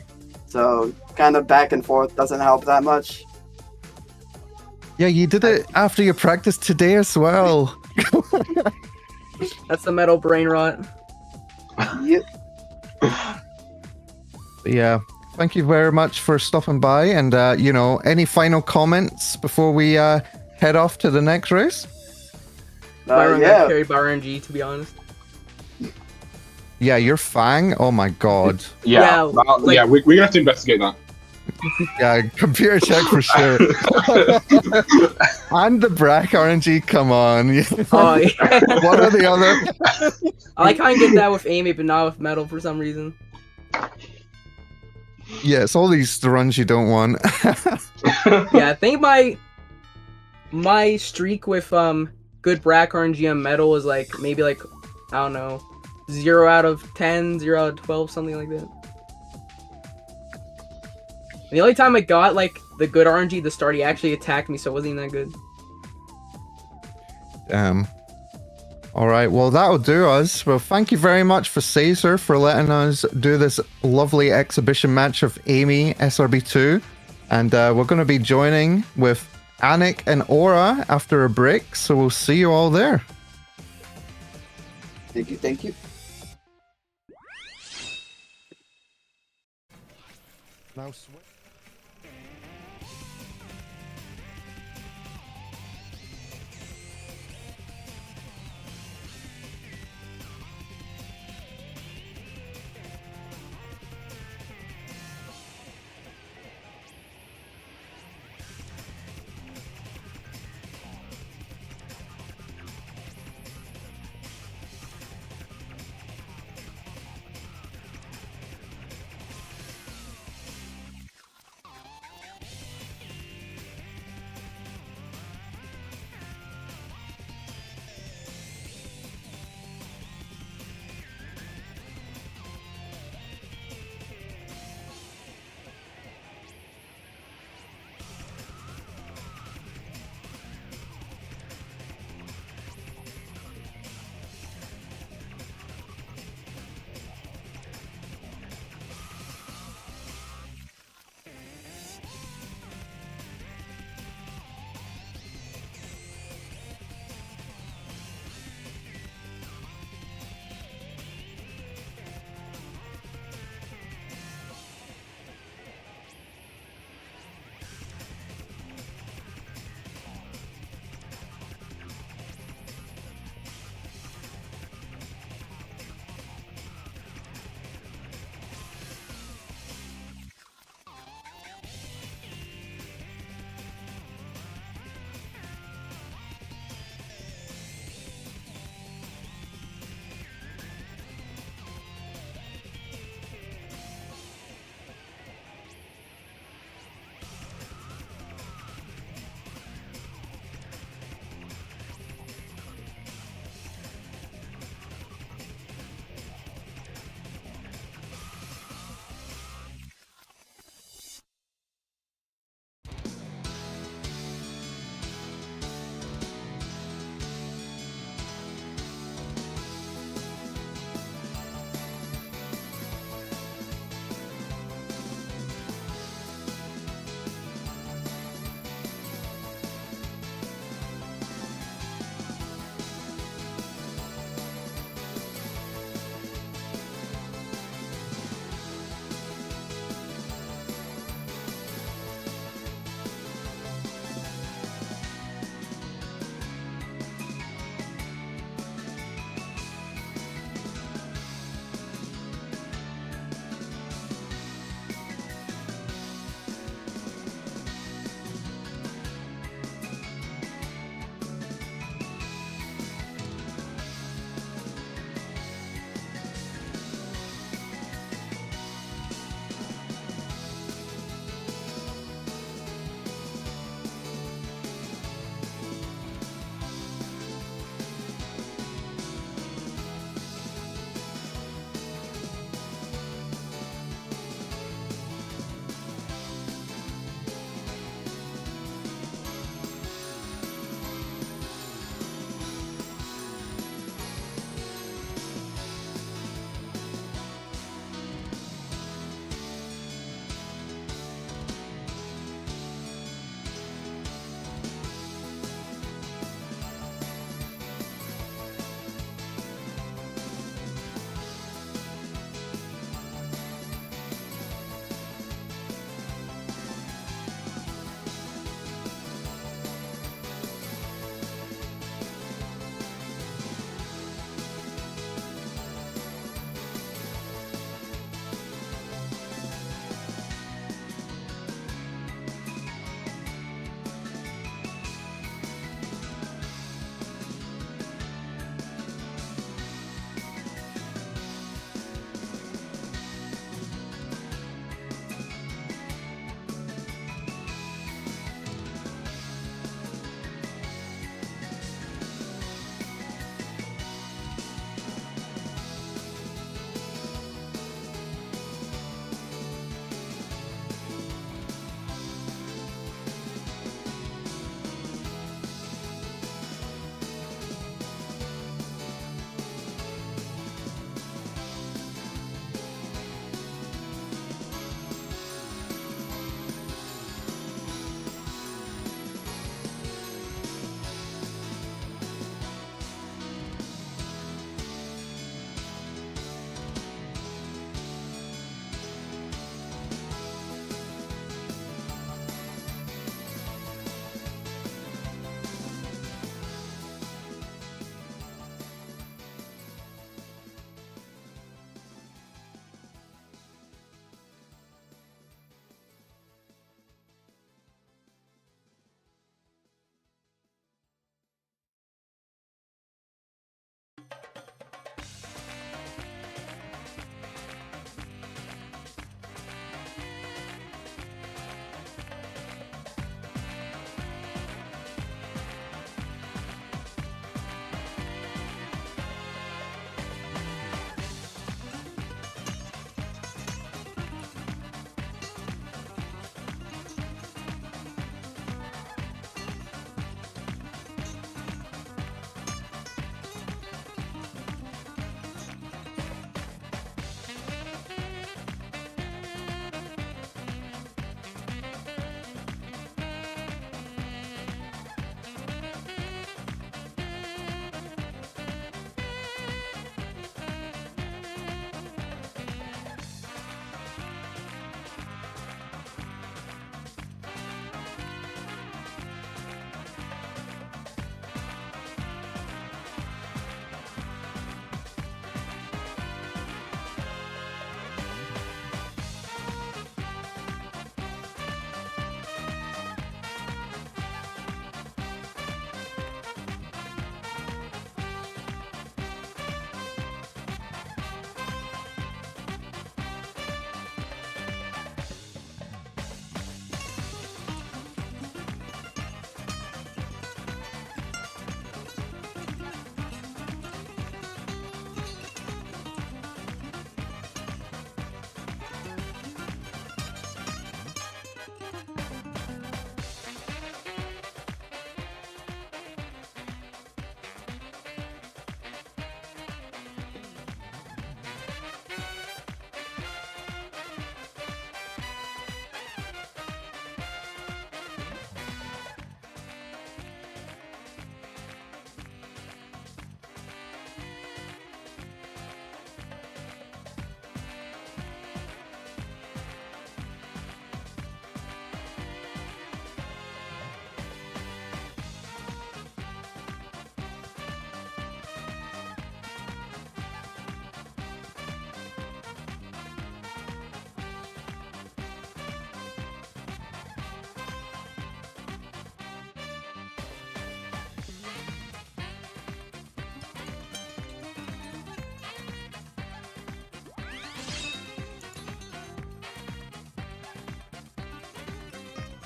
S12: So kind of back and forth doesn't help that much.
S10: Yeah, you did it after your practice today as well.
S13: That's the metal brain rot.
S12: Yep.
S10: Yeah. Thank you very much for stopping by. And, you know, any final comments before we head off to the next race?
S12: Yeah.
S13: Carried by RNG, to be honest.
S10: Yeah, your Fang? Oh my god.
S11: Yeah, we're going to have to investigate that.
S10: Yeah, computer check for sure. And the Brack RNG, come on.
S13: Oh, yeah.
S10: What are the other?
S13: I like how I can get that with Amy, but not with metal for some reason.
S10: Yeah, it's all these runs you don't want.
S13: Yeah, I think my streak with good Brack RNG on metal is like maybe like, I don't know, 0 out of 10, 0 out of 12, something like that. And the only time I got like the good RNG, the start, he actually attacked me, so it wasn't even that good.
S10: Damn. Alright, well that'll do us. Well, thank you very much for Caesar for letting us do this lovely exhibition match of Amy SRB2. And we're going to be joining with Anik and Aura after a break, so we'll see you all there.
S12: Thank you, thank you.
S10: Now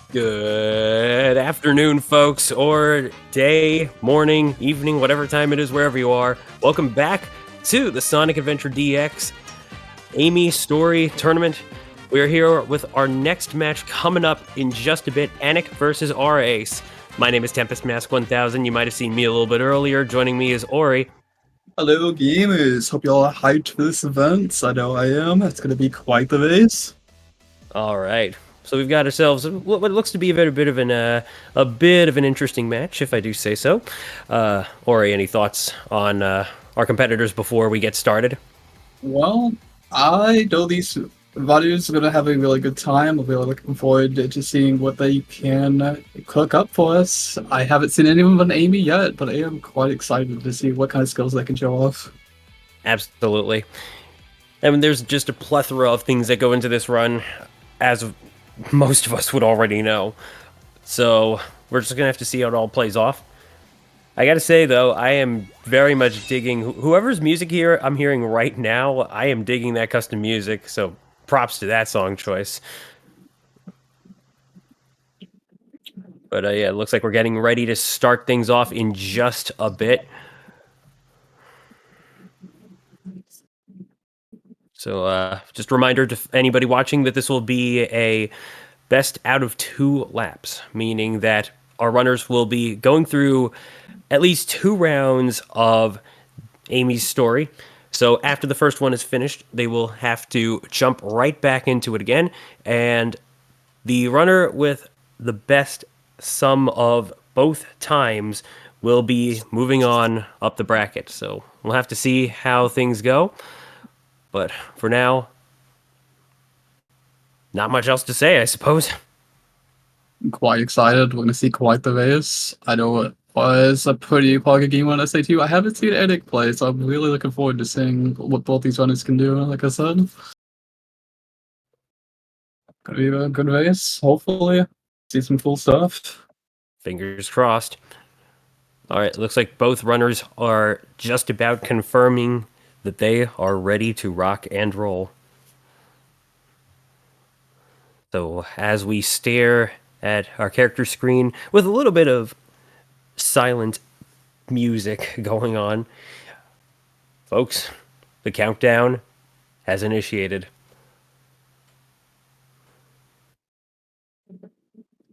S6: Good afternoon, folks, or day, morning, evening, whatever time it is, wherever you are. Welcome back to the Sonic Adventure DX Amy Story Tournament. We're here with our next match coming up in just a bit, Anik versus R-Ace. My name is Tempest Mask 1000. You might have seen me a little bit earlier. Joining me is Ori.
S14: Hello, gamers. Hope y'all are hyped for this event. I know I am. It's going to be quite the race.
S6: All right. So we've got ourselves what looks to be a bit of an interesting match, if I do say so. Ori, any thoughts on our competitors before we get started?
S14: Well, I know these riders are going to have a really good time. I'm really looking forward to seeing what they can cook up for us. I haven't seen anyone but Amy yet, but I am quite excited to see what kind of skills they can show off.
S6: Absolutely. I mean, there's just a plethora of things that go into this run, as most of us would already know. So we're just going to have to see how it all plays off. I gotta say, though, I am very much digging whoever's music here I'm hearing right now. I am digging that custom music, so props to that song choice. But yeah, it looks like we're getting ready to start things off in just a bit. So just a reminder to anybody watching that this will be a best out of 2 laps, meaning that our runners will be going through at least 2 rounds of Amy's story. So after the first one is finished, they will have to jump right back into it again, and the runner with the best sum of both times will be moving on up the bracket. So we'll have to see how things go. But for now, not much else to say, I suppose.
S14: I'm quite excited. We're going to see quite the race. I know it was a pretty pocket game on SA2. I haven't seen Anik play, so I'm really looking forward to seeing what both these runners can do, like I said. Gonna be a good race, hopefully. See some cool stuff.
S6: Fingers crossed. All right, looks like both runners are just about confirming that they are ready to rock and roll. So as we stare at our character screen with a little bit of silent music going on, folks, the countdown has initiated.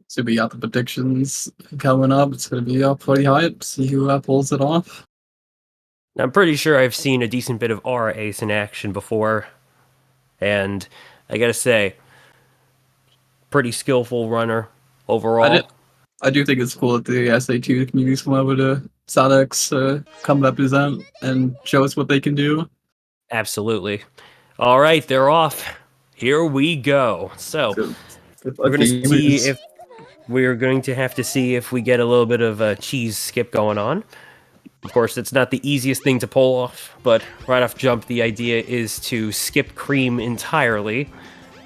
S14: So we got the predictions coming up. It's going to be pretty hype. See who pulls it off.
S6: I'm pretty sure I've seen a decent bit of R-Ace in action before, and I gotta say, pretty skillful runner overall.
S14: I do think it's cool that the SA2 communities come over to Sonic's come represent and show us what they can do.
S6: Absolutely. All right, they're off. Here we go. So we're going to see if we're going to have to see if we get a little bit of a cheese skip going on. Of course, it's not the easiest thing to pull off, but right off jump, the idea is to skip cream entirely.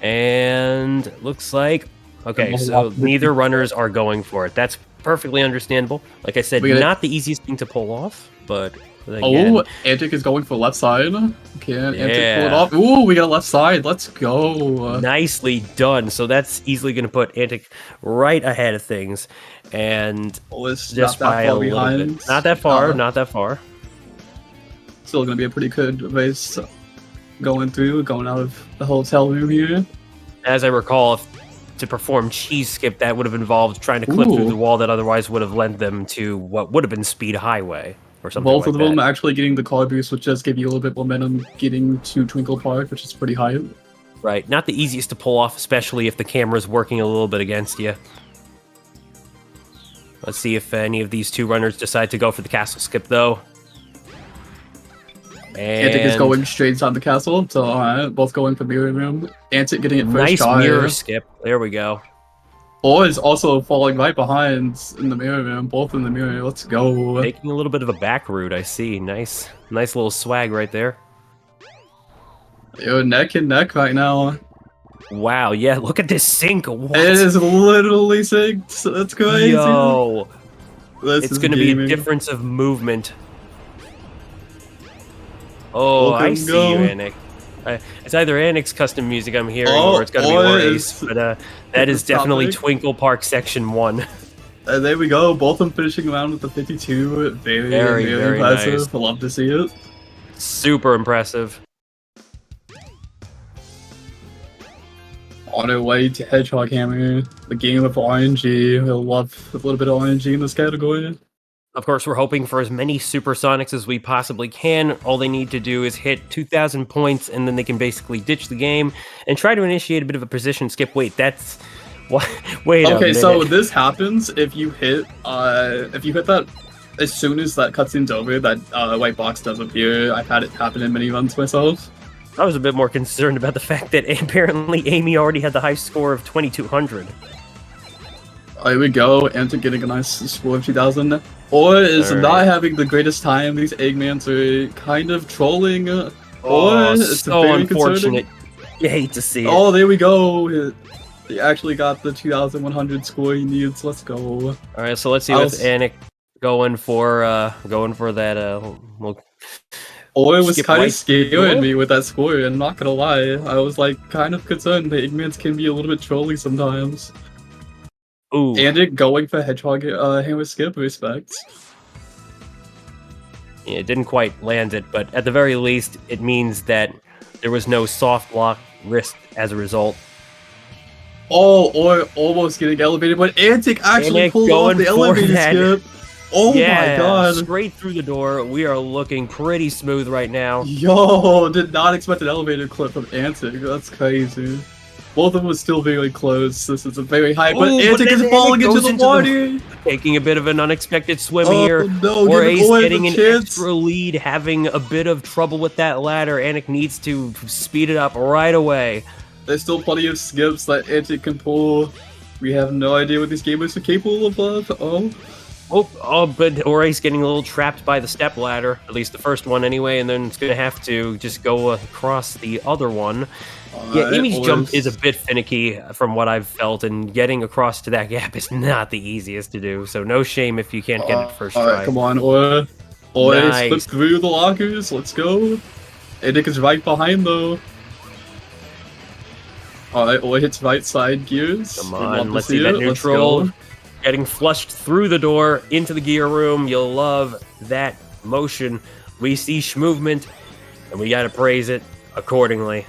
S6: And looks like, okay, so neither runners are going for it. That's perfectly understandable. Like I said, not the easiest thing to pull off, but again.
S14: Oh, Antic is going for left side. Can Antic pull it off? Ooh, we got a left side. Let's go.
S6: Nicely done. So that's easily going to put Antic right ahead of things. And just by a little bit. Not that far, not that far.
S14: Still going to be a pretty good race going out of the hotel room here.
S6: As I recall, to perform cheese skip, that would have involved trying to clip through the wall that otherwise would have led them to what would have been speed highway or something
S14: Both
S6: like
S14: of them actually getting the car boost, which does give you a little bit momentum getting to Twinkle Park, which is pretty high.
S6: Right, not the easiest to pull off, especially if the camera's working a little bit against you. Let's see if any of these two runners decide to go for the castle skip, though. And
S14: Antic is going straight inside the castle, so both going for mirror room. Antic getting it first
S6: nice
S14: try.
S6: Mirror skip. There we go.
S14: Or is also falling right behind in the mirror room, both in the mirror. Let's go.
S6: Taking a little bit of a back route, I see. Nice little swag right there.
S14: You're neck and neck right now.
S6: Wow, yeah, look at this sync. What?
S14: It is literally synced. That's crazy.
S6: Yo,
S14: this
S6: it's going to be a difference of movement. Oh, I see you, Anik. It's either Annick's custom music I'm hearing,
S14: Oh,
S6: or it's going to be
S14: or
S6: Ace. But that is
S14: this
S6: definitely
S14: topic.
S6: Twinkle Park Section 1.
S14: There we go. Both of them finishing around with the 52. Very,
S6: Very,
S14: very,
S6: very
S14: impressive.
S6: nice.
S14: I love to see it.
S6: Super impressive.
S14: On our way to Hedgehog Hammer, the game of RNG. I love a little bit of RNG in this category.
S6: Of course, we're hoping for as many supersonics as we possibly can. All they need to do is hit 2,000 points, and then they can basically ditch the game and try to initiate a bit of a position skip. Wait, that's what? Wait a minute.
S14: Okay, so this happens if you hit that as soon as that cutscene's over. That white box does appear. I've had it happen in many runs myself.
S6: I was a bit more concerned about the fact that apparently Amy already had the high score of 2,200.
S14: Here we go, and to getting a nice score of 2,000. Or is
S6: All
S14: not
S6: right.
S14: having the greatest time. These Eggmans are kind of trolling. Or
S6: Oh,
S14: it's
S6: so
S14: very
S6: unfortunate.
S14: concerning.
S6: You hate to see it.
S14: Oh, there we go. He actually got the 2,100 score he needs. Let's go.
S6: All right, so let's see what Annick going for that. Well,
S14: Or it was
S6: skip
S14: kind
S6: right
S14: of scaring me with that score, and not gonna lie. I was like kind of concerned. The Eggmans can be a little bit trolly sometimes.
S6: Ooh.
S14: And it going for Hedgehog Hammer skip, respect.
S6: Yeah, it didn't quite land it, but at the very least, it means that there was no soft lock risk as a result.
S14: Oh, or almost getting elevated, but Antic actually
S6: Annick
S14: pulled off
S6: going
S14: the
S6: for
S14: elevator
S6: that.
S14: skip. Oh
S6: Yeah,
S14: my god.
S6: straight through the door. We are looking pretty smooth right now.
S14: Yo, did not expect an elevator clip from Antic. That's crazy. Both of them was still very close. This is a very high, but
S6: Ooh,
S14: Antic
S6: then
S14: is falling
S6: Annick
S14: into
S6: goes
S14: the water.
S6: Taking a bit of an unexpected swim
S14: Oh,
S6: here.
S14: no,
S6: Or
S14: giving
S6: Ace
S14: Owen
S6: getting
S14: the
S6: an
S14: chance.
S6: extra lead, having a bit of trouble with that ladder. Annick needs to speed it up right away.
S14: There's still plenty of skips that Antic can pull. We have no idea what these gamers are capable of.
S6: But Orace getting a little trapped by the step ladder, at least the first one anyway, and then it's going to have to just go across the other one. Yeah, Amy's jump is a bit finicky from what I've felt, and getting across to that gap is not the easiest to do, so no shame if you can't get it first try.
S14: Alright, come on, Ace flip
S6: Nice.
S14: through the lockers. Let's go. Antic is right behind though. Alright, Oi hits right side gears.
S6: Come
S14: We'd love
S6: on,
S14: to
S6: let's see that
S14: it. Let's
S6: neutral.
S14: go.
S6: Getting flushed through the door into the gear room. You'll love that motion. We see movement, and we gotta praise it accordingly.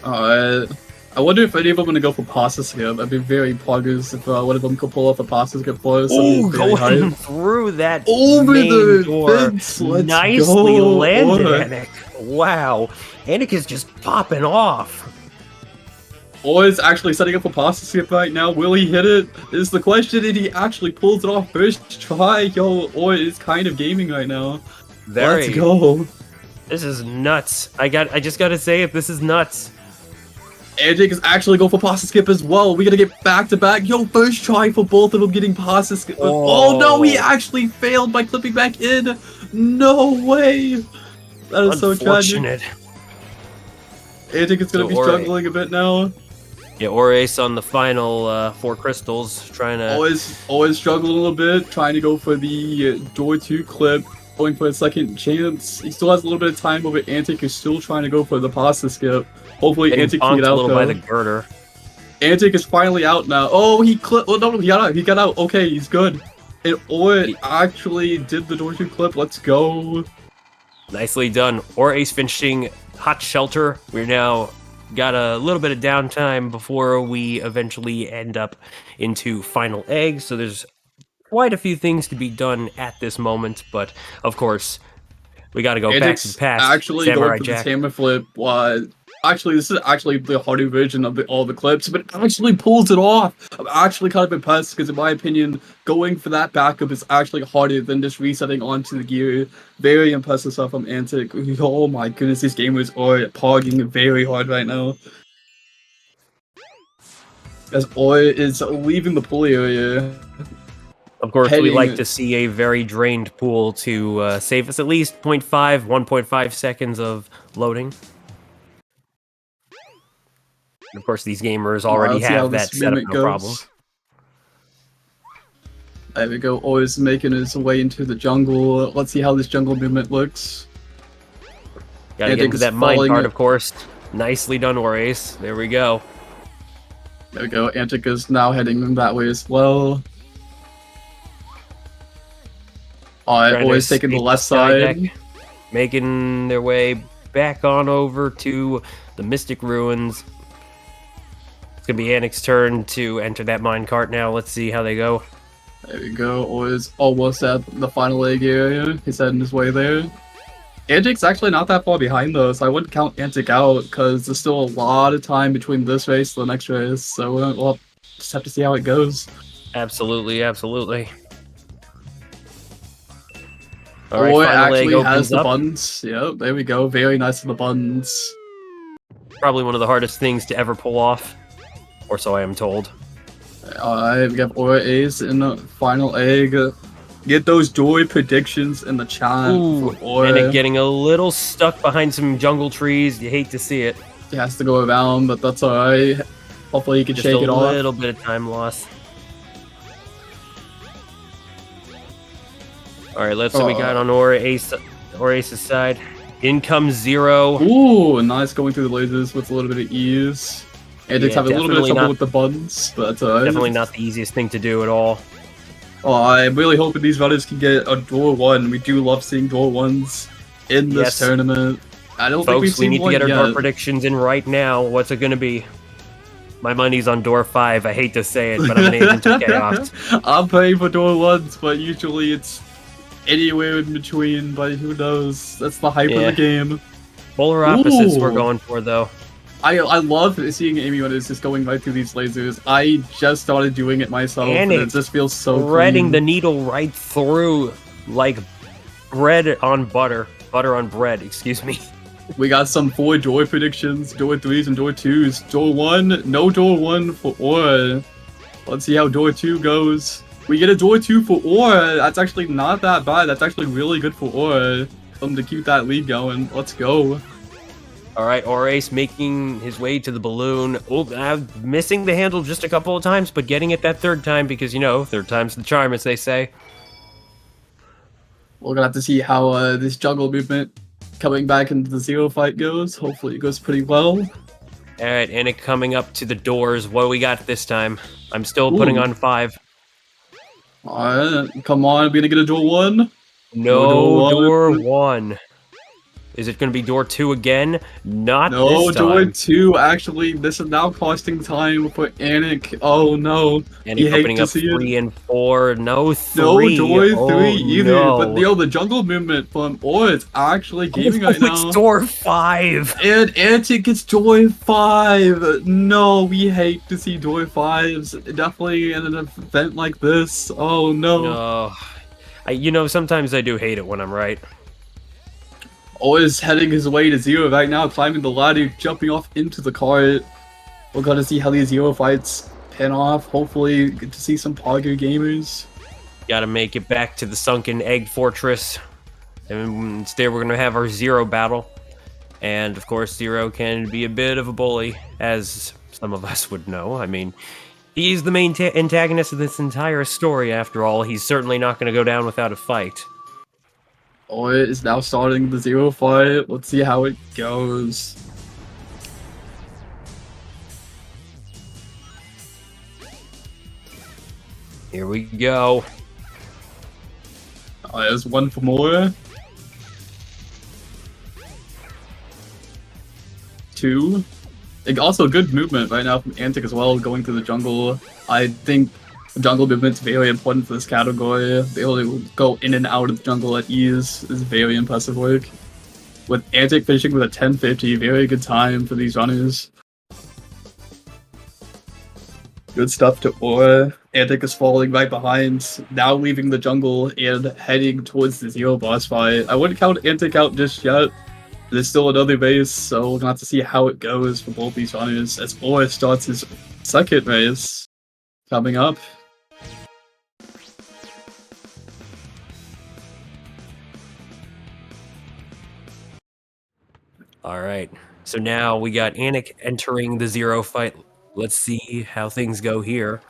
S14: Alright. I wonder if any of them are gonna go for pasta skip. I'd be very poggers if one of them could pull off a pasta skip for us.
S6: Ooh,
S14: Very high.
S6: going through that
S14: Over
S6: main
S14: the
S6: door.
S14: fence, let's
S6: Nicely
S14: go.
S6: landed,
S14: Oi.
S6: Annick. Wow. Annick is just popping off.
S14: Oi is actually setting up a pasta skip right now. Will he hit it? Is the question, and he actually pulls it off first try. Yo, Oi is kind of gaming right now.
S6: Very.
S14: Let's go.
S6: This is nuts. I just gotta say it, this is nuts.
S14: Antic is actually going for pasta skip as well. We gotta get back to back. Yo, first try for both of them getting pasta skip. Oh no, he actually failed by clipping back in. No way. That is so tragic.
S6: Unfortunate.
S14: Antic is gonna
S6: So
S14: be
S6: Ori-
S14: struggling a bit now.
S6: Yeah, Orace on the final 4 crystals, trying to...
S14: Always struggling a little bit, trying to go for the door 2 clip, going for a second chance. He still has a little bit of time over Antic, who's still trying to go for the pasta skip. Hopefully
S6: Getting
S14: Antic can
S6: bonked
S14: get
S6: a
S14: out
S6: little
S14: though.
S6: by the girder.
S14: Antic is finally out now. Oh, he clipped. Oh no, he got out. He got out. Okay, he's good. And Or actually did the door 2 clip. Let's go.
S6: Nicely done. Orace finishing hot shelter. We're now got a little bit of downtime before we eventually end up into final egg. So there's quite a few things to be done at this moment, but of course we got to go back to
S14: Antic's
S6: the past.
S14: actually
S6: Samurai
S14: going for
S6: Jack.
S14: this hammer flip. Actually, this is actually the harder version of all the clips, but it actually pulls it off. I'm actually kind of impressed because, in my opinion, going for that backup is actually harder than just resetting onto the gear. Very impressive stuff from Antic. Oh my goodness, these gamers are pogging very hard right now. As Oi is leaving the pool area.
S6: Of course, we
S14: heading-
S6: like to see a very drained pool to save us at least 1.5 seconds of loading. And of course, these gamers already
S14: Let's see how
S6: have
S14: this
S6: that set up,
S14: mimic
S6: no
S14: goes.
S6: problem.
S14: There we go. Always making his way into the jungle. Let's see how this jungle movement looks.
S6: Gotta get into that minecart, of course. Nicely done, Orace. There we go.
S14: There we go. Antic is now heading that way as well. Always taking the left side.
S6: Deck, making their way back on over to the Mystic Ruins. It's gonna be Anik's turn to enter that minecart now. Let's see how they go.
S14: There we go. Always almost at the final egg area. He's heading his way there. Antic's actually not that far behind though, so I wouldn't count Antic out because there's still a lot of time between this race and the next race. So we'll just have to see how it goes.
S6: Absolutely, absolutely.
S14: All right, actually has the buttons. Yep, there we go. Very nice with the buttons.
S6: Probably one of the hardest things to ever pull off, or so I am told.
S14: Alright, we have Aura Ace in the final egg. Get those joy predictions in the chat.
S6: Ooh,
S14: for Aura.
S6: and it getting a little stuck behind some jungle trees. You hate to see it.
S14: He has to go around, but that's alright. Hopefully he can shake it off.
S6: Just a little bit of time loss. Alright, let's see what we got on Orace's side. In comes Zero.
S14: Ooh, nice going through the lasers with a little bit of ease. And it's having a little bit of trouble with the buttons, but that's alright.
S6: Definitely not the easiest thing to do at all.
S14: Oh, I'm really hoping these runners can get a draw one. We do love seeing draw ones in this tournament. I don't think we've seen
S6: we need
S14: one
S6: to get our
S14: yet.
S6: door predictions in right now. What's it going to be? My money's on door 5. I hate to say it, but I'm an agent of chaos.
S14: I'm paying for door ones, but usually it's anywhere in between, but who knows? That's the hype of the game.
S6: Polar opposites we're going for, though.
S14: I love seeing Amy when it's just going right through these lasers. I just started doing it myself, and it just feels so
S6: threading
S14: clean.
S6: the needle right through, like bread on butter. Butter on bread, excuse me.
S14: We got some 4 joy predictions, door 3s and door 2s. Door 1, no door 1 for Aura. Let's see how door 2 goes. We get a door 2 for Aura. That's actually not that bad. That's actually really good for Aura. To keep that lead going. Let's go.
S6: Alright, Orace making his way to the balloon. Oh, missing the handle just a couple of times, but getting it that third time because, you know, third time's the charm, as they say.
S14: We're gonna have to see how this jungle movement coming back into the Zero fight goes. Hopefully it goes pretty well.
S6: Alright, Anik coming up to the doors. What do we got this time? I'm still putting on 5.
S14: Alright, come on, we're gonna get a door 1.
S6: No, door 1. Is it going to be door 2 again? Not
S14: no,
S6: this time.
S14: door 2. Actually, this is now costing time for Anik. Oh no.
S6: Anik opening up 3 and 4. No 3.
S14: No door 3 either.
S6: No.
S14: But the jungle movement from Aura is actually gaming right now.
S6: It's door 5.
S14: And Anik gets door 5. No, we hate to see door 5s. Definitely in an event like this. Oh no.
S6: No. You know, sometimes I do hate it when I'm right.
S14: Always heading his way to Zero right now, climbing the ladder, jumping off into the cart. We're gonna see how these Zero fights pan off. Hopefully, get to see some Pogger gamers.
S6: Gotta make it back to the sunken egg fortress. And instead, we're gonna have our Zero battle. And of course, Zero can be a bit of a bully, as some of us would know. I mean, he's the main antagonist of this entire story, after all. He's certainly not gonna go down without a fight.
S14: Aura is now starting the Zero fight. Let's see how it goes.
S6: Here we go.
S14: There's one for more. 2. Also, good movement right now from Antic as well, going through the jungle. I think jungle movement's very important for this category. They only go in and out of the jungle at ease. Is very impressive work. With Antic finishing with a 1050, very good time for these runners. Good stuff to Aura. Antic is falling right behind, now leaving the jungle and heading towards the Zero boss fight. I wouldn't count Antic out just yet. There's still another race, so we're gonna have to see how it goes for both these runners as Aura starts his second race coming up.
S6: Alright, so now we got Anik entering the Zero fight. Let's see how things go here.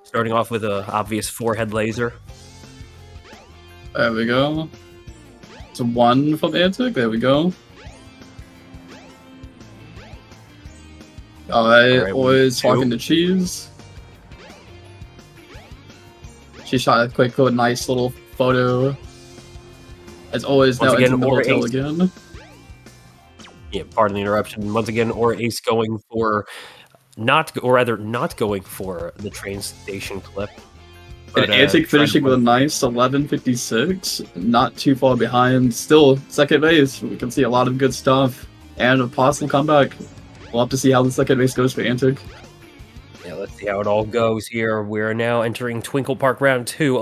S6: Starting off with an obvious forehead laser.
S14: There we go. It's a 1 from Antic, there we go. Alright,
S6: Alright,
S14: always
S6: 2.
S14: talking to Cheese. She shot a quick little nice little photo. As always,
S6: Once
S14: now
S6: again,
S14: entering the
S6: or
S14: hotel
S6: Ace.
S14: again.
S6: Yeah, pardon the interruption. Once again, or Ace going for not going for the train station clip.
S14: And Antic finishing with a nice 11.56, not too far behind. Still second base. We can see a lot of good stuff and a possible comeback. We'll have to see how the second base goes for Antic.
S6: Yeah, let's see how it all goes here. We're now entering Twinkle Park round 2.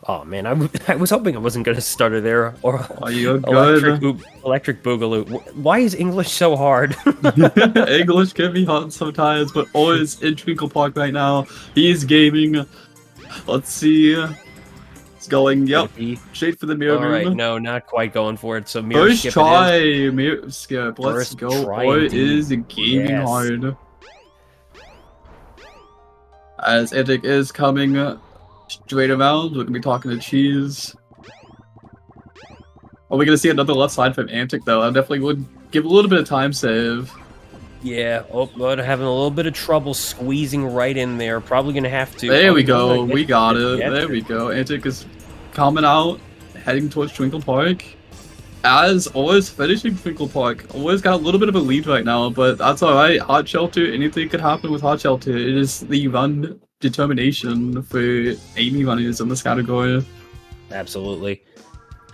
S6: Oh man, I was hoping I wasn't going to stutter there. Or
S14: you're good.
S6: Electric Boogaloo. Why is English so hard?
S14: English can be hard sometimes, but always in Twinkle Park right now. He's gaming. Let's see. It's going, yep, straight for the mirror moon.
S6: Alright, no, not quite going for it. So mirror
S14: First
S6: skip
S14: try,
S6: it is.
S14: mirror skip. Let's
S6: First
S14: go.
S6: try
S14: Boy
S6: indeed.
S14: is gaming
S6: Yes.
S14: hard. As Antic is coming straight around, we're going to be talking to Cheese. Are we going to see another left side from Antic, though? I definitely would give a little bit of time save.
S6: Yeah, but having a little bit of trouble squeezing right in there. Probably going to have to.
S14: There we
S6: Oh,
S14: go. We got it. There we go. Antic is coming out, heading towards Twinkle Park. As always, finishing Twinkle Park. Always got a little bit of a lead right now, but that's alright. Hot Shelter, anything could happen with Hot Shelter. It is the run determination for Amy runners in this category.
S6: Absolutely.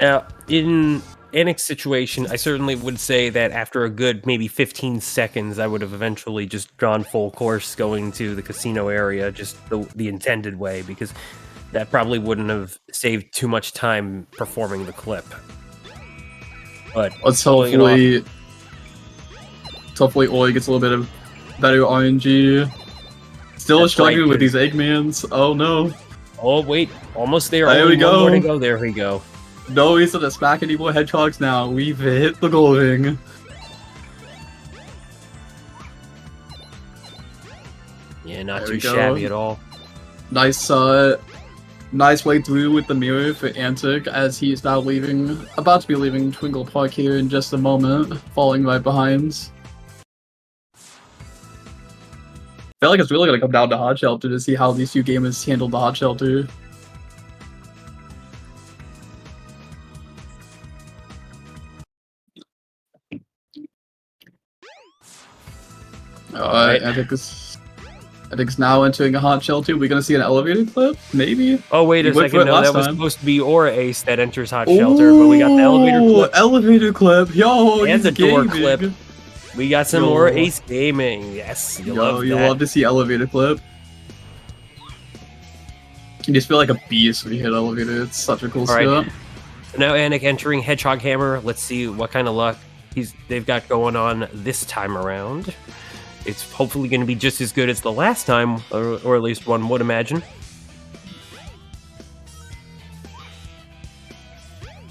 S6: Now, in Anik's situation, I certainly would say that after a good maybe 15 seconds, I would have eventually just gone full course going to the casino area, just the intended way, because that probably wouldn't have saved too much time performing the clip. But
S14: let's hopefully Oi gets a little bit of better RNG. Still
S6: That's
S14: struggling
S6: right,
S14: with these Eggmans. Oh no.
S6: Oh wait, almost there.
S14: There
S6: Only
S14: we
S6: one
S14: go.
S6: more to go. There we go.
S14: No reason to smack any more hedgehogs now. We've hit the goal ring.
S6: Yeah, not
S14: There
S6: too
S14: we go.
S6: shabby at all.
S14: Nice nice way through with the mirror for Antic as he's now about to be leaving Twinkle Park here in just a moment, falling right behind. I feel like it's really gonna come down to Hot Shelter to see how these two gamers handle the Hot Shelter. Alright, Antic's now entering a Hot Shelter. We're gonna see an elevator clip, maybe?
S6: Oh wait a
S14: He went for
S6: second,
S14: it
S6: no,
S14: last
S6: that was
S14: time.
S6: supposed to be Aura Ace that enters Hot Shelter, but we got the elevator clip.
S14: Elevator clip, yo,
S6: And
S14: he's
S6: the door
S14: gaming.
S6: clip. We got some
S14: Yo.
S6: Aura Ace gaming. Yes, you love
S14: You
S6: that.
S14: love to see elevator clip. You just feel like a beast when you hit elevator. It's such a cool
S6: All right.
S14: stuff.
S6: So now Anik entering Hedgehog Hammer. Let's see what kind of luck they've got going on this time around. It's hopefully going to be just as good as the last time, or at least one would imagine.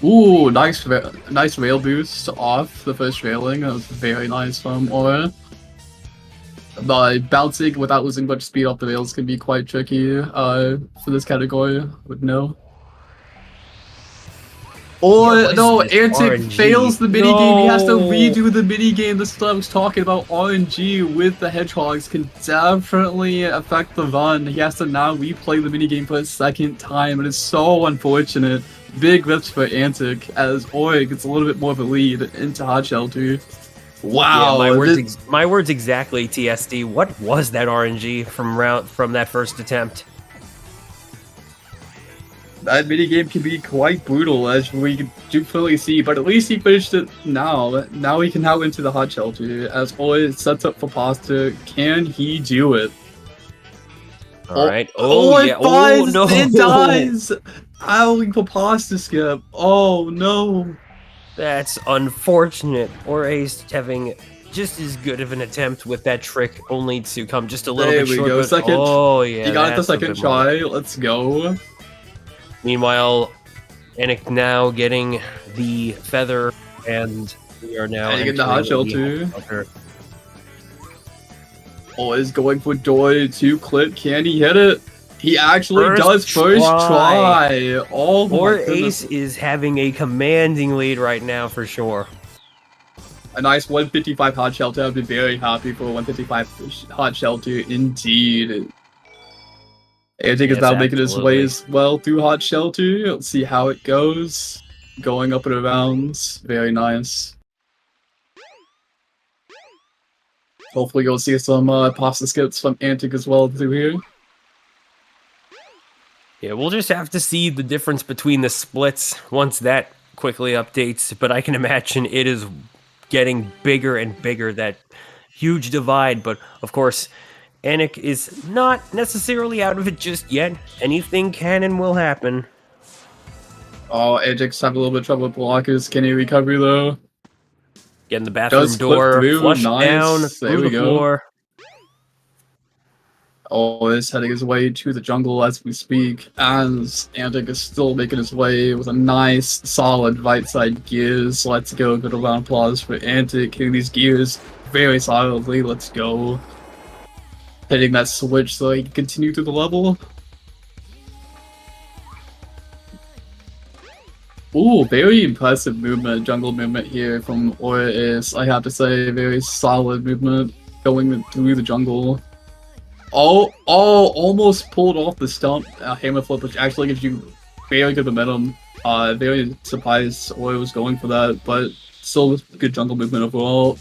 S14: Ooh, nice rail boost off the first railing. That was very nice from Aura. But bouncing without losing much speed off the rails can be quite tricky for this category, I would know. Or no, Antic fails the minigame. He has to redo the minigame. This is what I was talking about. RNG with the hedgehogs can definitely affect the run. He has to now replay the minigame for a second time. It is so unfortunate. Big rips for Antic as Oi gets a little bit more of a lead into Hot Shelter. Wow,
S6: Yeah, my words exactly, TSD. What was that RNG from that first attempt?
S14: That minigame can be quite brutal, as we can definitely see, but at least he finished it now. Now he can now enter the Hot Shelter, as always sets up for Pasta. Can he do it?
S6: Alright.
S14: It buys,
S6: no.
S14: it dies! Howling for Pasta skip. Oh no.
S6: That's unfortunate. Or Ace having just as good of an attempt with that trick, only to come just a little
S14: There
S6: bit
S14: we
S6: short.
S14: go.
S6: But,
S14: Second.
S6: oh yeah,
S14: He got it the
S6: that's a
S14: second
S6: bit more.
S14: try. Let's go.
S6: Meanwhile, Anik now getting the feather, and we are now
S14: Heading into Hot
S6: entering
S14: Shelter.
S6: the Hot Shelter.
S14: Always going for Doi to clip. Can he hit it? He actually
S6: First
S14: does first
S6: try.
S14: try. Oh my
S6: Or
S14: goodness.
S6: Ace is having a commanding lead right now for sure.
S14: A nice 155 hot shelter. I'd be very happy for 155 hot shelter indeed. Antic is
S6: Yes,
S14: now making his way
S6: absolutely.
S14: as well through hot shelter. Let's see how it goes. Going up and around. Very nice. Hopefully you'll see some pasta skips from Antic as well through here.
S6: Yeah, we'll just have to see the difference between the splits once that quickly updates, but I can imagine it is getting bigger and bigger, that huge divide, but of course, Anik is not necessarily out of it just yet. Anything can and will happen.
S14: Oh, Ajax have a little bit of trouble with blockers. Can he recover though?
S6: Getting the bathroom
S14: Does clip
S6: door
S14: through,
S6: flushed
S14: nice.
S6: down
S14: There
S6: through
S14: we
S6: the
S14: go.
S6: floor.
S14: Oh, is heading his way to the jungle as we speak, as Antic is still making his way with a nice, solid right side gears. Let's go. Good round of applause for Antic hitting these gears very solidly. Let's go. Hitting that switch so he can continue through the level. Ooh, very impressive movement, jungle movement here from Oris. I have to say, very solid movement going through the jungle. Oh, almost pulled off the stump hammer flip, which actually gives you very good momentum. Very surprised Ori was going for that, but still good jungle movement overall.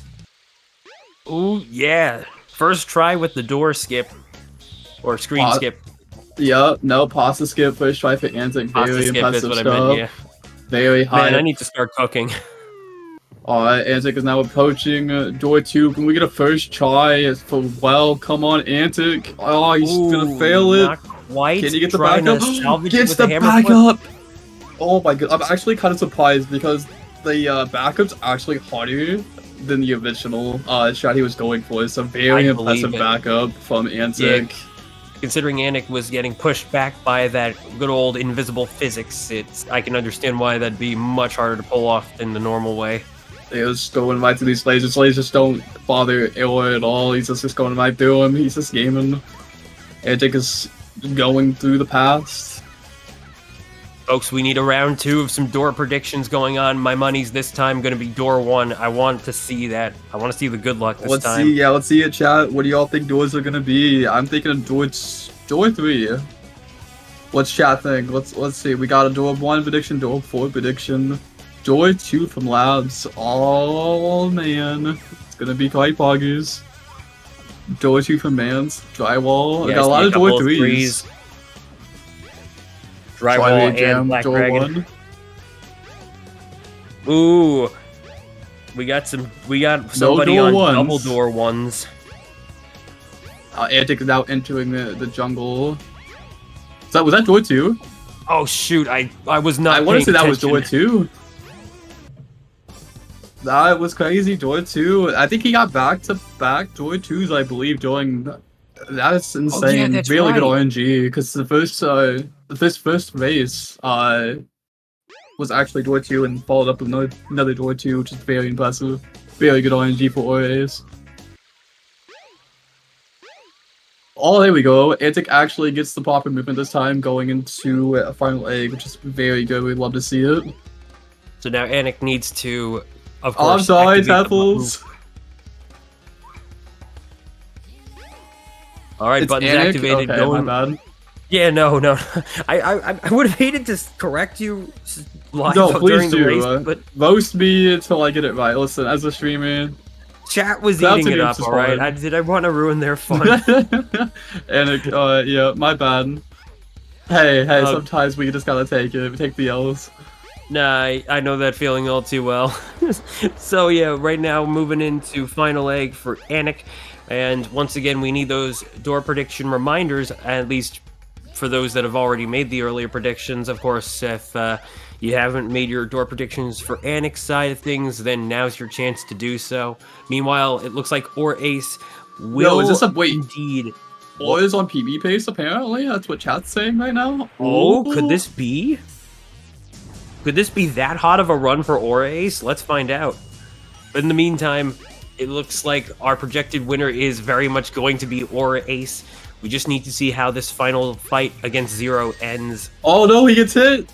S6: Ooh, yeah. First try with the door skip. Or screen skip.
S14: Yeah, no, pasta skip, first try for Antic.
S6: Pasta
S14: Very
S6: skip is
S14: impressive
S6: what I
S14: stuff.
S6: meant, yeah.
S14: Very high.
S6: Man, I need to start cooking.
S14: Alright, Antic is now approaching door 2. Can we get a first try for well? Come on, Antic. Oh, he's gonna fail it.
S6: Not quite.
S14: Can he get the
S6: Trying
S14: backup?
S6: to salvage it
S14: Gets
S6: with
S14: the
S6: the hammer
S14: backup! Oh my god, I'm actually kind of surprised because the backup's actually harder than the original shot he was going for. It's a very
S6: I believe
S14: impressive
S6: it.
S14: backup from Antic.
S6: Yeah, considering Anik was getting pushed back by that good old invisible physics, I can understand why that'd be much harder to pull off than the normal way.
S14: He was going right to these lasers. Lasers don't bother Ewa at all. He's just going right through him. He's just gaming. Antic is going through the past.
S6: Folks, we need a round 2 of some door predictions going on. My money's this time going to be door 1. I want to see that. I want to see the good luck this
S14: Let's
S6: time.
S14: see. Yeah, let's see it, chat. What do y'all think doors are gonna be? I'm thinking of door 3. What's chat think? Let's see. We got a door 1 prediction, door 4 prediction, door 2 from labs. Oh man, it's gonna be quite boggers. Door 2 from Mans. Drywall.
S6: Yeah,
S14: Got a lot of
S6: couple
S14: door 3s.
S6: Drywall
S14: Jam,
S6: and Black
S14: door
S6: Dragon.
S14: 1.
S6: Ooh. We got somebody
S14: door
S6: on
S14: ones.
S6: double door 1s.
S14: Antic is now entering the jungle. Was that door 2?
S6: Oh shoot, I was not
S14: I want to say
S6: paying
S14: that was door
S6: attention.
S14: 2. That was crazy, door 2. I think he got back-to-back door 2s, I believe, doing... That is insane.
S6: that's
S14: really good
S6: right.
S14: RNG, because the first race was actually door 2 and followed up with another door 2, which is very impressive. Very good RNG for OAs. Oh, there we go. Antic actually gets the proper movement this time, going into a final egg, which is very good. We'd love to see it.
S6: So now Anik needs to, of
S14: Oh, I'm
S6: course,
S14: sorry,
S6: activate the
S14: Taffles.
S6: All right,
S14: It's
S6: button's
S14: Anik?
S6: activated.
S14: Okay,
S6: Going.
S14: my bad.
S6: Yeah, no. I would have hated to correct you live
S14: No,
S6: during
S14: please
S6: the
S14: do.
S6: race, but
S14: Roast me until I get it right. Listen, as a streamer,
S6: chat was
S14: Shout out
S6: eating
S14: to
S6: it
S14: Noobs
S6: up.
S14: is
S6: All right,
S14: fine.
S6: did I want to ruin their fun?
S14: Anik, yeah, my bad. Hey,
S6: Oh.
S14: sometimes we just gotta take it. We take the L's.
S6: Nah, I know that feeling all too well. So yeah, right now moving into final egg for Anik, and once again we need those door prediction reminders, at least for those that have already made the earlier predictions. Of course, if you haven't made your door predictions for Anik's side of things, then now's your chance to do so. Meanwhile, it looks like Ace will
S14: Yo, is this a wait?
S6: indeed.
S14: Or is on PB pace apparently. That's what chat's saying right now.
S6: Oh,
S14: Ooh.
S6: could this be? Could this be that hot of a run for Ace? Let's find out. But in the meantime, it looks like our projected winner is very much going to be Ace. We just need to see how this final fight against Zero ends.
S14: Oh no, he gets hit.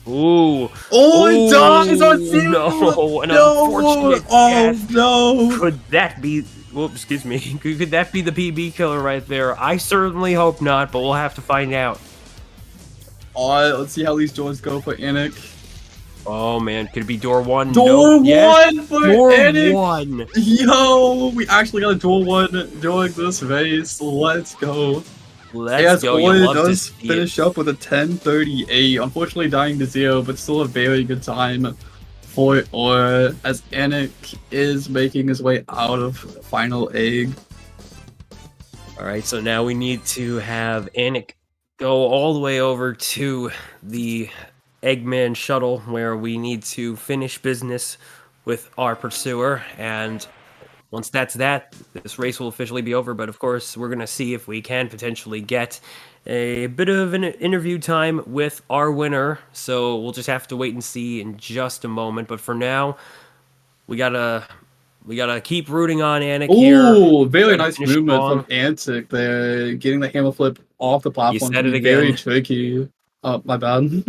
S6: Ooh.
S14: Oh, it dies on zero!
S6: No, an
S14: No!
S6: unfortunate
S14: Oh,
S6: death.
S14: no!
S6: Could that be... Whoops, excuse me. Could that be the PB killer right there? I certainly hope not, but we'll have to find out.
S14: Alright, let's see how these doors go for Anik.
S6: Oh, man. Could it be door one?
S14: Door
S6: No. Yes.
S14: one for
S6: Door
S14: Anik!
S6: one.
S14: Yo, we actually got a door one during this race. Let's go.
S6: Let's go. You
S14: Oya
S6: love to
S14: does
S6: see
S14: finish
S6: it.
S14: up with a 10:38. Unfortunately, dying to 0, but still a very good time for Oya as Anik is making his way out of final egg.
S6: All right, so now we need to have Anik go all the way over to the Eggman shuttle where we need to finish business with our pursuer. And once that's that, this race will officially be over. But of course, we're going to see if we can potentially get a bit of an interview time with our winner. So we'll just have to wait and see in just a moment. But for now, we gotta keep rooting on Anik here.
S14: Ooh, very
S6: Try to
S14: nice
S6: finish
S14: movement
S6: strong.
S14: from Antic there, getting the hammer flip off the platform
S6: said
S14: can
S6: it
S14: be very
S6: again.
S14: tricky. Oh, my bad.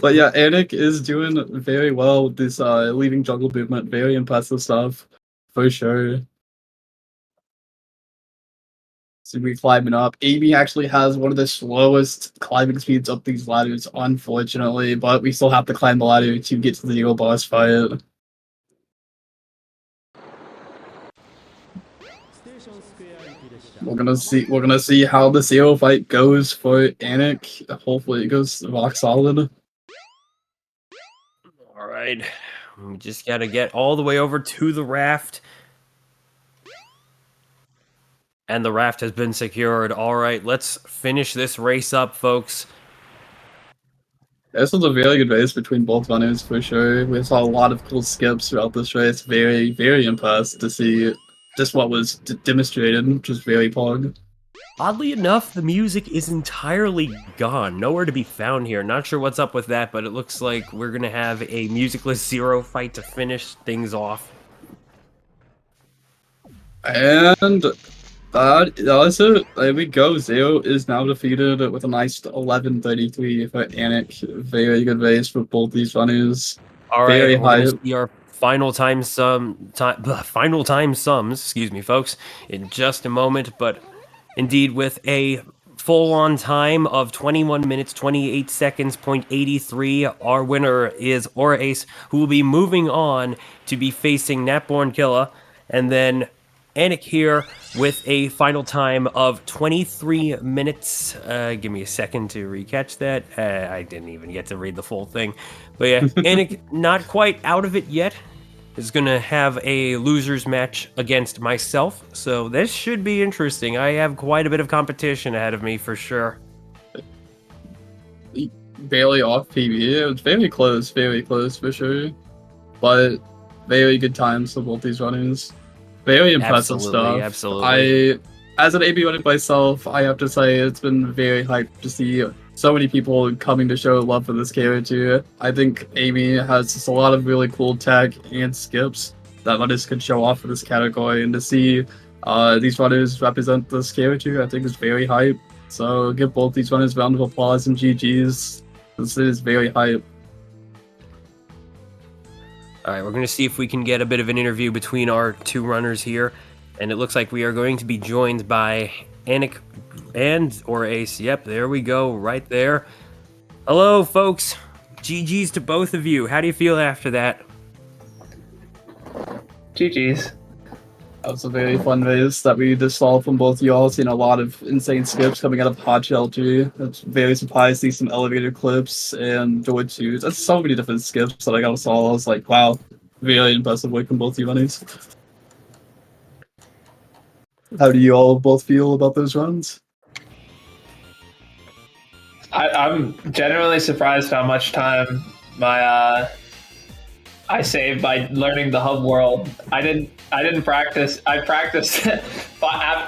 S14: But yeah, Anik is doing very well with this leading jungle movement. Very impressive stuff, for sure. So we're climbing up. Amy actually has one of the slowest climbing speeds up these ladders, unfortunately, but we still have to climb the ladder to get to the real boss fight. We're gonna see how the zero fight goes for Anik. Hopefully it goes rock solid.
S6: All right, we just gotta get all the way over to the raft. And the raft has been secured. All right, let's finish this race up, folks.
S14: This was a very good race between both runners for sure. We saw a lot of cool skips throughout this race. Very, very impressed to see just what was demonstrated, just very pog.
S6: Oddly enough, the music is entirely gone. Nowhere to be found here. Not sure what's up with that, but it looks like we're going to have a musicless zero fight to finish things off.
S14: And that's it. There we go. Zero is now defeated with a nice 11:33 for Anik. Very good race for both these runners.
S6: All right,
S14: Very
S6: we're
S14: high.
S6: going to see our final time sums, excuse me, folks, in just a moment. But indeed, with a full-on time of 21 minutes, 28 seconds, .83, our winner is Ace, who will be moving on to be facing Natborn Killa, and then Anik here with a final time of 23 minutes. Give me a second to recatch that. I didn't even get to read the full thing. But yeah, Anik not quite out of it yet. Is going to have a loser's match against myself. So this should be interesting. I have quite a bit of competition ahead of me for sure.
S14: Barely off PB. It was very close for sure. But very good times for both these runners. Very impressive stuff.
S6: Absolutely.
S14: As an AB runner myself, I have to say it's been very hyped to see so many people coming to show love for this character. I think Amy has just a lot of really cool tech and skips that runners could show off for this category, and to see these runners represent this character, I think is very hype. So give both these runners a round of applause and GG's. This is very hype.
S6: All right, we're going to see if we can get a bit of an interview between our two runners here. And it looks like we are going to be joined by Anik and Ace. Yep, there we go, right there. Hello, folks. GG's to both of you. How do you feel after that?
S14: GG's. That was a very fun race that we just saw from both y'all. Seen a lot of insane skips coming out of Hot Shelter. I was very surprised to see some elevator clips and door twos. That's so many different skips that I got saw. I was like, wow, really impressive work from both you runners. How do you all both feel about those runs?
S15: I'm genuinely surprised how much time I saved by learning the hub world. I didn't practice. I practiced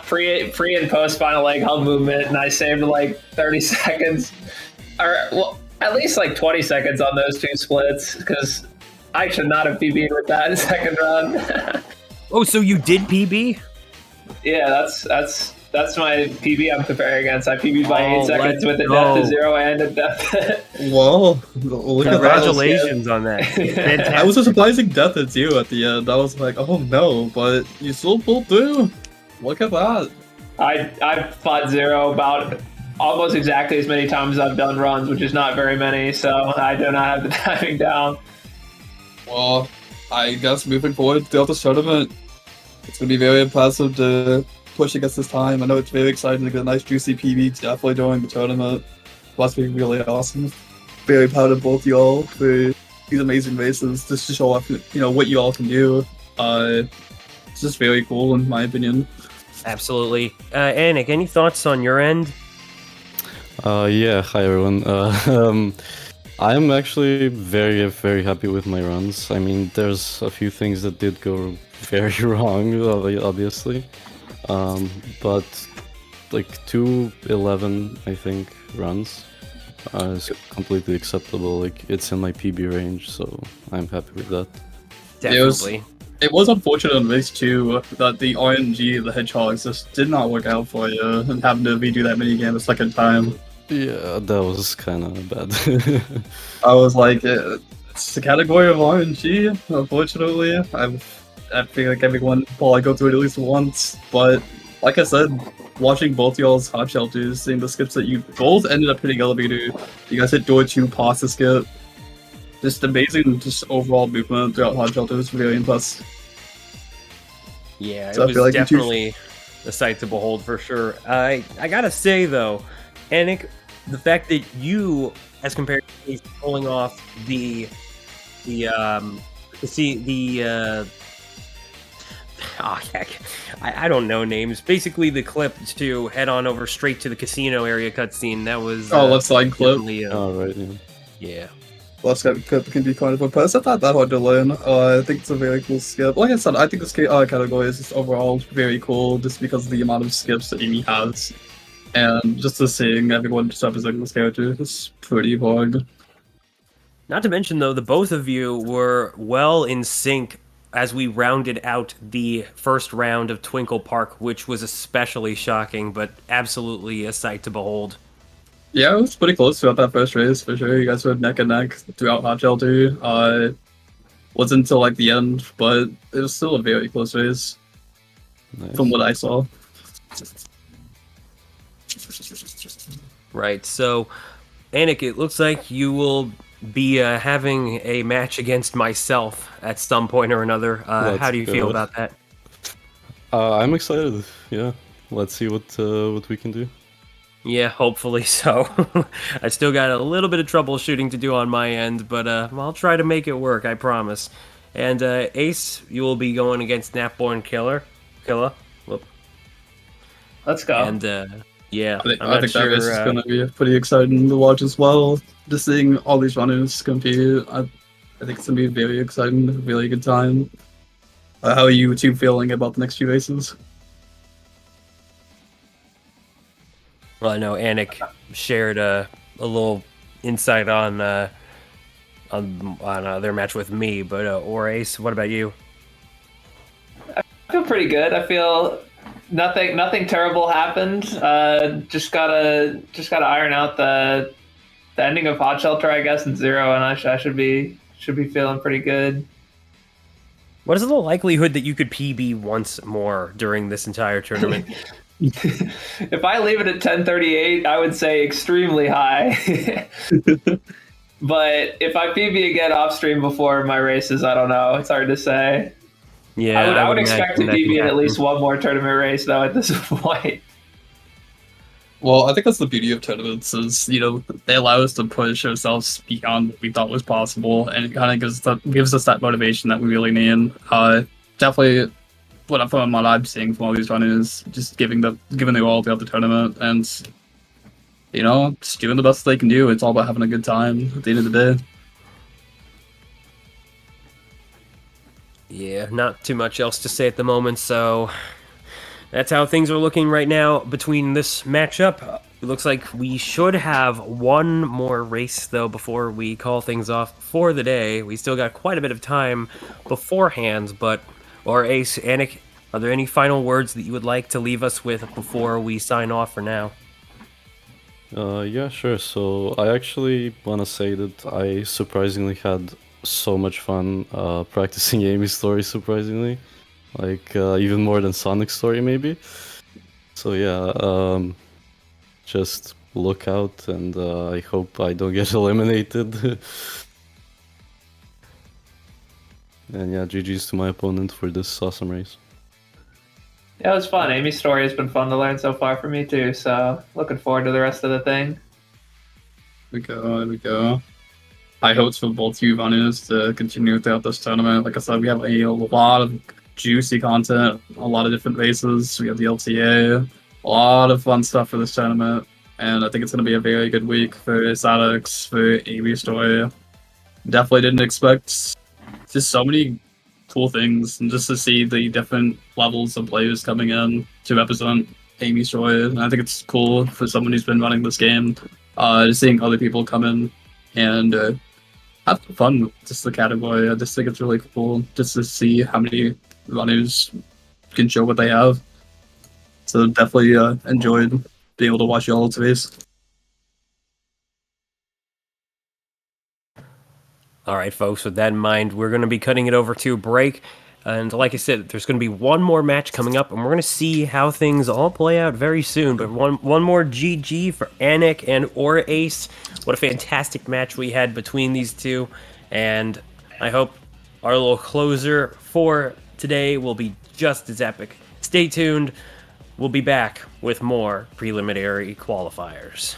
S15: pre and post final leg hub movement, and I saved like 30 seconds, or well, at least like 20 seconds on those two splits, because I should not have PB'd with that in second run.
S6: Oh, so you did PB?
S15: Yeah, that's That's my PB I'm comparing against. I PB'd by 8
S6: Oh,
S15: seconds
S6: let's
S15: with a
S6: go.
S15: depth to 0 and a depth.
S14: Whoa! Look at that.
S6: Congratulations on that. Fantastic.
S14: I was a surprising death at you at the end. I was like, oh no, but you still pulled through. Look at that.
S15: I fought 0 about almost exactly as many times as I've done runs, which is not very many, so I do not have the timing down.
S14: Well, I guess moving forward throughout this tournament, it's going to be very impressive to push against this time. I know it's very exciting to get a nice juicy PB definitely during the tournament. That's be really awesome. Very proud of both y'all for these amazing races, just to show off, what you all can do. It's just very cool in my opinion.
S6: Absolutely. Anik, any thoughts on your end?
S16: Yeah, hi everyone. I'm actually very, very happy with my runs. I mean, there's a few things that did go very wrong, obviously. But like 2:11, I think, runs is completely acceptable. Like, it's in my PB range, so I'm happy with that.
S6: Definitely.
S14: It was unfortunate in race 2 that the RNG, the hedgehogs, just did not work out for you, and having to redo that minigame a second time.
S16: Yeah, that was kind of bad.
S14: I was like, it's a category of RNG, unfortunately. I feel like everyone probably go through it at least once, but like I said, watching both y'all's hot shelters, seeing the skips that you both ended up hitting elevator, you guys hit door 2 past the skip. Just amazing, just overall movement throughout hot shelters, really impressed.
S6: Yeah,
S14: So
S6: it
S14: I feel
S6: was
S14: like you two-
S6: definitely a sight to behold for sure. I gotta say though, Anik, the fact that you, as compared to me, pulling off heck, I don't know names. Basically, the clip to head on over straight to the casino area cutscene. That was
S14: left side clip.
S16: Oh, right, yeah.
S6: Yeah.
S14: Left side clip can be kind of impressive. It's not that hard to learn. I think it's a very cool skip. Like I said, I think this category is just overall very cool, just because of the amount of skips that Amy has. And just to seeing everyone just representing this character is pretty hard.
S6: Not to mention, though, the both of you were well in sync as we rounded out the first round of Twinkle Park, which was especially shocking, but absolutely a sight to behold.
S14: Yeah, it was pretty close throughout that first race, for sure. You guys were neck and neck throughout Hot Shelter. Wasn't until like the end, but it was still a very close race.
S16: Nice.
S14: From what I saw.
S6: Right, so, Anik, it looks like you will be having a match against myself at some point or another. How do you feel about that?
S16: I'm excited. Yeah, let's see what we can do.
S6: Yeah, hopefully so. I still got a little bit of troubleshooting to do on my end, but I'll try to make it work, I promise. And Ace, you will be going against Snapborn Killer. Whoop.
S15: Let's go.
S6: And yeah,
S14: I think that race is going to be pretty exciting to watch as well. Just seeing all these runners compete, I think it's going to be very exciting, really good time. How are you two feeling about the next few races?
S6: Well, I know Anik shared a little insight on their match with me, but or Ace, what about you?
S15: I feel pretty good. I feel nothing terrible happened. Just gotta iron out the ending of Hot Shelter, I guess, in 0, and I should be feeling pretty good.
S6: What is the likelihood that you could PB once more during this entire tournament?
S15: If I leave it at 10:38, I would say extremely high. But if I PB again off stream before my races, I don't know. It's hard to say.
S6: Yeah,
S15: I would expect to
S6: imagine that
S15: PB
S6: can
S15: in at
S6: happen.
S15: least one more tournament race though at this point.
S14: Well, I think that's the beauty of tournaments is, they allow us to push ourselves beyond what we thought was possible, and it kind of gives us that motivation that we really need. Definitely, what I'm seeing from all these runners, just giving their all throughout the tournament, and just doing the best they can do. It's all about having a good time at the end of the day.
S6: Yeah, not too much else to say at the moment, so that's how things are looking right now between this matchup. It looks like we should have one more race, though, before we call things off for the day. We still got quite a bit of time beforehand, or Ace, Anik, are there any final words that you would like to leave us with before we sign off for now?
S16: Yeah, sure. So I actually want to say that I surprisingly had so much fun practicing Amy's story, surprisingly. Like, even more than Sonic's story, maybe. So yeah, just look out, and I hope I don't get eliminated. And yeah, GG's to my opponent for this awesome race.
S15: Yeah, it was fun. Amy's story has been fun to learn so far for me too. So looking forward to the rest of the thing.
S14: There we go. High hopes for both you runners to continue throughout this tournament. Like I said, we have a lot of juicy content, a lot of different races. We have the LTA, a lot of fun stuff for this tournament. And I think it's going to be a very good week for Sadix, for Amy's story. Definitely didn't expect just so many cool things, and just to see the different levels of players coming in to represent Amy's story. And I think it's cool for someone who's been running this game, just seeing other people come in and have fun with just the category. I just think it's really cool just to see how many runners can show what they have. So definitely enjoyed being able to watch y'all race.
S6: All right, folks, with that in mind, we're going to be cutting it over to a break. And like I said, there's going to be one more match coming up, and we're going to see how things all play out very soon. But one more GG for Anik and or Ace. What a fantastic match we had between these two. And I hope our little closer for today will be just as epic. Stay tuned. We'll be back with more preliminary qualifiers.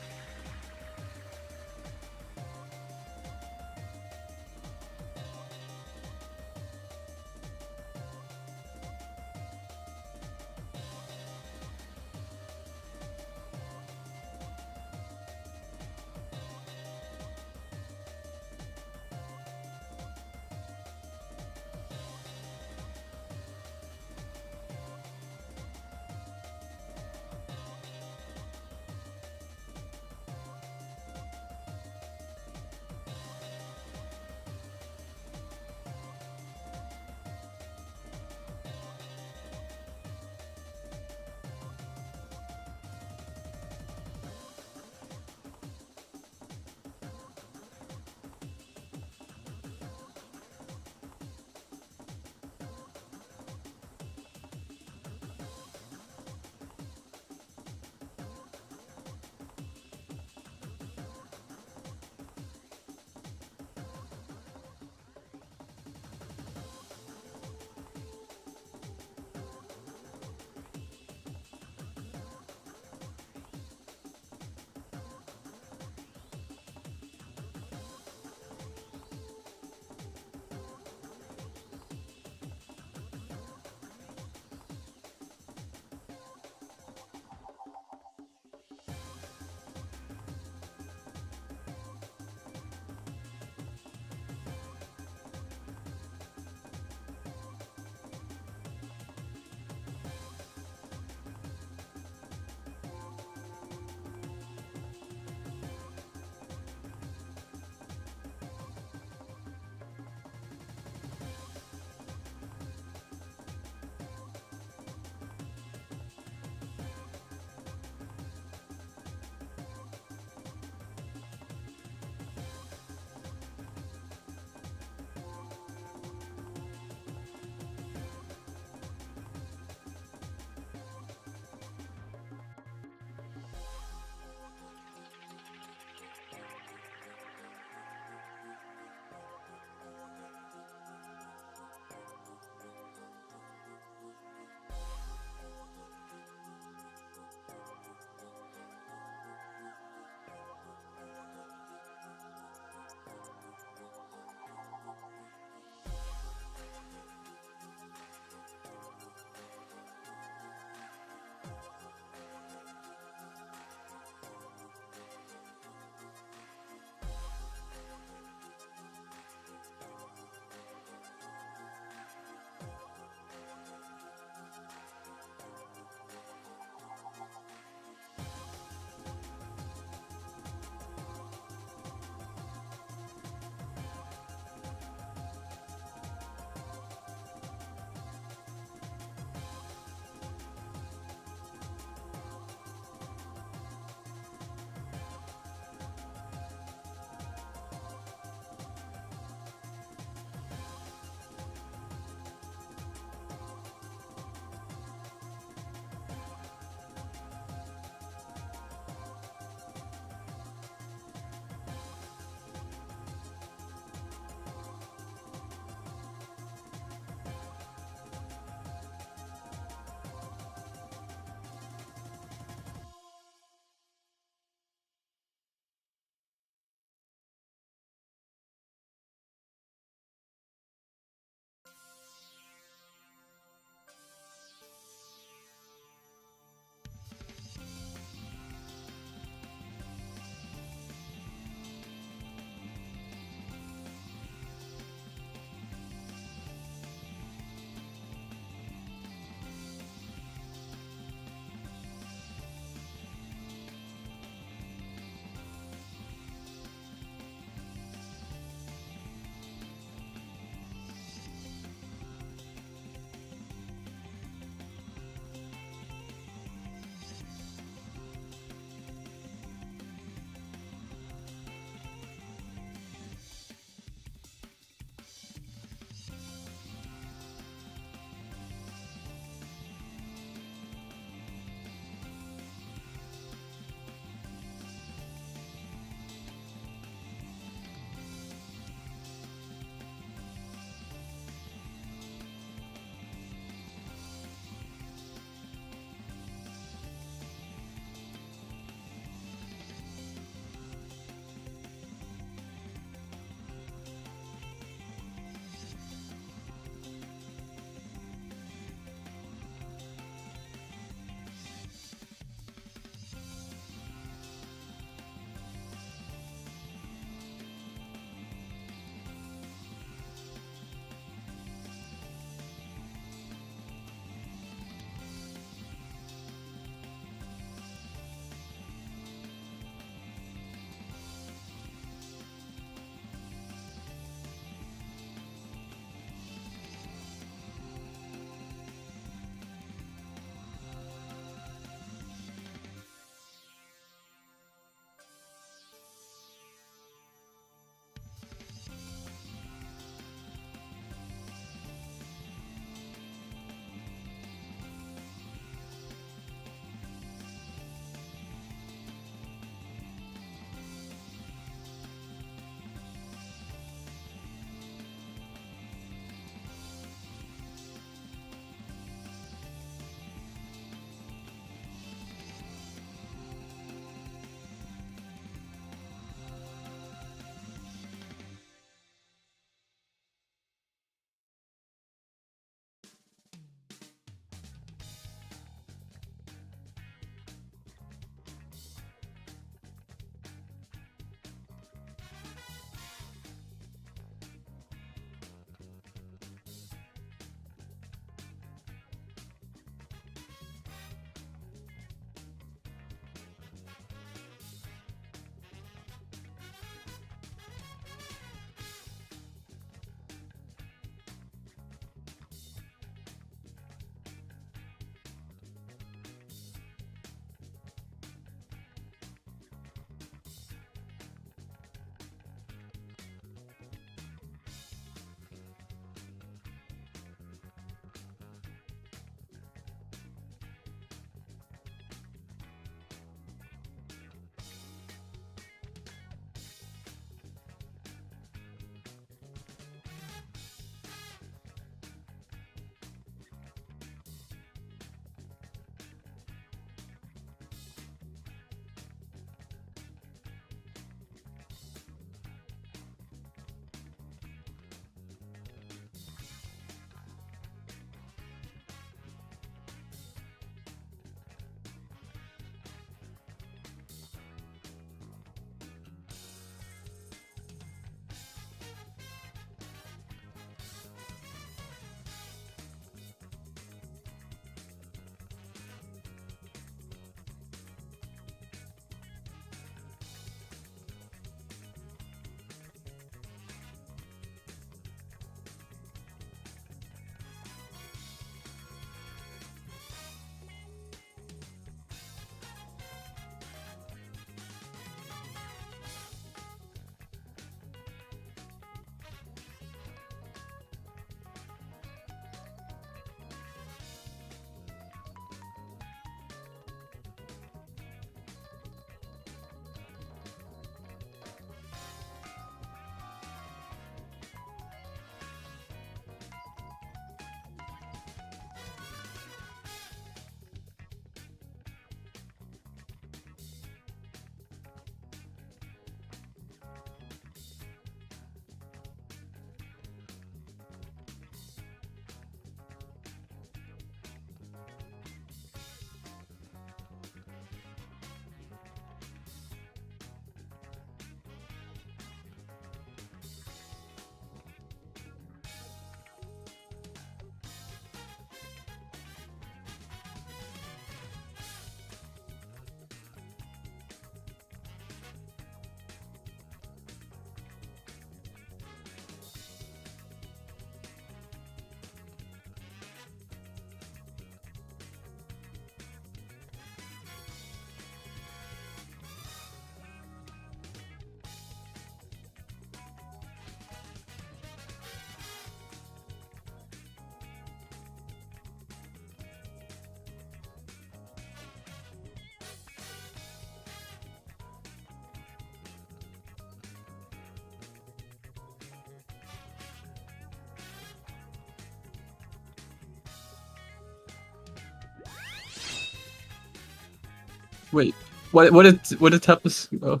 S14: Wait, what did Tethys go?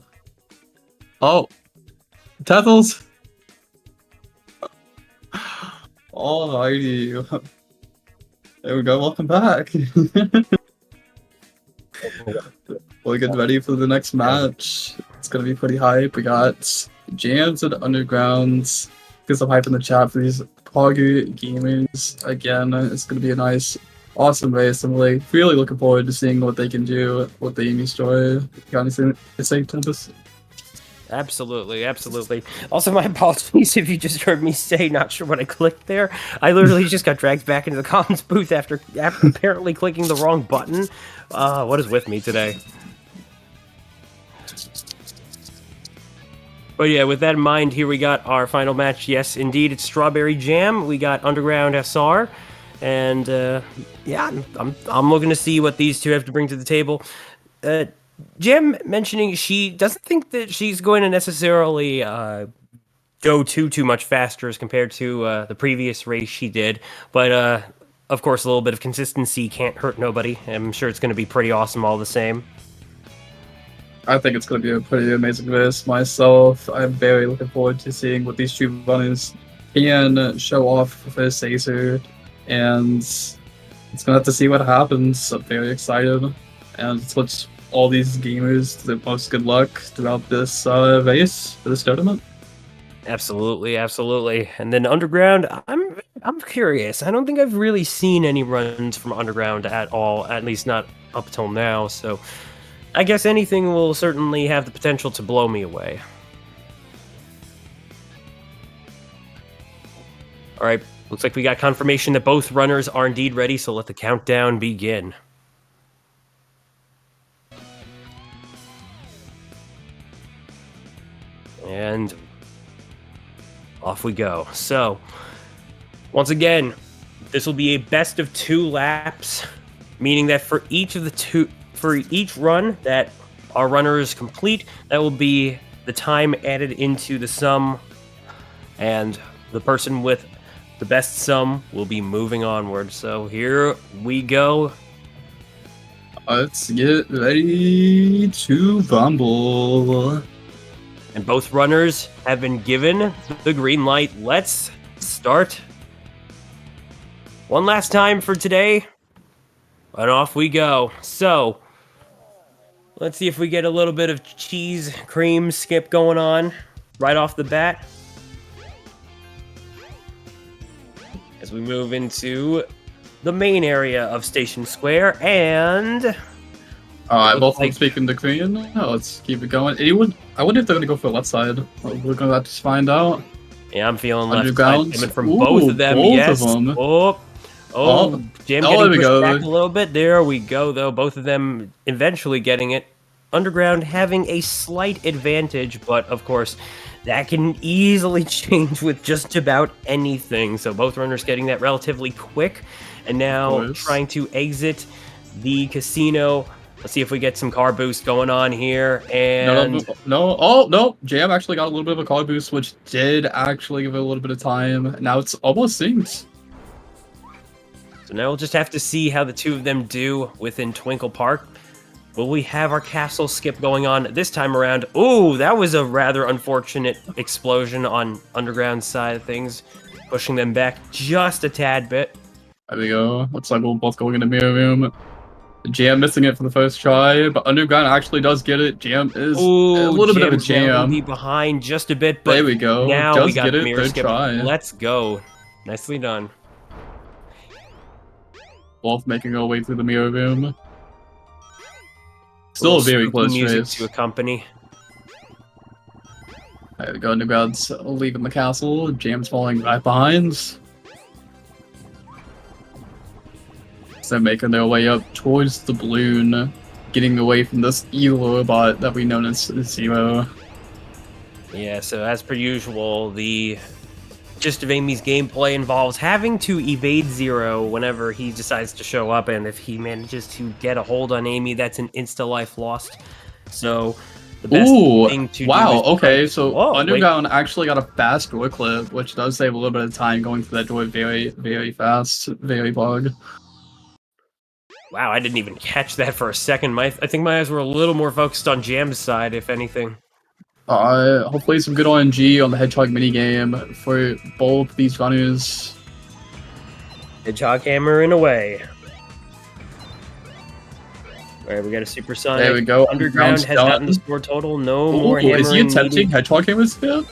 S14: Oh, Tethys. Alrighty. There we go. Welcome back. We're getting ready for the next match. It's gonna be pretty hype. We got Jams and Undergrounds. Get some hype in the chat for these Pogu gamers. Again, it's gonna be a nice, awesome race. I'm really looking forward to seeing what they can do with the Amy story. Got anything to say, Tempest?
S6: Absolutely, absolutely. Also, my apologies if you just heard me say not sure what I clicked there. I literally just got dragged back into the comms booth after apparently clicking the wrong button. What is with me today? But yeah, with that in mind, here we got our final match. Yes, indeed, it's Strawberry Jam. We got Underground SR. And yeah, I'm looking to see what these two have to bring to the table. Jam mentioning she doesn't think that she's going to necessarily go too much faster as compared to the previous race she did, but of course a little bit of consistency can't hurt nobody. I'm sure it's going to be pretty awesome all the same.
S14: I think it's going to be a pretty amazing race myself. I'm very looking forward to seeing what these two runners can show off for this Acer, and it's going to have to see what happens. I'm very excited, and let's wish all these gamers the most good luck throughout this race for this tournament.
S6: Absolutely, absolutely. And then Underground, I'm curious. I don't think I've really seen any runs from Underground at all, at least not up till now, so I guess anything will certainly have the potential to blow me away. Alright, looks like we got confirmation that both runners are indeed ready, so let the countdown begin. And off we go. So, once again, this will be a best of 2 laps, meaning that for each run that our runners complete, that will be the time added into the sum, and the person with the best sum will be moving onward. So here we go.
S14: Let's get ready to rumble.
S6: And both runners have been given the green light. Let's start. One last time for today. And off we go. So, let's see if we get a little bit of cheese cream skip going on right off the bat. As we move into the main area of Station Square, and
S14: both like speaking the Korean. Let's keep it going. I wonder if they're gonna go for the left side. We're gonna have to find out.
S6: Yeah, I'm feeling left side coming from both of them. Yes.
S14: Of them.
S6: Jam getting pushed back a little bit. There we go, though. Both of them eventually getting it. Underground having a slight advantage, but of course, that can easily change with just about anything. So both runners getting that relatively quick, and now trying to exit the casino. Let's see if we get some car boost going on here. And
S14: no. Jam actually got a little bit of a car boost, which did actually give it a little bit of time. Now it's almost synced.
S6: So now we'll just have to see how the two of them do within Twinkle Park. Will we have our castle skip going on this time around? Ooh, that was a rather unfortunate explosion on Underground's side of things, pushing them back just a tad bit.
S14: There we go. Looks like we're both going in the mirror room. Jam missing it for the first try, but Underground actually does get it. Jam is a little bit of a jam.
S6: Be behind just a bit, but
S14: there we go.
S6: Now
S14: does
S6: we got
S14: get
S6: the
S14: it.
S6: mirror
S14: Third
S6: skip.
S14: try.
S6: Let's go. Nicely done.
S14: Both making our way through the mirror room. Still a very close
S6: music
S14: race.
S6: to accompany.
S14: There we go. Underground's leaving the castle. Jam's falling right behind. So making their way up towards the balloon, getting away from this evil robot that we know as Zero.
S6: Yeah, so as per usual, the gist of Amy's gameplay involves having to evade Zero whenever he decides to show up, and if he manages to get a hold on Amy, that's an insta-life lost. So the best thing to do is
S14: okay, so Underground actually got a fast door clip, which does save a little bit of time going through that door very, very fast, very bug.
S6: Wow, I didn't even catch that for a second. I think my eyes were a little more focused on Jam's side, if anything.
S14: Hopefully some good RNG on the Hedgehog minigame for both these runners.
S6: Hedgehog hammering away. Alright, we got a supersonic.
S14: There we go.
S6: Underground has
S14: done.
S6: gotten the score total. No
S14: Ooh,
S6: more hammering
S14: is he attempting
S6: needed.
S14: Hedgehog hammer skip?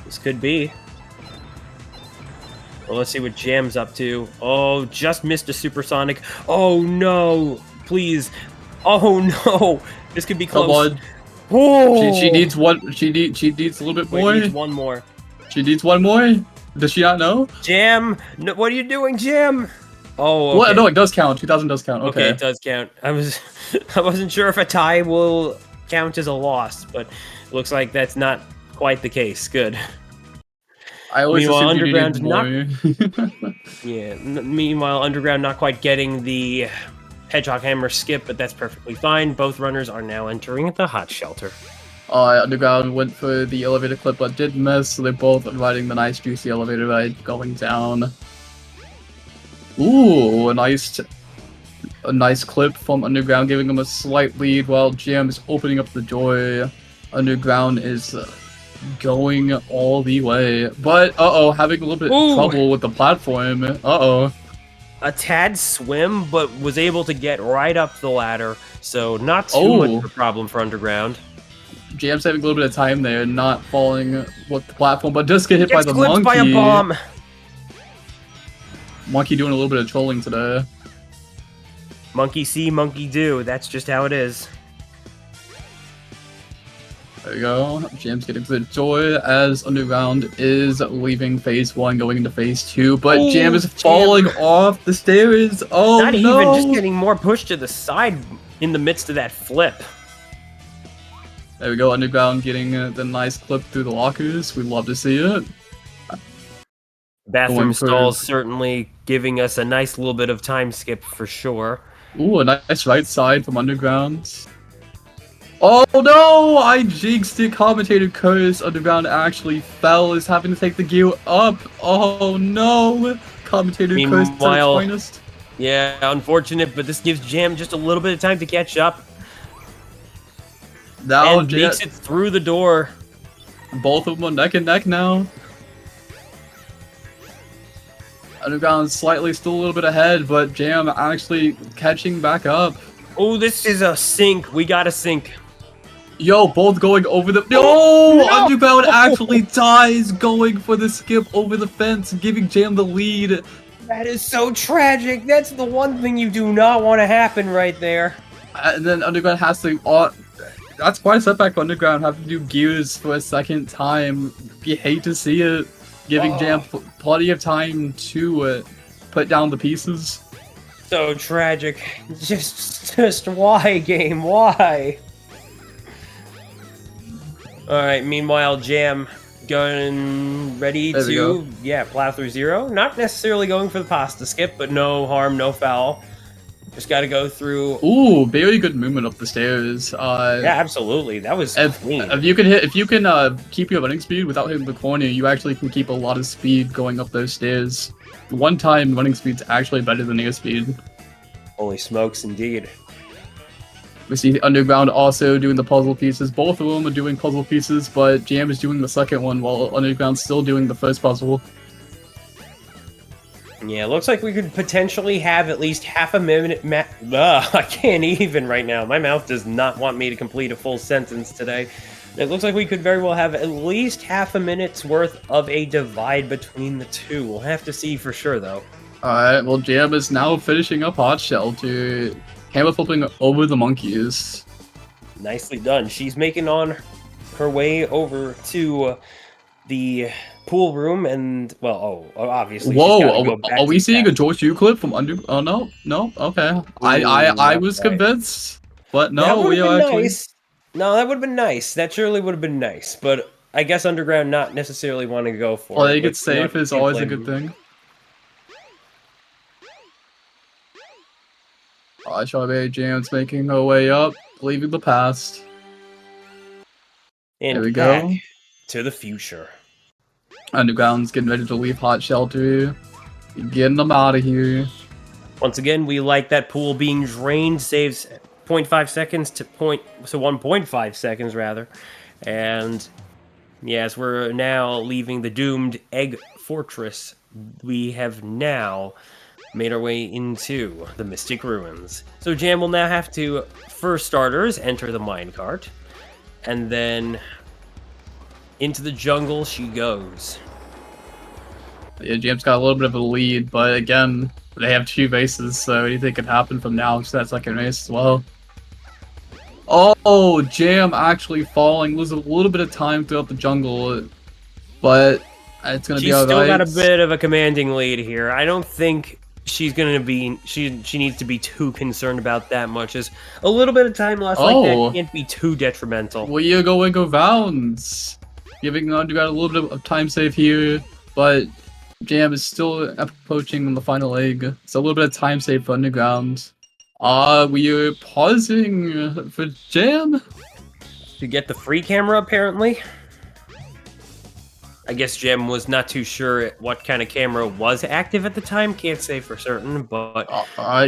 S6: This could be. Well, let's see what Jam's up to. Oh, just missed a supersonic. Oh no! Please. Oh no! This could be close.
S14: Come on.
S6: Oh!
S14: She needs one. She needs a little bit more.
S6: Needs one more.
S14: She needs one more. Does she not know?
S6: Jam, no, what are you doing, Jam? Oh, okay.
S14: Well, no, it does count. 2000 does count.
S6: Okay, it does count. I wasn't sure if a tie will count as a loss, but it looks like that's not quite the case. Good.
S14: I always
S6: Meanwhile,
S14: assumed you needed
S6: Underground's
S14: more.
S6: Yeah. Meanwhile, Underground not quite getting the Hedgehog Hammer skip, but that's perfectly fine. Both runners are now entering the hot shelter.
S14: Underground went for the elevator clip, but did miss. So they're both riding the nice juicy elevator ride going down. Ooh, a nice clip from Underground, giving him a slight lead while Jam is opening up the door. Underground is going all the way, but having a little bit of trouble with the platform.
S6: A tad swim, but was able to get right up the ladder, so not too much of a problem for Underground.
S14: Jam's having a little bit of time there, not falling with the platform, but does get hit by the
S6: clipped
S14: monkey.
S6: by a bomb.
S14: Monkey doing a little bit of trolling today.
S6: Monkey see, monkey do. That's just how it is.
S14: There we go. Jam's getting to the door as Underground is leaving phase 1, going into phase 2, but Jam is falling off the stairs. Oh,
S6: Not
S14: no!
S6: even, just getting more pushed to the side in the midst of that flip.
S14: There we go. Underground getting the nice clip through the lockers. We love to see it.
S6: Bathroom
S14: Going for-
S6: stalls certainly giving us a nice little bit of time skip for sure.
S14: Ooh, a nice right side from Underground. Oh no! I jinxed it. Commentator curse. Underground actually fell. Is having to take the gear up. Oh no! Commentator curse at its finest.
S6: Yeah, unfortunate, but this gives Jam just a little bit of time to catch up.
S14: Now
S6: and makes it through the door.
S14: Both of them are neck and neck now. Underground slightly still a little bit ahead, but Jam actually catching back up.
S6: Oh, this is a sink. We got a sink.
S14: Yo, both going over the... No! Underground actually dies going for the skip over the fence, giving Jam the lead.
S6: That is so tragic. That's the one thing you do not want to happen right there.
S14: And then Underground has to... that's quite a setback for Underground, having to do gears for a second time. You hate to see it. Giving Jam plenty of time to put down the pieces.
S6: So tragic. Just why, game? Why? Alright, meanwhile, Jam going ready
S14: There we
S6: to,
S14: go.
S6: plow through 0. Not necessarily going for the pasta skip, but no harm, no foul. Just gotta go through.
S14: Ooh, very good movement up the stairs.
S6: Yeah, absolutely. That was clean.
S14: If you can keep your running speed without hitting the corner, you actually can keep a lot of speed going up those stairs. One time running speed's actually better than air speed.
S6: Holy smokes, indeed.
S14: We see Underground also doing the puzzle pieces. Both of them are doing puzzle pieces, but Jam is doing the second one while Underground's still doing the first puzzle.
S6: Yeah, looks like we could potentially have at least half a minute. I can't even right now. My mouth does not want me to complete a full sentence today. It looks like we could very well have at least half a minute's worth of a divide between the two. We'll have to see for sure, though.
S14: Alright, well, Jam is now finishing up Hot Shell to hammer flipping over the monkeys.
S6: Nicely done. She's making on her way over to the pool room and, well, obviously.
S14: Whoa, are we seeing a George Yu clip from Under? Oh, no, okay. I was convinced, but no, we are actually...
S6: Nice. No, that would have been nice. That surely would have been nice, but I guess Underground not necessarily wanting to go for it.
S14: Playing it safe is always a good thing. Strawberry Jam's making her way up, leaving the past.
S6: And
S14: there we
S6: back
S14: go.
S6: To the future.
S14: Underground's getting ready to leave Hot Shelter. Getting them out of here.
S6: Once again, we like that pool being drained, saves 0.5 seconds to 1.5 seconds rather. And yes, we're now leaving the doomed Egg Fortress. We have now made our way into the Mystic Ruins. So Jam will now have to, for starters, enter the minecart, and then into the jungle she goes.
S14: Yeah, Jam's got a little bit of a lead, but again, they have 2 bases, so anything can happen from now to that second race as well. Oh, Jam actually falling. Lose a little bit of time throughout the jungle, but it's gonna be alright.
S6: She's still got a bit of a commanding lead here. I don't think she's gonna be. She needs to be too concerned about that much. As a little bit of time lost like that can't be too detrimental.
S14: We are going around, giving Underground a little bit of time save here, but Jam is still approaching on the final leg. So a little bit of time save for Underground. We are pausing for Jam
S6: to get the free camera, apparently. I guess Jam was not too sure what kind of camera was active at the time. Can't say for certain, but...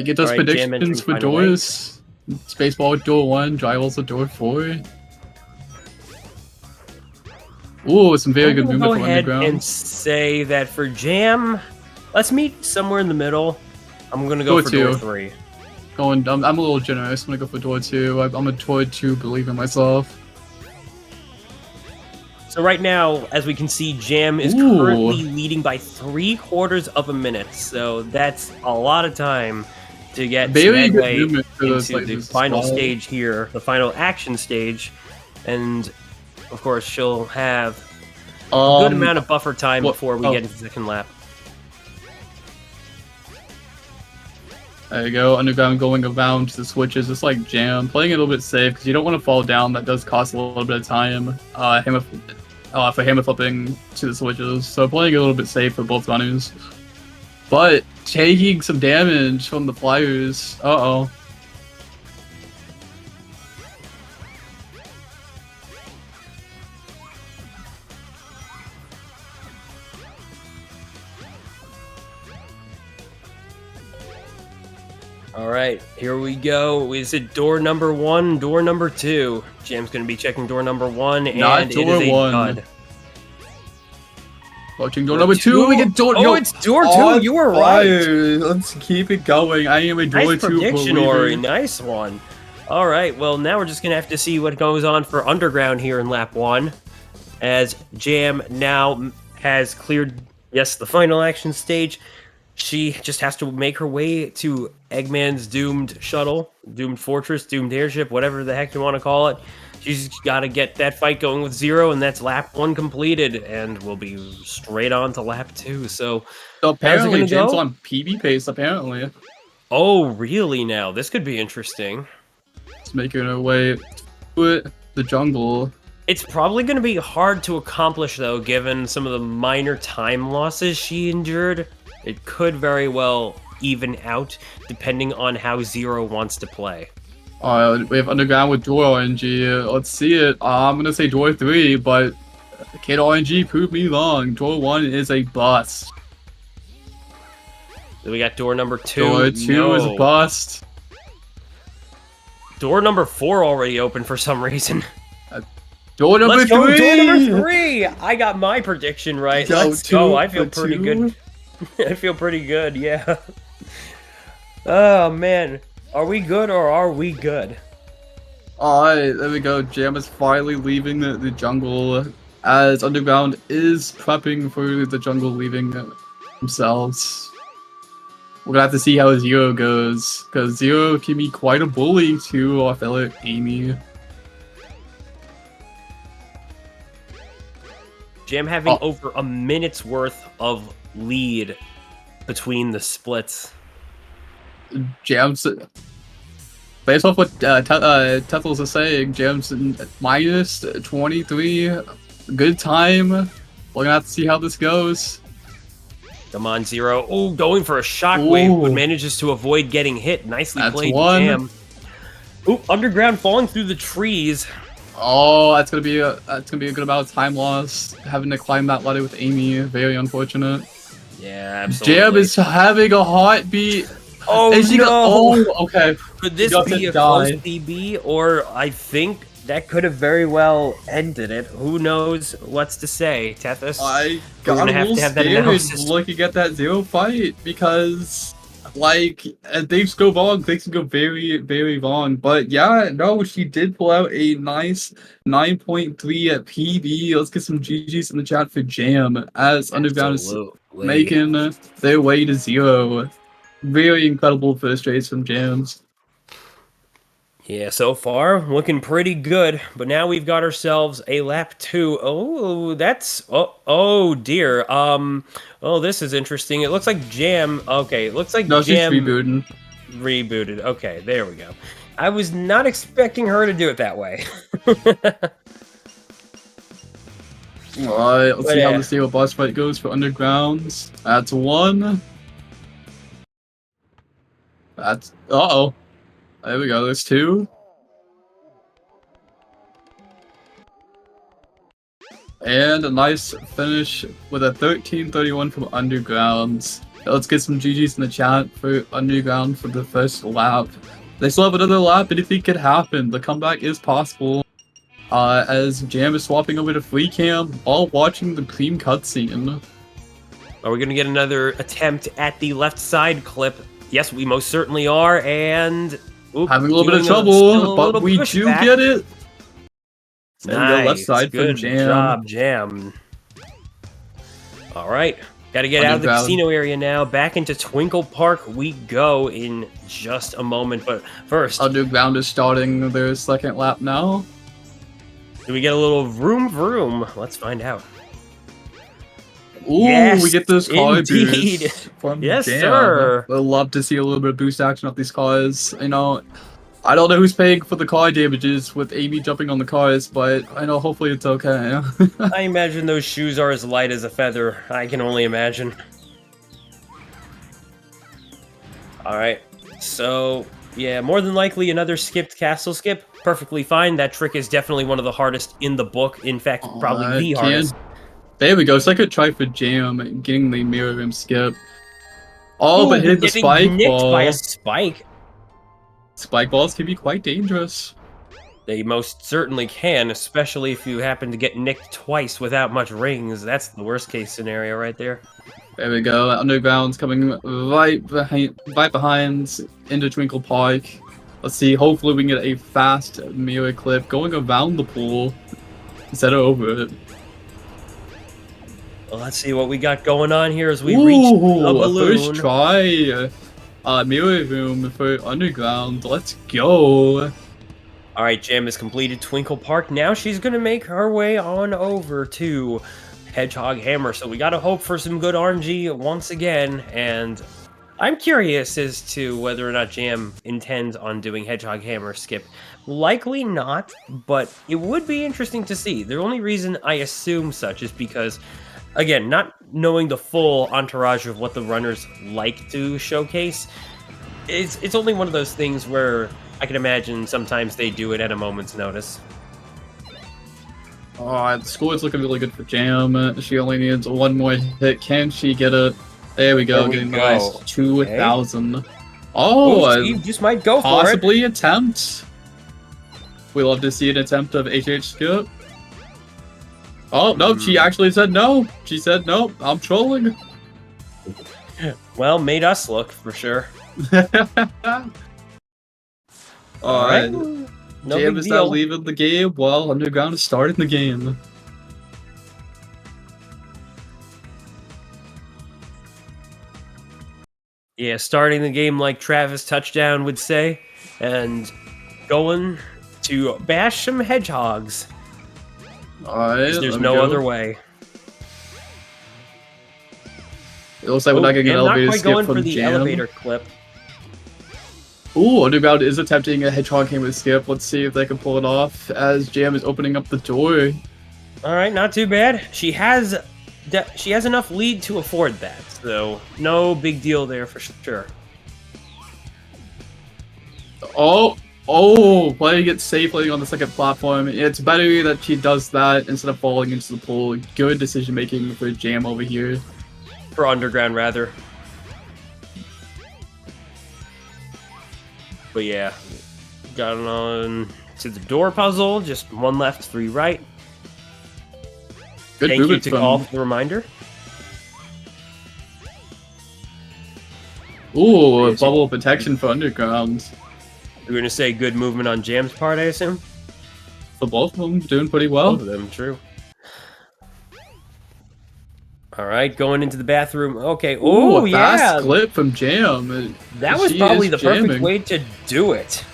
S14: get those predictions for doors. Spaceball with door 1, drywalls with door 4. Ooh, some very good movement from Underground.
S6: And say that for Jam, let's meet somewhere in the middle. I'm gonna go for door 3.
S14: I'm a little generous. I'm gonna go for door 2. I'm a door 2 believer myself.
S6: So right now, as we can see, Jam is currently leading by 3/4 of a minute. So that's a lot of time to get
S14: very good
S6: way
S14: movement for
S6: into the final stage here, the final action stage, and of course she'll have a good amount of buffer time before we get into the second lap.
S14: There you go, Underground going around the switches, just like Jam. Playing it a little bit safe, because you don't want to fall down. That does cost a little bit of time for hammer flipping to the switches. So playing it a little bit safe for both runners. But taking some damage from the flyers. Uh-oh.
S6: All right, here we go. Is it door number 1, door number 2? Jam's going to be checking door number 1, and
S14: Not door
S6: it is a
S14: 1.
S6: dud.
S14: Watching door number 2. We get door.
S6: Oh, it's door 2. You were right.
S14: Let's keep it going. I am a door 2
S6: prediction,
S14: believer.
S6: Ori. Nice one. All right, well, now we're just going to have to see what goes on for Underground here in lap 1, as Jam now has cleared, yes, the final action stage. She just has to make her way to Eggman's doomed shuttle, doomed fortress, doomed airship, whatever the heck you want to call it. She's got to get that fight going with Zero, and that's lap 1 completed, and we'll be straight on to lap 2. So
S14: apparently, James on PB pace. Apparently.
S6: Oh, really? Now this could be interesting.
S14: It's making her way to the jungle.
S6: It's probably going to be hard to accomplish, though, given some of the minor time losses she endured. It could very well even out, depending on how Zero wants to play.
S14: We have Underground with door RNG. Let's see it. I'm gonna say door 3, but Kid RNG proved me wrong. Door 1 is a bust.
S6: Then we got door number 2.
S14: Door 2 is a bust.
S6: Door number 4 already open for some reason.
S14: Door number 3!
S6: Door number 3! I got my prediction right. Let's go. I feel pretty good. I feel pretty good, yeah. Oh, man. Are we good or are we good?
S14: Alright, there we go. Jam is finally leaving the jungle, as Underground is prepping for the jungle leaving themselves. We're gonna have to see how Zero goes, because Zero can be quite a bully to our fellow Amy.
S6: Jam having over a minute's worth of lead between the splits.
S14: Jam's, based off what Tethels is saying, Jam's minus 23. Good time. We're gonna have to see how this goes.
S6: Come on, Zero. Oh, going for a shockwave, but manages to avoid getting hit. Nicely played, Jam. Ooh, Underground falling through the trees.
S14: Oh, that's gonna be a good amount of time loss. Having to climb that ladder with Amy, very unfortunate.
S6: Yeah, absolutely.
S14: Jam is having a heartbeat.
S6: Oh
S14: And she
S6: no!
S14: okay.
S6: Could this
S14: Got
S6: be
S14: to
S6: a close
S14: die.
S6: PB, or I think that could have very well ended it. Who knows what's to say, Tethys?
S14: I
S6: We're
S14: got
S6: gonna
S14: a
S6: have
S14: little
S6: to have that
S14: scared
S6: analysis.
S14: looking at that 0 fight because, like, as things go wrong, things can go very, very wrong. But yeah, no, she did pull out a nice 9.3 at PB. Let's get some GGs in the chat for Jam as Underground is
S6: Absolutely.
S14: making their way to 0. Very incredible first race from Jams.
S6: Yeah, so far looking pretty good, but now we've got ourselves a lap 2. Oh, that's oh dear. Oh, this is interesting. It looks like Jam. Okay, it looks like
S14: No, she's
S6: Jam
S14: rebooting.
S6: rebooted. Okay, there we go. I was not expecting her to do it that way.
S14: Alright, let's
S6: But,
S14: see how the stable boss fight goes for Undergrounds. That's 1. That's uh-oh. There we go, there's 2. And a nice finish with a 13:31 from Undergrounds. Let's get some GGs in the chat for Underground for the first lap. They still have another lap, anything could happen. The comeback is possible. As Jam is swapping over to free cam while watching the Cream cutscene.
S6: Are we going to get another attempt at the left side clip? Yes, we most certainly are, and...
S14: Having a little bit of trouble, but we do get it. There we go, left side
S6: good
S14: from Jam.
S6: job, Jam. All right, got to get out of the
S14: Underground.
S6: casino area now. Back into Twinkle Park we go in just a moment, but first...
S14: Underground is starting their second lap now.
S6: Do we get a little vroom? Let's find out.
S14: Ooh,
S6: Yes,
S14: we get this car
S6: indeed.
S14: boost from
S6: Yes,
S14: Jam.
S6: sir.
S14: I'd love to see a little bit of boost action off these cars. You know, I don't know who's paying for the car damages with Amy jumping on the cars, but I know hopefully it's okay.
S6: I imagine those shoes are as light as a feather. I can only imagine. Alright, so yeah, more than likely another skipped castle skip. Perfectly fine. That trick is definitely one of the hardest in the book. In fact, probably the hardest.
S14: There we go. Second try for Jam, getting the mirror rim skip. Oh,
S6: Ooh,
S14: but hit the
S6: getting
S14: spike
S6: nicked
S14: ball.
S6: by a spike.
S14: Spike balls can be quite dangerous.
S6: They most certainly can, especially if you happen to get nicked twice without much rings. That's the worst case scenario right there.
S14: There we go. Underground's coming right behind into Twinkle Park. Let's see. Hopefully, we can get a fast mirror clip going around the pool instead of over it.
S6: Well, let's see what we got going on here as we reach the balloon.
S14: First try. Mirror room for Underground. Let's go.
S6: All right, Jam has completed Twinkle Park. Now she's going to make her way on over to Hedgehog Hammer. So we got to hope for some good RNG once again. And I'm curious as to whether or not Jam intends on doing Hedgehog Hammer skip. Likely not, but it would be interesting to see. The only reason I assume such is because, again, not knowing the full entourage of what the runners like to showcase, it's only one of those things where I can imagine sometimes they do it at a moment's notice.
S14: Alright, the score is looking really good for Jam. She only needs one more hit. Can she get it? There we go,
S6: There we
S14: getting
S6: go.
S14: a nice 2,000.
S6: Okay.
S14: Oh,
S6: Ooh, Steve just might go for it.
S14: possibly attempt. We love to see an attempt of HH skip. Oh, no, she actually said no. She said, no, I'm trolling.
S6: Well, made us look, for sure.
S14: Alright.
S6: No
S14: Jam
S6: big
S14: is now
S6: deal.
S14: leaving the game while Underground is starting the game.
S6: Yeah, starting the game like Travis Touchdown would say, and going to bash some hedgehogs.
S14: Alright,
S6: There's
S14: there we
S6: no
S14: go.
S6: other way.
S14: It looks like we're not getting an
S6: and not
S14: elevator
S6: quite
S14: skip
S6: going
S14: from
S6: for the
S14: Jam.
S6: elevator clip.
S14: Ooh, Underground is attempting a Hedgehog Hammer skip. Let's see if they can pull it off as Jam is opening up the door.
S6: All right, not too bad. She has enough lead to afford that, so no big deal there for sure.
S14: Oh, playing it safely on the second platform. It's better that she does that instead of falling into the pool. Good decision making for Jam over here.
S6: For Underground, rather. But yeah, got on to the door puzzle. Just 1 left, 3 right.
S14: Good
S6: Thank you
S14: movement
S6: to
S14: from-
S6: all for the reminder.
S14: Ooh, a bubble of protection for underground.
S6: We're gonna say good movement on Jam's part, I assume.
S14: For both of them, doing pretty well.
S6: Both of them, true. All right, going into the bathroom. Okay.
S14: Ooh,
S6: Oh,
S14: a fast
S6: yeah.
S14: clip from Jam.
S6: That was
S14: She
S6: probably
S14: is
S6: the perfect
S14: jamming.
S6: way to do it.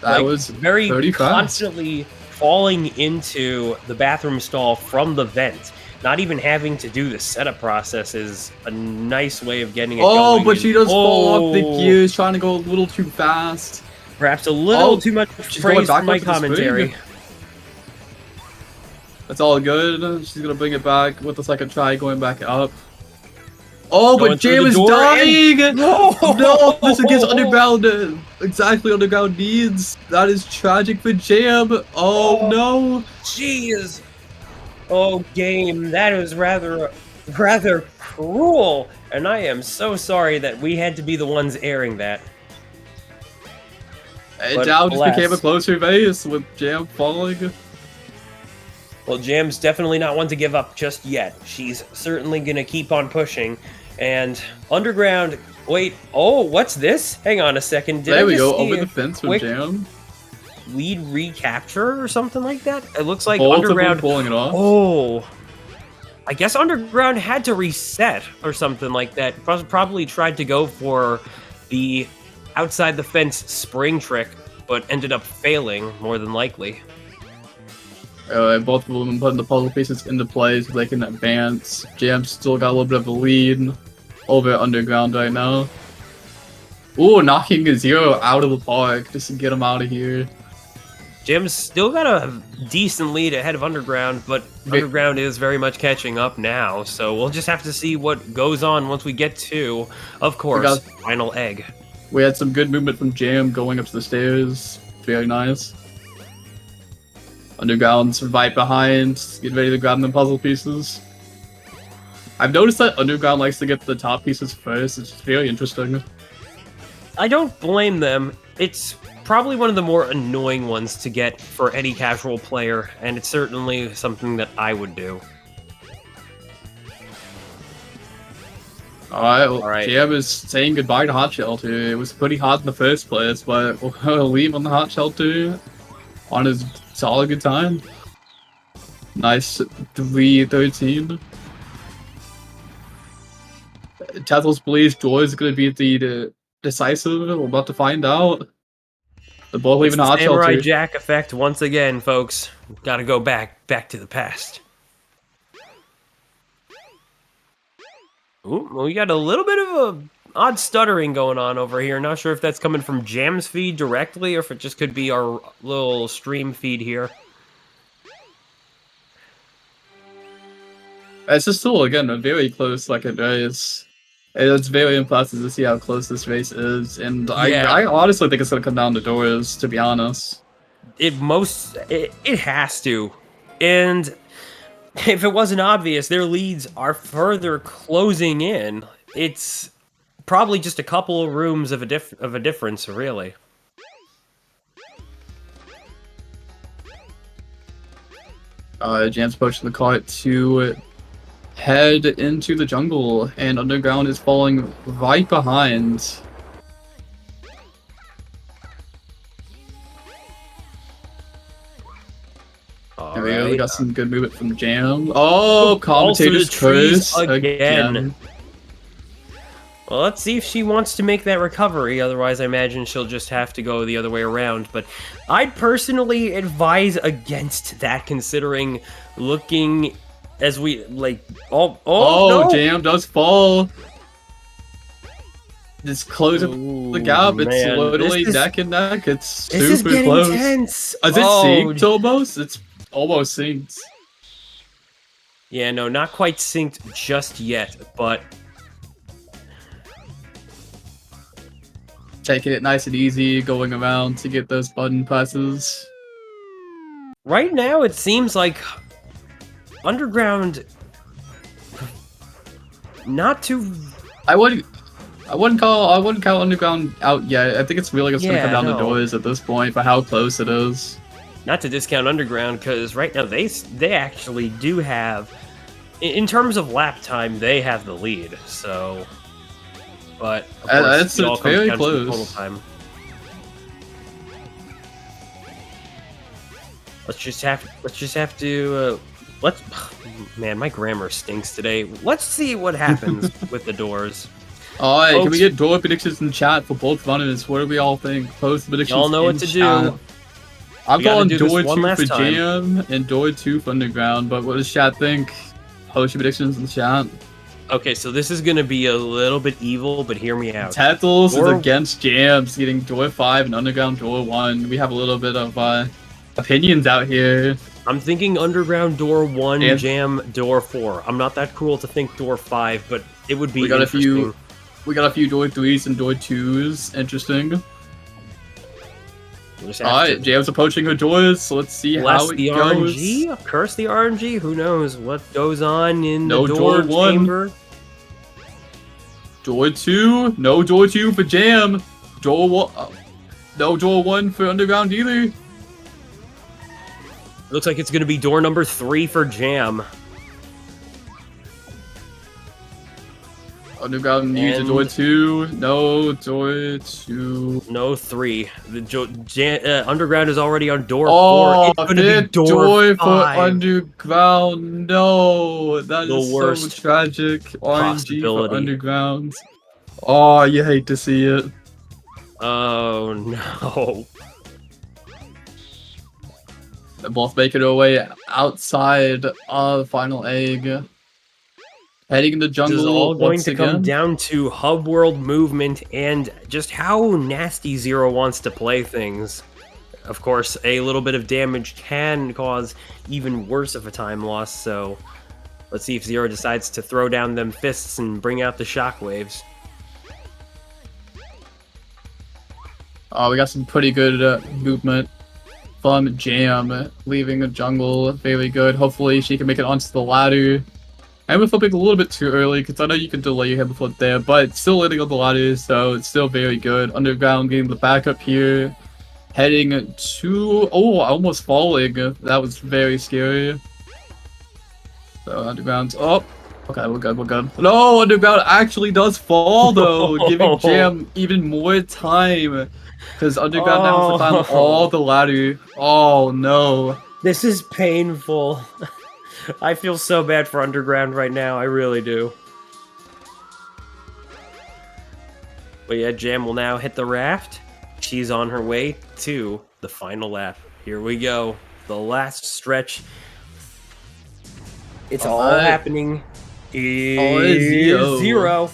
S14: That was
S6: very
S14: pretty fast.
S6: constantly falling into the bathroom stall from the vent. Not even having to do the setup process is a nice way of getting it going.
S14: Oh, but she does fall off the
S6: Oh.
S14: gears, trying to go a little too fast.
S6: Perhaps a little too much
S14: she's going
S6: praise
S14: back
S6: for my
S14: up to the spring.
S6: commentary.
S14: That's all good. She's gonna bring it back with the second try, going back up. Oh,
S6: Going
S14: but
S6: through
S14: Jam
S6: the
S14: is
S6: door
S14: dying!
S6: and-
S14: No, this is against Underground. Exactly Underground needs. That is tragic for Jam. Oh, no.
S6: Jeez. Oh, game, that is rather cruel, and I am so sorry that we had to be the ones airing that.
S14: It
S6: But
S14: now just
S6: alas.
S14: became a closer race with Jam falling.
S6: Well, Jam's definitely not one to give up just yet. She's certainly gonna keep on pushing, and Underground. Wait, oh, what's this? Hang on a second. Did
S14: There
S6: I
S14: we
S6: just
S14: go,
S6: see
S14: over
S6: a
S14: the fence from
S6: quick
S14: Jam.
S6: lead recapture or something like that? It looks like
S14: Both of them
S6: Underground
S14: pulling it off.
S6: Oh, I guess Underground had to reset or something like that. Probably tried to go for the outside the fence spring trick, but ended up failing more than likely.
S14: Both of them putting the puzzle pieces into place so they can advance. Jam's still got a little bit of a lead over Underground right now. Ooh, knocking a zero out of the park just to get him out of here.
S6: Jim's still got a decent lead ahead of Underground, but Underground is very much catching up now, so we'll just have to see what goes on once we get to, of course, Final Egg.
S14: We had some good movement from Jam going up to the stairs. Very nice. Underground's right behind, get ready to grab the puzzle pieces. I've noticed that Underground likes to get the top pieces first, it's very interesting.
S6: I don't blame them. It's probably one of the more annoying ones to get for any casual player, and it's certainly something that I would do.
S14: Alright, Jam is saying goodbye to Hot Shelter. It was pretty hot in the first place, but we'll leave on the Hot Shelter on his solid good time. Nice 3-13. Tethel's Blaze Joy is going to be the decisive. We're about to find out. They're both leaving
S6: It's
S14: the
S6: the
S14: Hot
S6: Samurai
S14: Shelter.
S6: Jack effect once again, folks. Gotta go back to the past. Ooh, well, we got a little bit of a odd stuttering going on over here. Not sure if that's coming from Jam's feed directly or if it just could be our little stream feed here.
S14: It's just still, again, a very close second race. It's very impressive to see how close this race is, and
S6: Yeah.
S14: I honestly think it's going to come down to doors, to be honest.
S6: It has to. And if it wasn't obvious, their leads are further closing in. It's probably just a couple of rooms of a difference, really.
S14: Jam's pushing the cart to head into the jungle, and Underground is falling right behind. There we go. We got some good movement from Jam. Oh, commentator's curse again.
S6: Well, let's see if she wants to make that recovery. Otherwise, I imagine she'll just have to go the other way around. But I'd personally advise against that, considering looking as we like. Oh, no.
S14: Jam does fall. Just close up the gap. It's
S6: man.
S14: literally
S6: This is-
S14: neck and neck. It's
S6: this is
S14: super
S6: getting
S14: close.
S6: tense.
S14: Is it
S6: Oh.
S14: synced almost? It's almost synced.
S6: Yeah, no, not quite synced just yet, but
S14: Taking it nice and easy, going around to get those button presses.
S6: right now it seems like Underground not too.
S14: I I wouldn't call Underground out yet. I think it's really just gonna
S6: Yeah,
S14: come down to
S6: no.
S14: doors at this point for how close it is.
S6: Not to discount Underground, because right now they actually do have, in terms of lap time, they have the lead. So, but of course, it all comes
S14: very
S6: down to the total
S14: close.
S6: time. Let's just have to man, my grammar stinks today. Let's see what happens with the doors.
S14: Alright, can
S6: Folks,
S14: we get door predictions in chat for both runners? What do we all think? Post predictions.
S6: y'all know what
S14: in
S6: to
S14: chat.
S6: do.
S14: I'm
S6: We gotta
S14: going
S6: do this
S14: door
S6: one
S14: 2
S6: last
S14: for
S6: time.
S14: Jam and door 2 for Underground, but what does chat think? Post your predictions in the chat.
S6: Okay, so this is gonna be a little bit evil, but hear me out.
S14: Tattles is
S6: Door-
S14: against Jams, getting door 5 and Underground door 1. We have a little bit of opinions out here.
S6: I'm thinking Underground door 1,
S14: And-
S6: Jam door 4. I'm not that cruel to think door 5, but it would be
S14: We got a
S6: interesting.
S14: few door 3s and door 2s. Interesting.
S6: We'll just have
S14: Alright,
S6: to
S14: Jam's approaching her doors, so let's see
S6: bless
S14: how it
S6: the
S14: goes.
S6: RNG, curse the RNG. Who knows what goes on in
S14: No
S6: the door
S14: door 1.
S6: chamber?
S14: Door 2, no door 2 for Jam. Door 1, no door 1 for Underground either.
S6: Looks like it's going to be door number 3 for Jam.
S14: Underground needs a
S6: And-
S14: door 2, no door 2.
S6: No 3. Underground is already on door 4.
S14: Oh,
S6: It's going to be
S14: fifth
S6: door
S14: for
S6: 5.
S14: Underground. No, that
S6: The
S14: is so
S6: worst
S14: tragic. RNG for
S6: possibility.
S14: Underground. Oh, you hate to see it.
S6: Oh no.
S14: They're both making their way outside of Final Egg. Heading in the jungle
S6: This is all going
S14: once
S6: to
S14: again.
S6: come down to hub world movement and just how nasty Zero wants to play things. Of course, a little bit of damage can cause even worse of a time loss, so let's see if Zero decides to throw down them fists and bring out the shockwaves.
S14: Oh, we got some pretty good movement from Jam, leaving the jungle. Very good. Hopefully she can make it onto the ladder. And we're flipping a little bit too early, because I know you can delay your heavy flip there, but still landing on the ladder, so it's still very good. Underground getting the backup here. Heading to... Oh, almost falling. That was very scary. So Underground's up. Okay, we're good, we're good. No, Underground actually does fall, though, giving Jam even more time. Because Underground now has to climb all the ladder. Oh, no.
S6: This is painful. I feel so bad for Underground right now, I really do. But yeah, Jam will now hit the raft. She's on her way to the final lap. Here we go. The last stretch. It's all
S14: Alright.
S6: happening.
S14: Is
S6: Zero.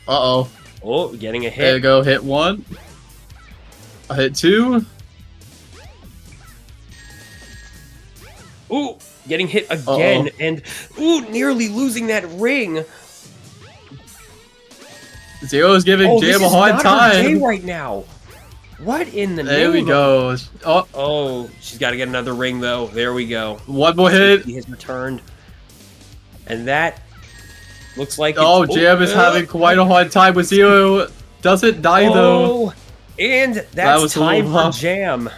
S14: Uh-oh.
S6: Oh, getting a hit.
S14: There you go, hit 1. I hit 2.
S6: Ooh, getting hit again, and ooh, nearly losing that ring.
S14: Zero's giving
S6: Oh,
S14: Jam
S6: this
S14: a
S6: is
S14: hard
S6: not her day
S14: time.
S6: right now. What in the
S14: There
S6: name
S14: we
S6: of-
S14: go. Oh,
S6: Oh, she's got to get another ring, though. There we go.
S14: one more hit.
S6: He has returned. And that looks like
S14: Oh,
S6: it's...
S14: Jam is having quite a hard time with Zero. Doesn't die, though.
S6: Oh, and that's
S14: was a
S6: time
S14: little
S6: for
S14: rough.
S6: Jam.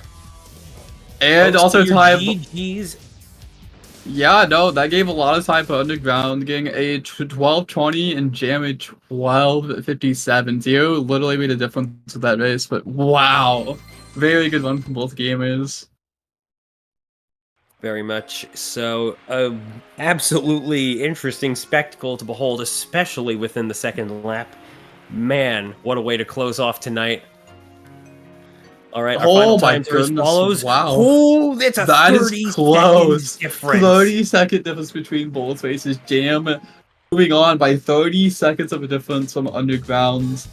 S14: And
S6: Folks,
S14: also
S6: to your
S14: time...
S6: GGs.
S14: Yeah, no, that gave a lot of time for Underground, getting a 12:20 and Jam a 12:57. Zero literally made a difference with that race, but wow. Very good one from both gamers.
S6: Very much so. Absolutely interesting spectacle to behold, especially within the second lap. Man, what a way to close off tonight. All right, our final times are as follows.
S14: Wow.
S6: Oh, that's a
S14: That
S6: 30
S14: is close.
S6: second difference.
S14: 30-second difference between both races. Jam moving on by 30 seconds of a difference from Underground.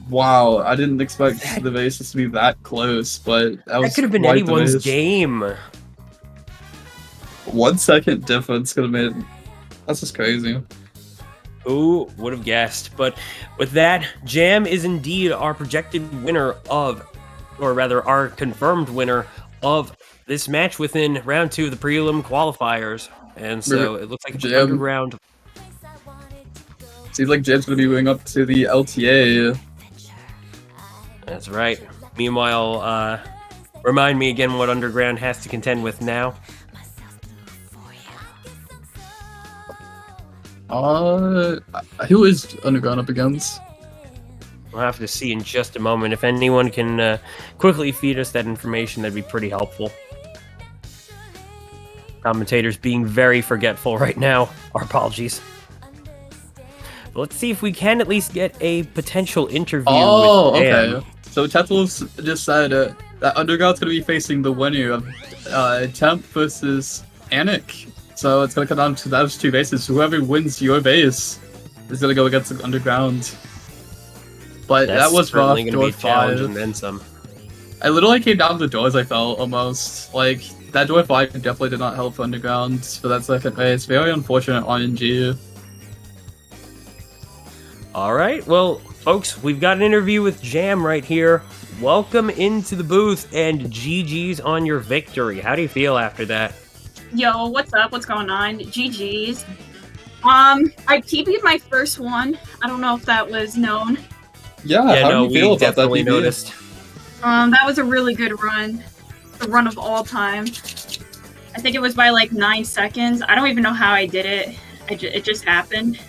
S14: Wow, I didn't expect the races to be that close, but that was
S6: That could have been
S14: quite the
S6: anyone's
S14: race.
S6: game.
S14: 1 second difference could have made. That's just crazy.
S6: Who would have guessed? But with that, Jam is indeed our projected winner of, or rather, our confirmed winner of this match within round 2 of the prelim qualifiers. And so it looks like it's underground.
S14: Seems like Jib's going to be going up to the LTA.
S6: That's right. Meanwhile, remind me again what underground has to contend with now.
S14: Who is underground up against?
S6: We'll have to see in just a moment. If anyone can quickly feed us that information, that'd be pretty helpful. Commentators being very forgetful right now. Our apologies. But let's see if we can at least get a potential interview with Dan.
S14: Okay. So Tetzel's just said that Underground's going to be facing the winner of Temp versus Anik. So it's going to come down to those 2 bases. Whoever wins your base is going to go against the Underground. But
S6: That's
S14: that was rough.
S6: going to be a challenge and then some.
S14: I literally came down to the doors, I felt, almost. Like, that door 5 definitely did not help Underground for that second base. Very unfortunate RNG.
S6: Alright, well, folks, we've got an interview with Jam right here. Welcome into the booth, and GG's on your victory. How do you feel after that?
S17: Yo, what's up? What's going on? GG's. I TP'd my first one. I don't know if that was known.
S14: Yeah, how do you feel about that?
S6: Noticed.
S17: That was a really good run. The run of all time. I think it was by like 9 seconds. I don't even know how I did it. It just happened.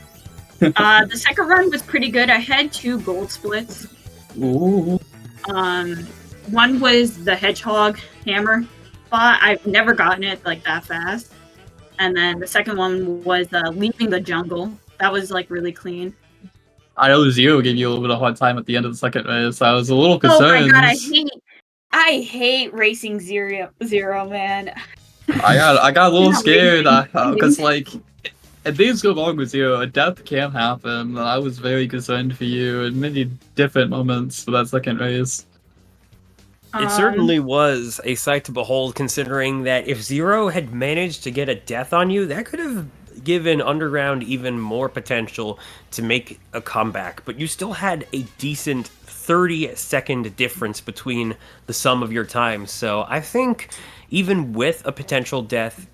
S17: The second run was pretty good. I had 2 gold splits.
S14: Ooh.
S17: One was the hedgehog hammer spot. I've never gotten it like that fast. And then the second one was leaving the jungle. That was like really clean.
S14: I know Zero gave you a little bit of a hard time at the end of the second race. I was a little concerned.
S17: Oh my god, I hate racing zero, man.
S14: I got a little scared because like if things go wrong with Zero, a death can happen. I was very concerned for you in many different moments for that second race.
S6: It certainly was a sight to behold, considering that if Zero had managed to get a death on you, that could have given Underground even more potential to make a comeback. But you still had a decent 30-second difference between the sum of your times. So I think even with a potential death,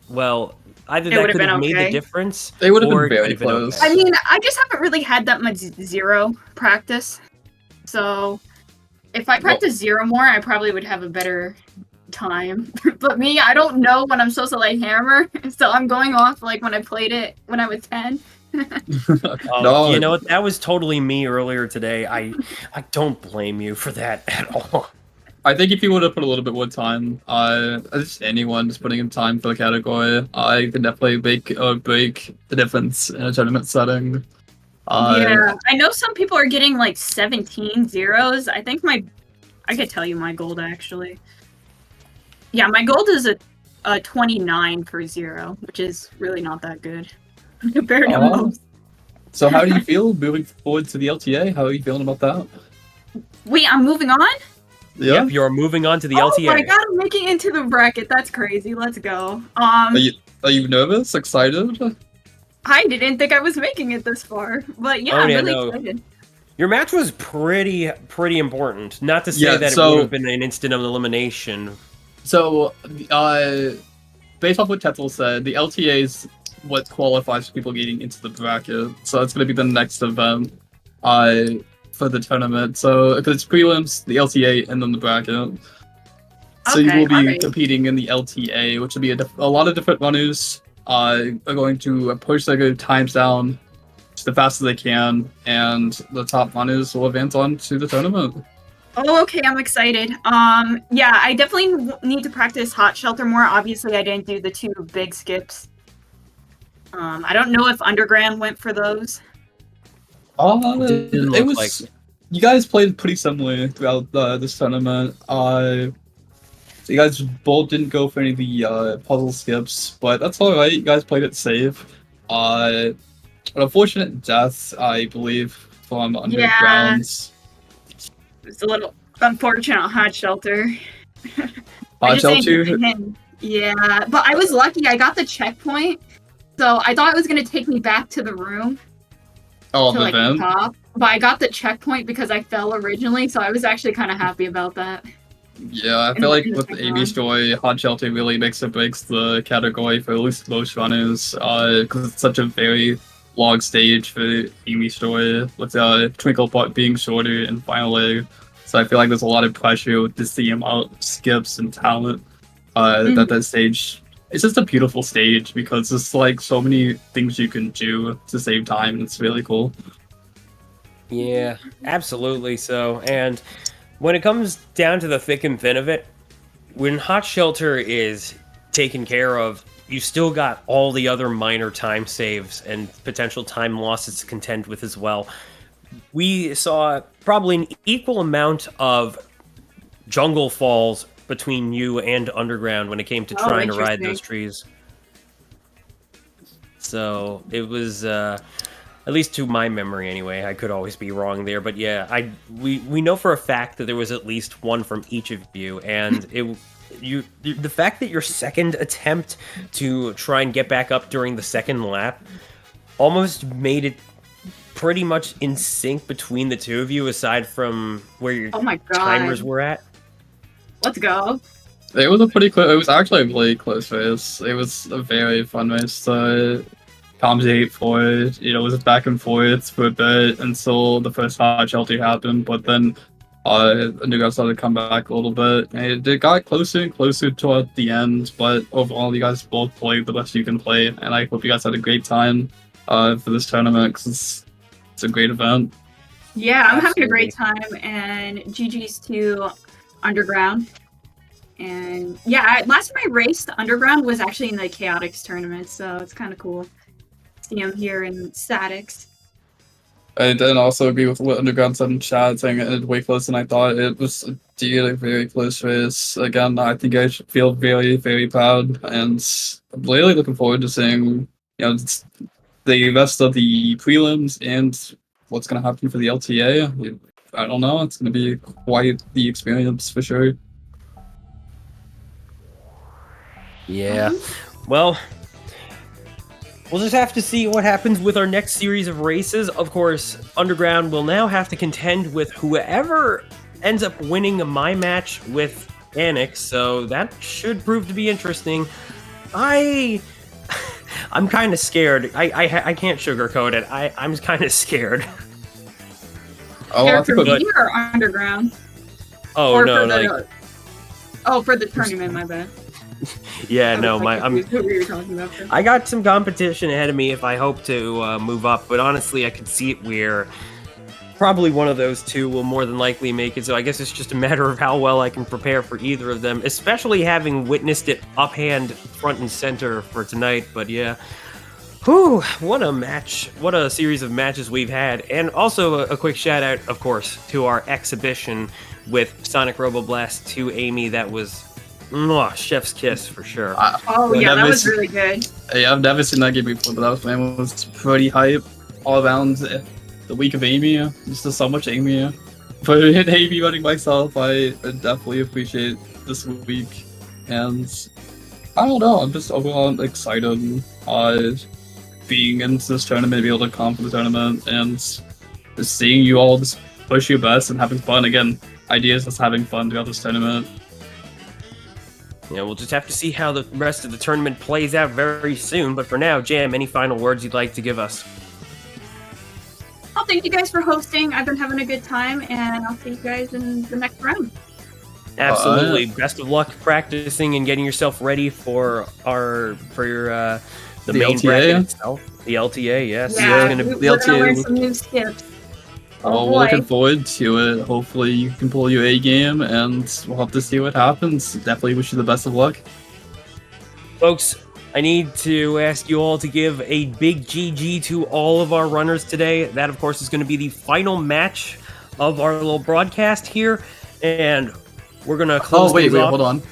S6: well, either that could have made the difference,
S14: they would have
S6: or
S14: been
S6: it
S14: very
S6: could have been
S14: close.
S6: okay.
S17: I mean, I just haven't really had that much zero practice. So if I practice zero more, I probably would have a better time. But me, I don't know when I'm supposed to like hammer, so I'm going off like when I played it when I was 10.
S14: No.
S6: You know what? That was totally me earlier today. I don't blame you for that at all.
S14: I think if you would have put a little bit more time, just anyone just putting in time for the category, I can definitely make or break the difference in a tournament setting.
S17: Yeah, I know some people are getting like 17 zeros. I think I could tell you my gold actually. Yeah, my gold is a 29 per zero, which is really not that good compared to most.
S14: So how do you feel moving forward to the LTA? How are you feeling about that?
S17: Wait, I'm moving on?
S14: Yeah.
S6: Yep, you're moving on to the
S17: Oh
S6: LTA.
S17: my god, I'm making it into the bracket. That's crazy. Let's go.
S14: Are you nervous? Excited?
S17: I didn't think I was making it this far, but yeah, I'm really excited.
S6: Your match was pretty important. Not to say that it would have been an instant of elimination.
S14: So, based off what Tetzel said, the LTA is what qualifies for people getting into the bracket. So that's going to be the next event for the tournament. So, because it's prelims, the LTA, and then the bracket. So you will be competing in the LTA, which will be a lot of different runners are going to push their times down the fastest they can, and the top runners will advance on to the tournament.
S17: Oh, okay, I'm excited. Yeah, I definitely need to practice Hot Shelter more. Obviously, I didn't do the 2 big skips. I don't know if Underground went for those.
S14: It was. You guys played pretty similar throughout this tournament. You guys both didn't go for any of the puzzle skips, but that's all right. You guys played it safe. An unfortunate death, I believe, from Undergrounds.
S17: It's a little unfortunate Hot Shelter.
S14: Hot Shelter?
S17: Yeah, but I was lucky. I got the checkpoint, so I thought it was going to take me back to the room.
S14: Oh,
S17: to
S14: the
S17: like the
S14: event?
S17: top. But I got the checkpoint because I fell originally, so I was actually kind of happy about that.
S14: Yeah, I feel like with Amy's story, Hot Shelter really makes or breaks the category for at least most runners, because it's such a very long stage for Amy's story, with Twinkle part being shorter and finally. So I feel like there's a lot of pressure with just the amount of skips and talent that stage. It's just a beautiful stage because there's like so many things you can do at the same time, and it's really cool.
S6: Yeah, absolutely so. And when it comes down to the thick and thin of it, when Hot Shelter is taken care of, you still got all the other minor time saves and potential time losses to contend with as well. We saw probably an equal amount of jungle falls between you and Underground when it came to trying to ride those trees. So it was, at least to my memory anyway, I could always be wrong there, but yeah, we know for a fact that there was at least one from each of you, and the fact that your second attempt to try and get back up during the second lap almost made it pretty much in sync between the two of you, aside from where your timers were at.
S17: Let's go.
S14: It was a pretty close. It was actually a really close race. It was a very fun race to compensate for. It was back and forth for a bit until the first Hot Shelter happened, but then Underground started to come back a little bit. And it got closer and closer toward the end, but overall, you guys both played the best you can play, and I hope you guys had a great time for this tournament because it's a great event.
S17: Yeah, I'm having a great time, and GG's to Underground. And yeah, last time I raced Underground was actually in the Chaotix tournament, so it's kind of cool to see him here in Statics.
S14: I did also agree with what Underground said in chat, saying it was way closer than I thought. It was a really very close race. Again, I think I should feel very, very proud, and I'm really looking forward to seeing the rest of the prelims and what's going to happen for the LTA. I don't know. It's going to be quite the experience for sure.
S6: Yeah. Well, we'll just have to see what happens with our next series of races. Of course, Underground will now have to contend with whoever ends up winning my match with Anix, so that should prove to be interesting. I'm kind of scared. I can't sugarcoat it. I'm kind of scared.
S17: Scared for me or Underground?
S6: Oh,
S17: or
S6: no,
S17: for the tournament, my bad.
S6: Yeah, no,
S17: Who were you talking about?
S6: I got some competition ahead of me if I hope to move up, but honestly, I could see it where probably one of those two will more than likely make it, so I guess it's just a matter of how well I can prepare for either of them, especially having witnessed it uphand front and center for tonight, but yeah. Whew, what a match. What a series of matches we've had. And also a quick shout out, of course, to our exhibition with Sonic Roboblast 2 Amy. That was chef's kiss for sure.
S17: That was really good.
S14: Yeah, I've never seen that game before, but that was pretty hype all around the week of Amy. Just so much Amy. For Amy running myself, I definitely appreciate this week. And I don't know, I'm just overall excited being into this tournament, be able to comp for the tournament, and just seeing you all just push your best and having fun. Again, ideas just having fun throughout this tournament.
S6: Yeah, we'll just have to see how the rest of the tournament plays out very soon. But for now, Jam, any final words you'd like to give us?
S17: Oh, thank you guys for hosting. I've been having a good time, and I'll see you guys in the next round.
S6: Absolutely. Best of luck practicing and getting yourself ready for your the main
S14: LTA?
S6: bracket itself. The LTA, yes.
S17: Yeah,
S6: It's gonna,
S17: we're gonna learn some new skips.
S14: Oh, we're looking forward to it. Hopefully you can pull your A game, and we'll have to see what happens. Definitely wish you the best of luck.
S6: Folks, I need to ask you all to give a big GG to all of our runners today. That, of course, is going to be the final match of our little broadcast here, and we're going to close
S14: wait,
S6: off.
S14: hold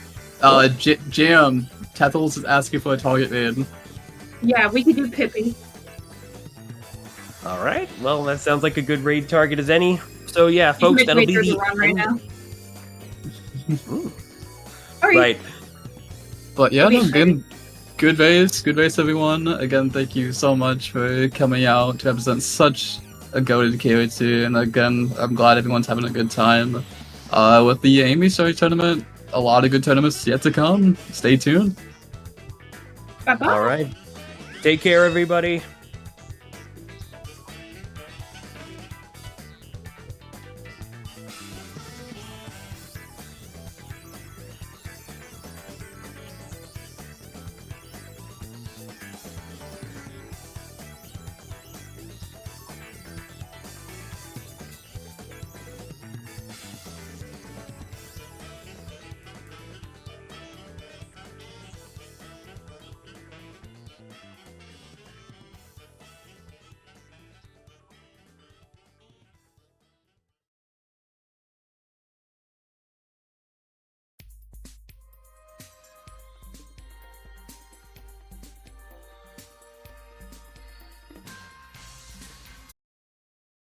S14: on. Jam, Tethels is asking for a target man.
S17: Yeah, we could do Pippi.
S6: All right. Well, that sounds like a good raid target as any. So yeah, folks, that'll be the
S17: run right now.
S6: Right.
S14: But yeah, no, good race, everyone. Again, thank you so much for coming out to represent such a goated character. And again, I'm glad everyone's having a good time. with the Amy Story tournament. A lot of good tournaments yet to come. Stay tuned.
S17: Bye-bye.
S6: All right. Take care, everybody.